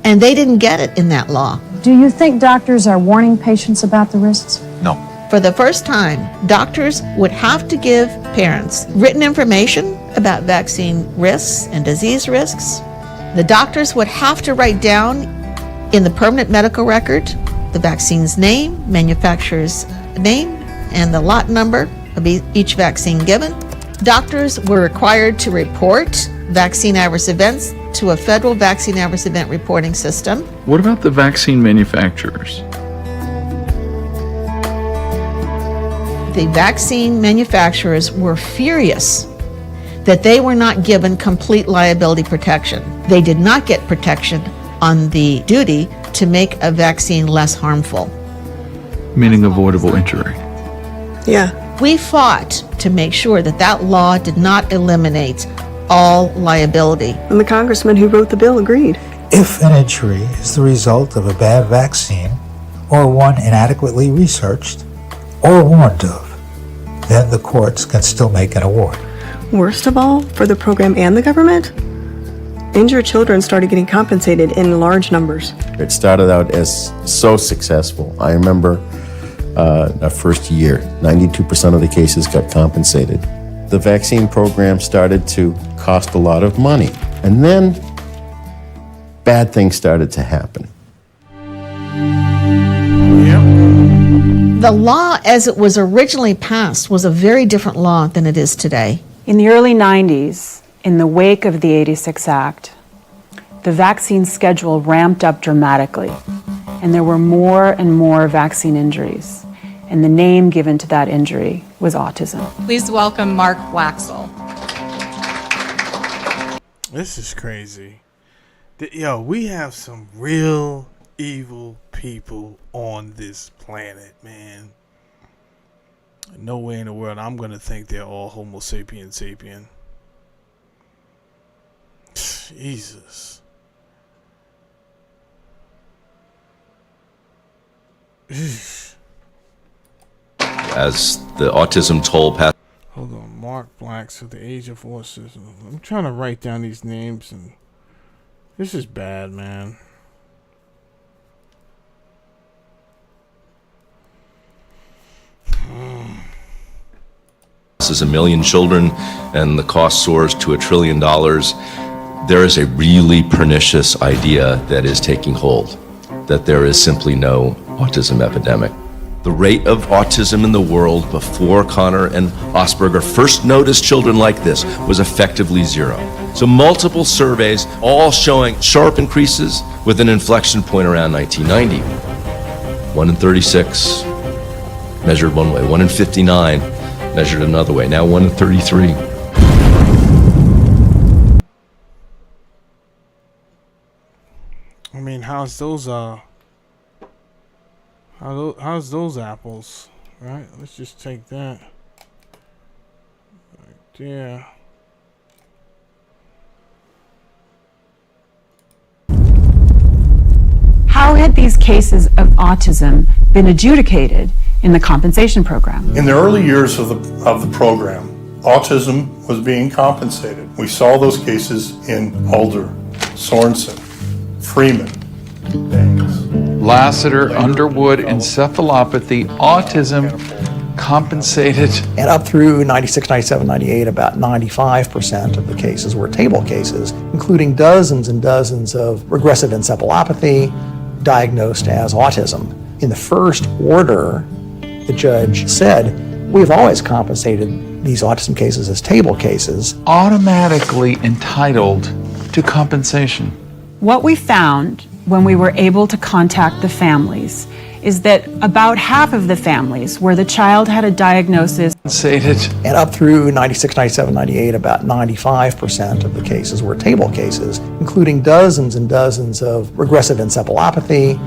and they didn't get it in that law. Do you think doctors are warning patients about the risks? No. For the first time, doctors would have to give parents written information about vaccine risks and disease risks. The doctors would have to write down in the permanent medical record the vaccine's name, manufacturer's name, and the lot number of each vaccine given. Doctors were required to report vaccine adverse events to a federal vaccine adverse event reporting system. What about the vaccine manufacturers? The vaccine manufacturers were furious that they were not given complete liability protection. They did not get protection on the duty to make a vaccine less harmful. Meaning avoidable injury. Yeah. We fought to make sure that that law did not eliminate all liability. And the congressman who wrote the bill agreed. If an injury is the result of a bad vaccine, or one inadequately researched, or warned of, then the courts can still make an award. Worst of all, for the program and the government, injured children started getting compensated in large numbers. It started out as so successful. I remember our first year, 92% of the cases got compensated. The vaccine program started to cost a lot of money. And then bad things started to happen. The law as it was originally passed was a very different law than it is today. In the early 90s, in the wake of the 86 Act, the vaccine schedule ramped up dramatically, and there were more and more vaccine injuries. And the name given to that injury was autism. Please welcome Mark Waxel. This is crazy. Yo, we have some real evil people on this planet, man. Nowhere in the world I'm gonna think they're all Homo sapien sapien. Jesus. As the autism toll passed. Hold on, Mark Blacks at the age of autism. I'm trying to write down these names, and this is bad, man. This is 1 million children, and the cost soars to $1 trillion. There is a really pernicious idea that is taking hold, that there is simply no autism epidemic. The rate of autism in the world before Connor and Asperger first noticed children like this was effectively zero. So multiple surveys all showing sharp increases with an inflection point around 1990. 1 in 36 measured one way, 1 in 59 measured another way, now 1 in 33. I mean, how's those apples, right? Let's just take that right there. How had these cases of autism been adjudicated in the compensation program? In the early years of the program, autism was being compensated. We saw those cases in Alder, Sorensen, Freeman, Banks. Lassiter, Underwood, encephalopathy, autism, compensated. And up through 96, 97, 98, about 95% of the cases were table cases, including dozens and dozens of regressive encephalopathy diagnosed as autism. In the first order, the judge said, we've always compensated these autism cases as table cases. Automatically entitled to compensation. What we found when we were able to contact the families is that about half of the families where the child had a diagnosis and up through 96, 97, 98, about 95% of the cases were table cases, including dozens and dozens of regressive encephalopathy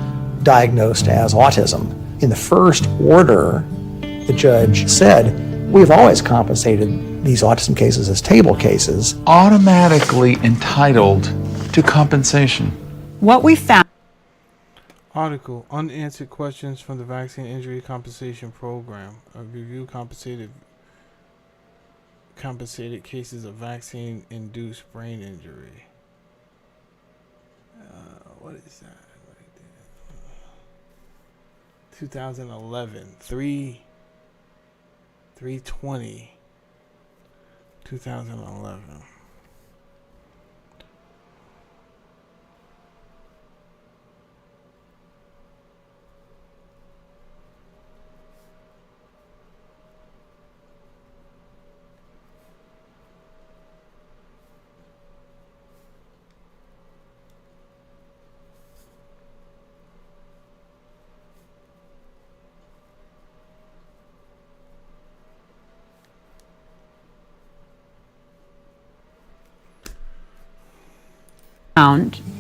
diagnosed as autism. In the first order, the judge said, we've always compensated these autism cases as table cases. Automatically entitled to compensation. What we found. Article, unanswered questions from the Vaccine Injury Compensation Program. A review compensated cases of vaccine-induced brain injury. What is that? 2011, 3/20, 2011.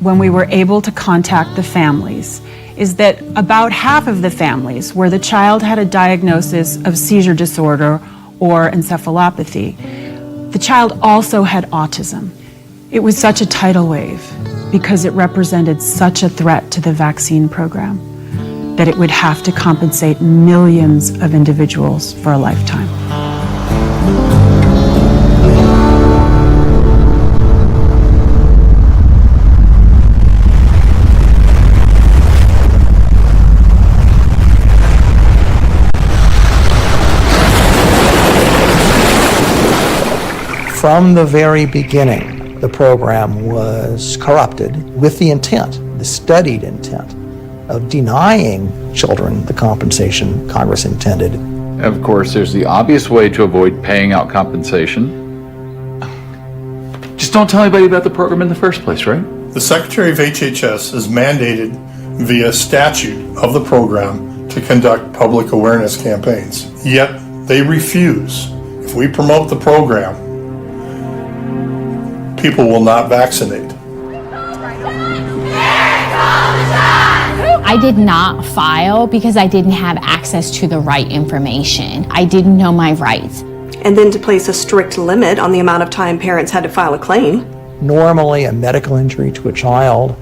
When we were able to contact the families is that about half of the families where the child had a diagnosis of seizure disorder or encephalopathy, the child also had autism. It was such a tidal wave because it represented such a threat to the vaccine program that it would have to compensate millions of individuals for a lifetime. From the very beginning, the program was corrupted with the intent, the studied intent, of denying children the compensation Congress intended. Of course, there's the obvious way to avoid paying out compensation. Just don't tell anybody about the program in the first place, right? The Secretary of HHS is mandated via statute of the program to conduct public awareness campaigns. Yet they refuse. If we promote the program, people will not vaccinate. I did not file because I didn't have access to the right information. I didn't know my rights. And then to place a strict limit on the amount of time parents had to file a claim. Normally, a medical injury to a child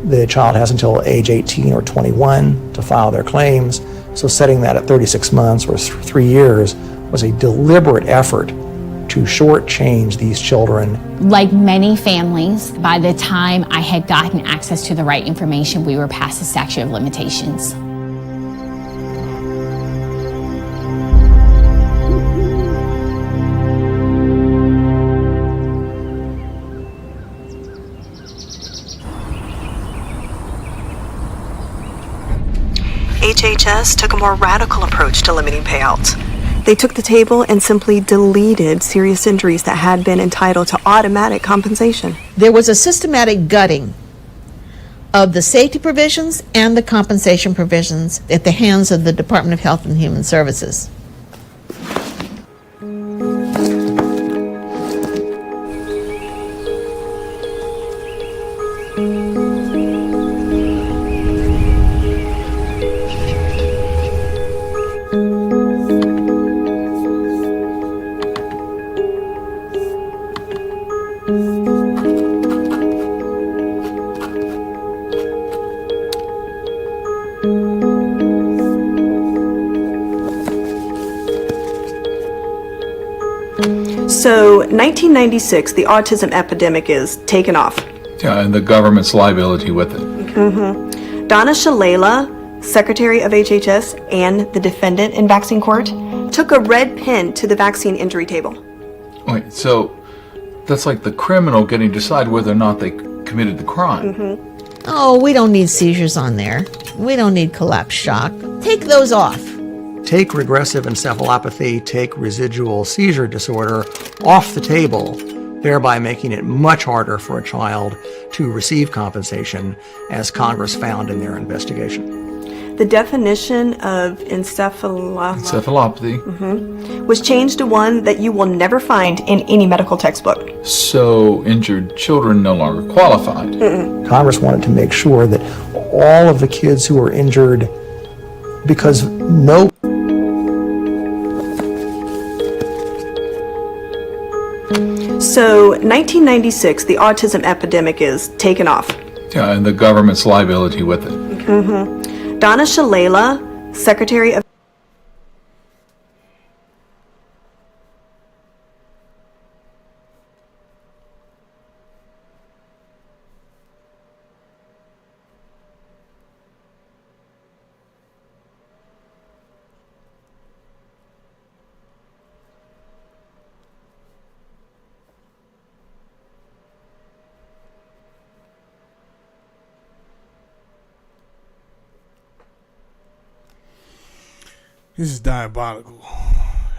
The child has until age 18 or 21 to file their claims. So setting that at 36 months or 3 years was a deliberate effort to shortchange these children. Like many families, by the time I had gotten access to the right information, we were past the statute of limitations. HHS took a more radical approach to limiting payouts. They took the table and simply deleted serious injuries that had been entitled to automatic compensation. There was a systematic gutting of the safety provisions and the compensation provisions at the hands of the Department of Health and Human Services. So, 1996, the autism epidemic is taken off. Yeah, and the government's liability with it. Donna Shalala, Secretary of HHS and the defendant in vaccine court, took a red pen to the vaccine injury table. Wait, so that's like the criminal getting to decide whether or not they committed the crime. Oh, we don't need seizures on there. We don't need collapse shock. Take those off. Take regressive encephalopathy, take residual seizure disorder off the table, thereby making it much harder for a child to receive compensation, as Congress found in their investigation. The definition of encephalopathy was changed to one that you will never find in any medical textbook. So injured children no longer qualified. Congress wanted to make sure that all of the kids who were injured because no So, 1996, the autism epidemic is taken off. Yeah, and the government's liability with it. Donna Shalala, Secretary of This is diabolical.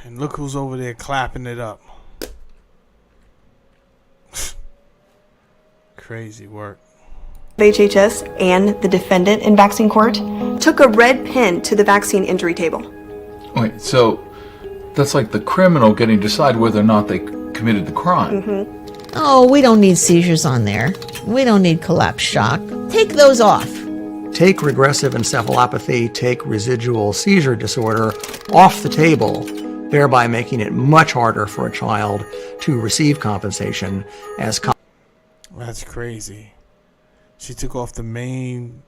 And look who's over there clapping it up. Crazy work. HHS and the defendant in vaccine court took a red pen to the vaccine injury table. Wait, so that's like the criminal getting to decide whether or not they committed the crime. Oh, we don't need seizures on there. We don't need collapse shock. Take those off. Take regressive encephalopathy, take residual seizure disorder off the table, thereby making it much harder for a child to receive compensation, as That's crazy. She took off the main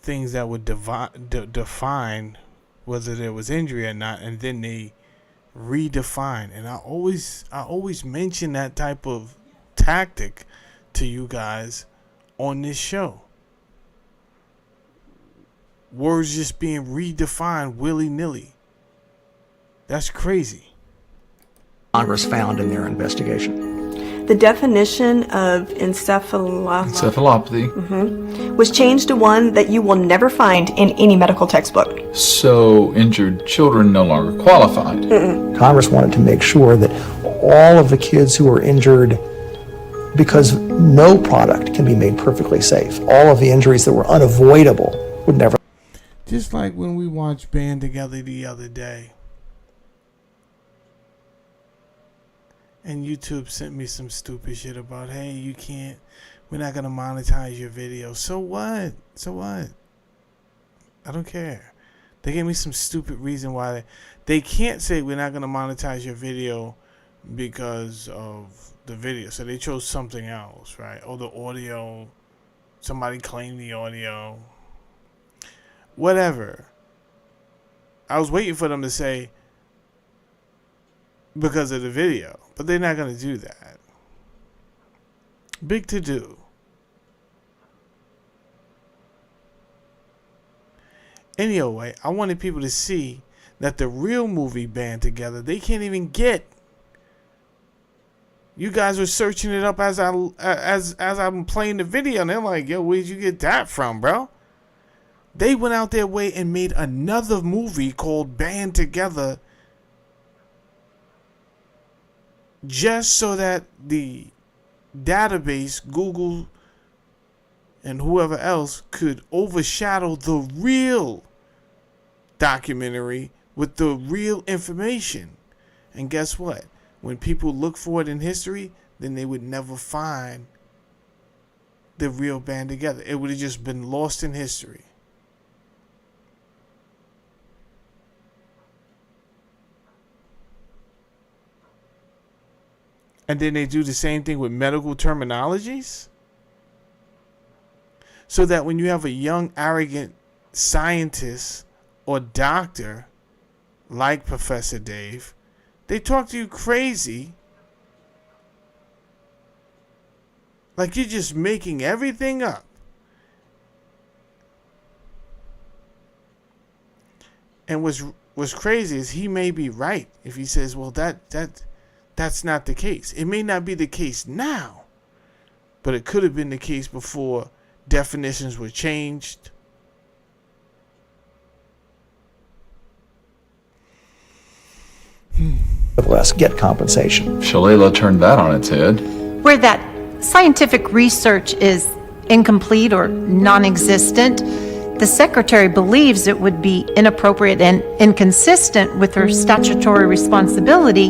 things that would define whether there was injury or not, and then they redefine. And I always mention that type of tactic to you guys on this show. Words just being redefined willy-nilly. That's crazy. Congress found in their investigation. The definition of encephalopathy was changed to one that you will never find in any medical textbook. So injured children no longer qualified. Congress wanted to make sure that all of the kids who were injured, because no product can be made perfectly safe, all of the injuries that were unavoidable would never. Just like when we watched Band Together the other day. And YouTube sent me some stupid shit about, hey, we're not going to monetize your video. So what? I don't care. They gave me some stupid reason why they can't say we're not going to monetize your video because of the video. So they chose something else, right? Oh, the audio. Somebody claimed the audio. Whatever. I was waiting for them to say because of the video, but they're not going to do that. Big to do. Anyway, I wanted people to see that the real movie Band Together, they can't even get. You guys were searching it up as I'm playing the video, and they're like, yo, where'd you get that from, bro? They went out their way and made another movie called Band Together just so that the database, Google and whoever else, could overshadow the real documentary with the real information. And guess what? When people look for it in history, then they would never find the real Band Together. It would have just been lost in history. And then they do the same thing with medical terminologies. So that when you have a young, arrogant scientist or doctor like Professor Dave, they talk to you crazy. Like you're just making everything up. And what's crazy is he may be right if he says, well, that's not the case. It may not be the case now, but it could have been the case before definitions were changed. Less get compensation. Shalala turned that on its head. Where that scientific research is incomplete or non-existent, the Secretary believes it would be inappropriate and inconsistent with her statutory responsibility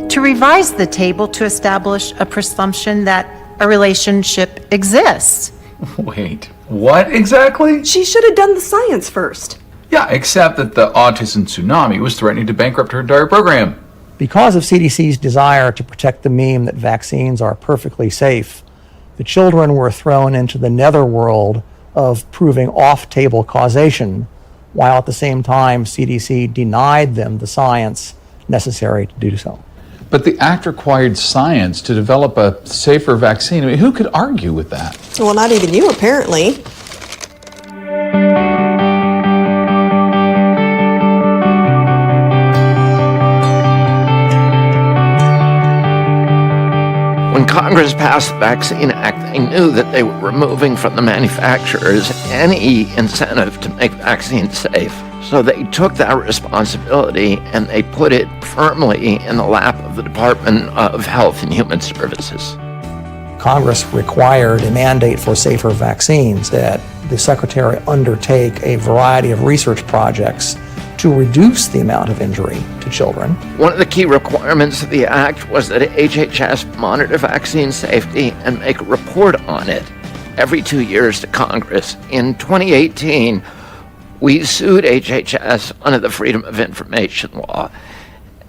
to revise the table to establish a presumption that a relationship exists. Wait, what exactly? She should have done the science first. Yeah, except that the autism tsunami was threatening to bankrupt her entire program. Because of CDC's desire to protect the meme that vaccines are perfectly safe, the children were thrown into the netherworld of proving off-table causation, while at the same time CDC denied them the science necessary to do so. But the act required science to develop a safer vaccine. I mean, who could argue with that? Well, not even you, apparently. When Congress passed the Vaccine Act, they knew that they were removing from the manufacturers any incentive to make vaccines safe. So they took that responsibility and they put it firmly in the lap of the Department of Health and Human Services. Congress required a mandate for safer vaccines, that the Secretary undertake a variety of research projects to reduce the amount of injury to children. One of the key requirements of the Act was that HHS monitor vaccine safety and make a report on it every 2 years to Congress. In 2018, we sued HHS under the Freedom of Information Law,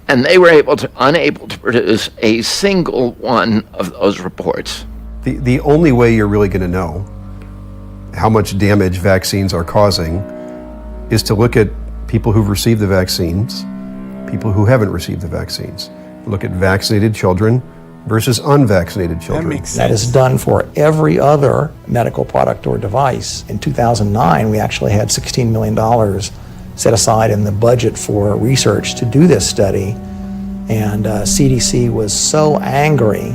and they were unable to produce a single one of those reports. The only way you're really going to know how much damage vaccines are causing is to look at people who've received the vaccines, people who haven't received the vaccines. Look at vaccinated children versus unvaccinated children. That makes sense. That is done for every other medical product or device. In 2009, we actually had $16 million set aside in the budget for research to do this study, and CDC was so angry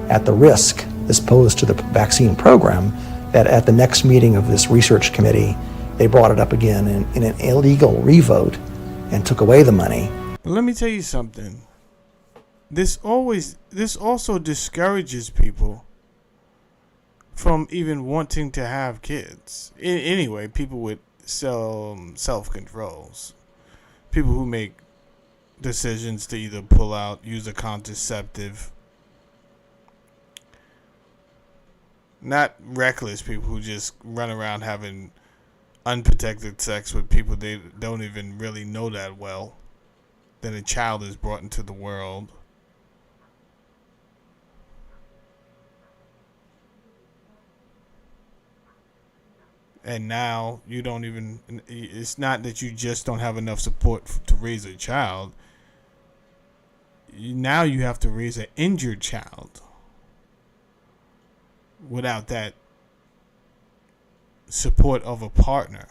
at the risk this posed to the vaccine program that at the next meeting of this research committee, they brought it up again in an illegal revote and took away the money. Let me tell you something. This also discourages people from even wanting to have kids. Anyway, people with self-controls, people who make decisions to either pull out, use a contraceptive, not reckless people who just run around having unprotected sex with people they don't even really know that well. Then a child is brought into the world. And now you don't even, it's not that you just don't have enough support to raise a child. Now you have to raise an injured child without that support of a partner.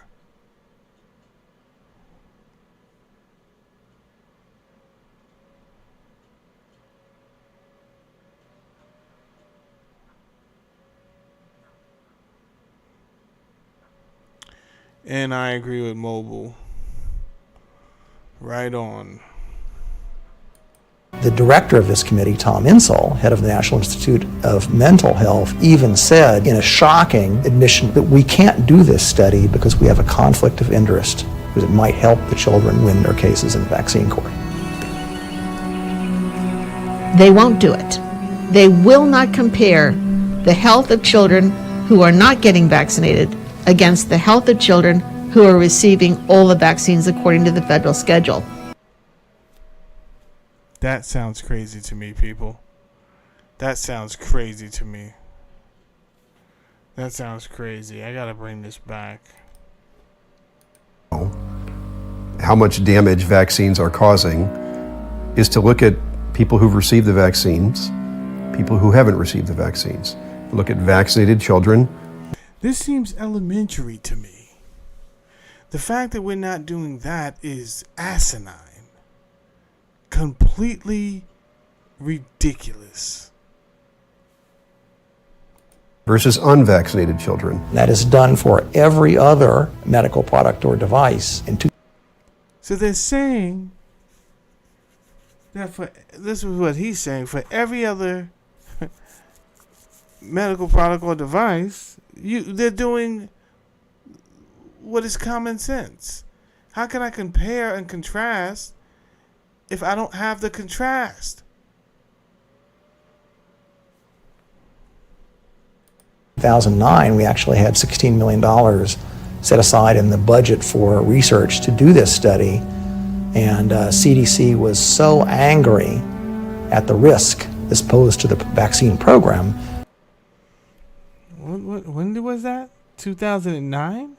And I agree with Mobile. Right on. The director of this committee, Tom Insall, head of the National Institute of Mental Health, even said in a shocking admission that we can't do this study because we have a conflict of interest, because it might help the children win their cases in vaccine court. They won't do it. They will not compare the health of children who are not getting vaccinated against the health of children who are receiving all the vaccines according to the federal schedule. That sounds crazy to me, people. That sounds crazy to me. That sounds crazy. I gotta bring this back. How much damage vaccines are causing is to look at people who've received the vaccines, people who haven't received the vaccines. Look at vaccinated children. This seems elementary to me. The fact that we're not doing that is asinine. Completely ridiculous. Versus unvaccinated children. That is done for every other medical product or device. So they're saying that this is what he's saying, for every other medical product or device, they're doing what is common sense. How can I compare and contrast if I don't have the contrast? In 2009, we actually had $16 million set aside in the budget for research to do this study, and CDC was so angry at the risk this posed to the vaccine program. When was that? 2009?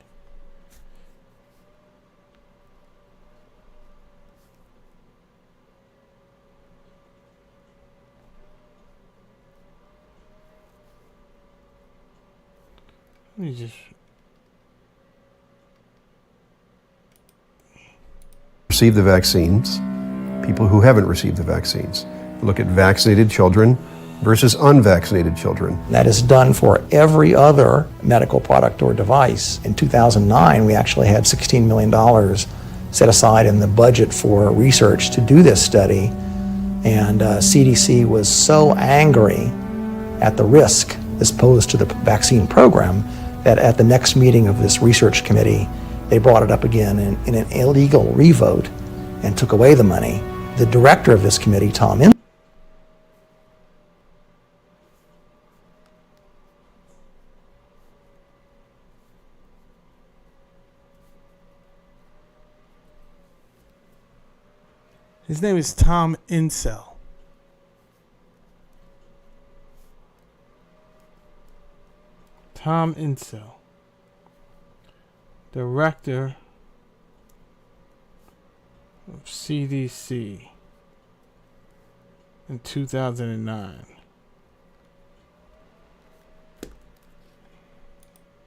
Let me just receive the vaccines, people who haven't received the vaccines. Look at vaccinated children versus unvaccinated children. That is done for every other medical product or device. In 2009, we actually had $16 million set aside in the budget for research to do this study, and CDC was so angry at the risk this posed to the vaccine program that at the next meeting of this research committee, they brought it up again in an illegal revote and took away the money. The director of this committee, Tom Insall, his name is Tom Insall. Tom Insall, director of CDC in 2009.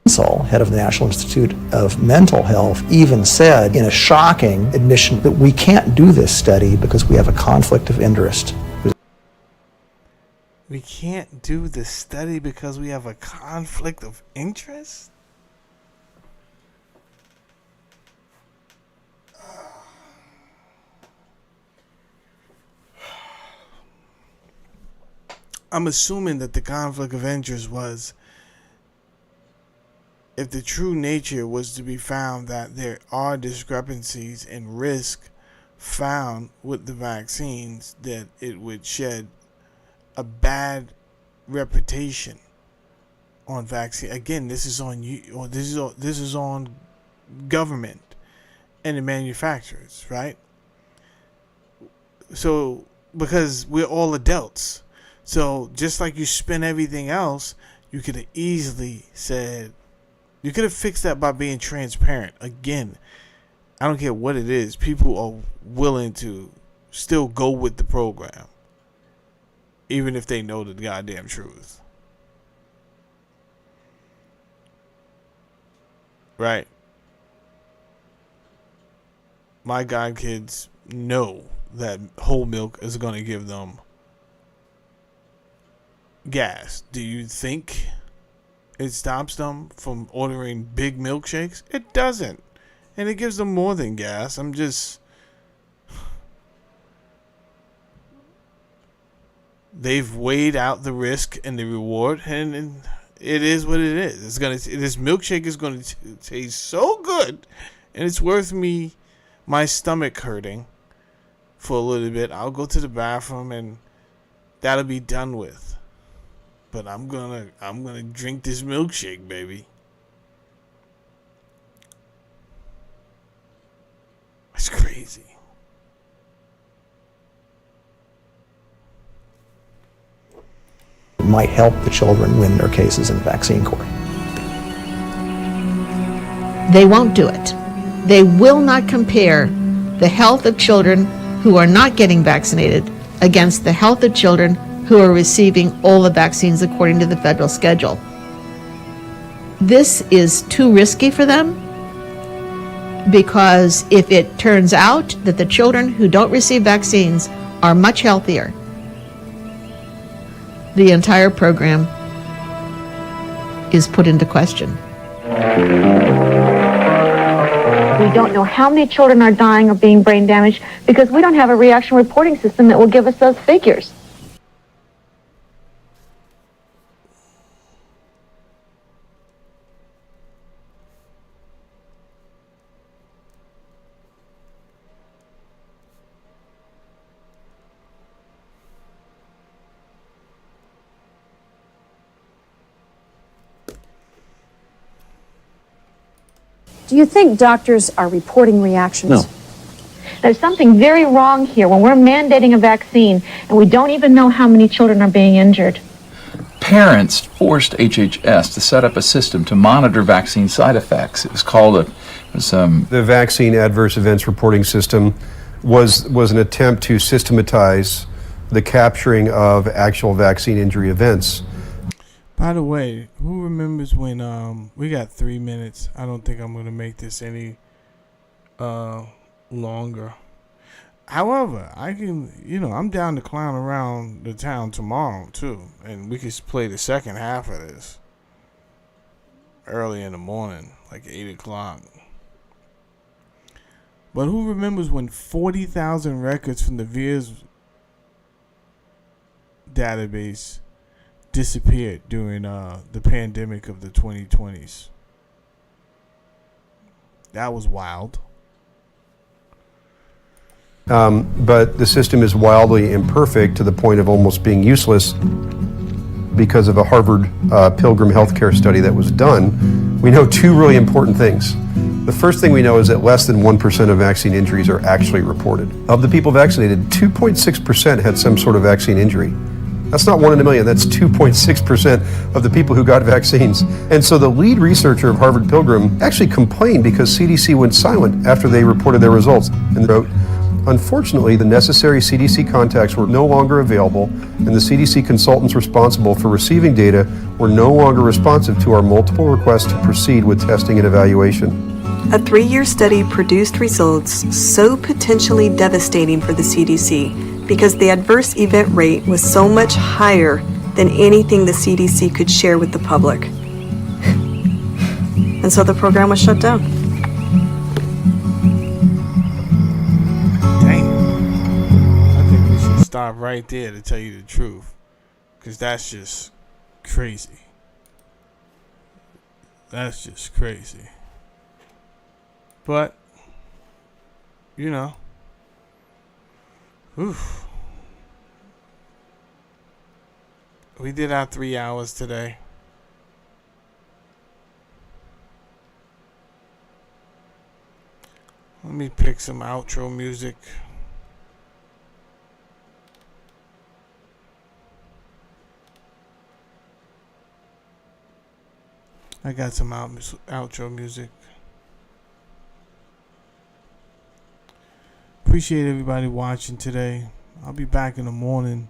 Insall, head of the National Institute of Mental Health, even said in a shocking admission that we can't do this study because we have a conflict of interest. We can't do the study because we have a conflict of interest? I'm assuming that the conflict of interest was, if the true nature was to be found, that there are discrepancies in risk found with the vaccines, that it would shed a bad reputation on vaccine. Again, this is on you, or this is on government and the manufacturers, right? So, because we're all adults. So, just like you spend everything else, you could have easily said, you could have fixed that by being transparent. Again, I don't care what it is. People are willing to still go with the program, even if they know the goddamn truth. Right? My godkids know that whole milk is going to give them gas. Do you think it stops them from ordering big milkshakes? It doesn't. And it gives them more than gas. I'm just... They've weighed out the risk and the reward, and it is what it is. This milkshake is going to taste so good, and it's worth me my stomach hurting for a little bit. I'll go to the bathroom, and that'll be done with. But I'm gonna drink this milkshake, baby. It's crazy. Might help the children win their cases in vaccine court. They won't do it. They will not compare the health of children who are not getting vaccinated against the health of children who are receiving all the vaccines according to the federal schedule. This is too risky for them, because if it turns out that the children who don't receive vaccines are much healthier, the entire program is put into question. We don't know how many children are dying or being brain damaged because we don't have a reaction reporting system that will give us those figures. Do you think doctors are reporting reactions? No. There's something very wrong here when we're mandating a vaccine and we don't even know how many children are being injured. Parents forced HHS to set up a system to monitor vaccine side effects. It was called the Vaccine Adverse Events Reporting System was an attempt to systematize the capturing of actual vaccine injury events. By the way, who remembers when we got 3 minutes? I don't think I'm gonna make this any longer. However, I can, I'm down to clown around the town tomorrow too, and we could play the second half of this early in the morning, like 8 o'clock. But who remembers when 40,000 records from the VIA's database disappeared during the pandemic of the 2020s? That was wild. But the system is wildly imperfect to the point of almost being useless because of a Harvard Pilgrim healthcare study that was done. We know two really important things. The first thing we know is that less than 1% of vaccine injuries are actually reported. Of the people vaccinated, 2.6% had some sort of vaccine injury. That's not 1 in a million, that's 2.6% of the people who got vaccines. And so the lead researcher of Harvard Pilgrim actually complained because CDC went silent after they reported their results and wrote, unfortunately, the necessary CDC contacts were no longer available, and the CDC consultants responsible for receiving data were no longer responsive to our multiple requests to proceed with testing and evaluation. A 3-year study produced results so potentially devastating for the CDC because the adverse event rate was so much higher than anything the CDC could share with the public. And so the program was shut down. I think we should stop right there, to tell you the truth, because that's just crazy. That's just crazy. But, oof. We did our 3 hours today. Let me pick some outro music. I got some outro music. Appreciate everybody watching today. I'll be back in the morning.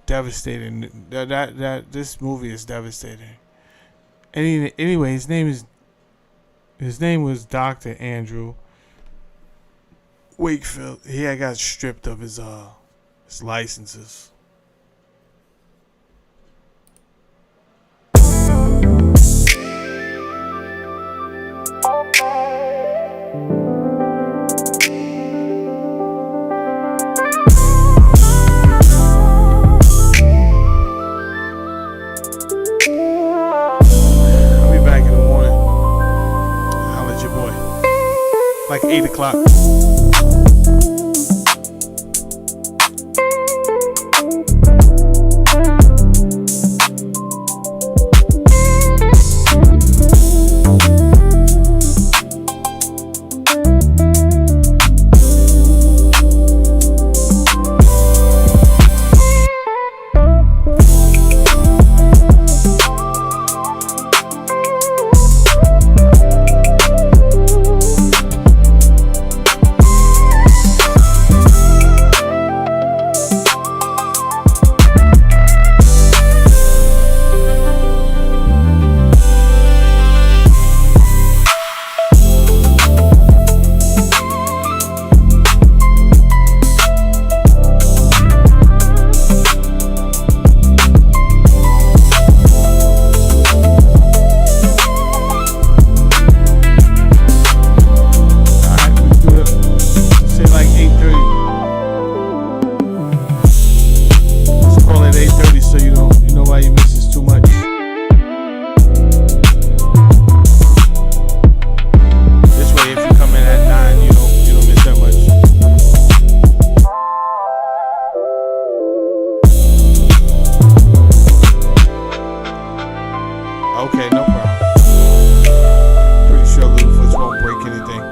Devastating. This movie is devastating. Anyway, his name was Dr. Andrew Wakefield. He had got stripped of his licenses. Like 8 o'clock. Okay, no problem. Pretty sure Littlefoot won't break anything.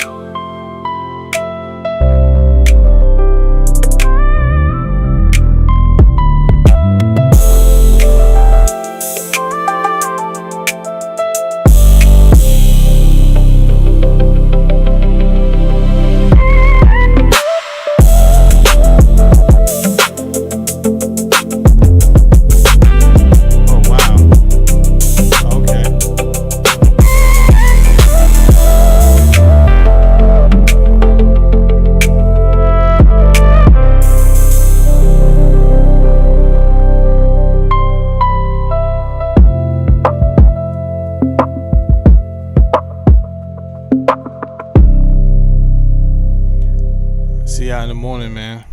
See y'all in the morning, man.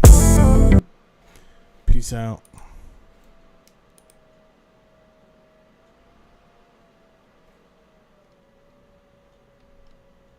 Peace out.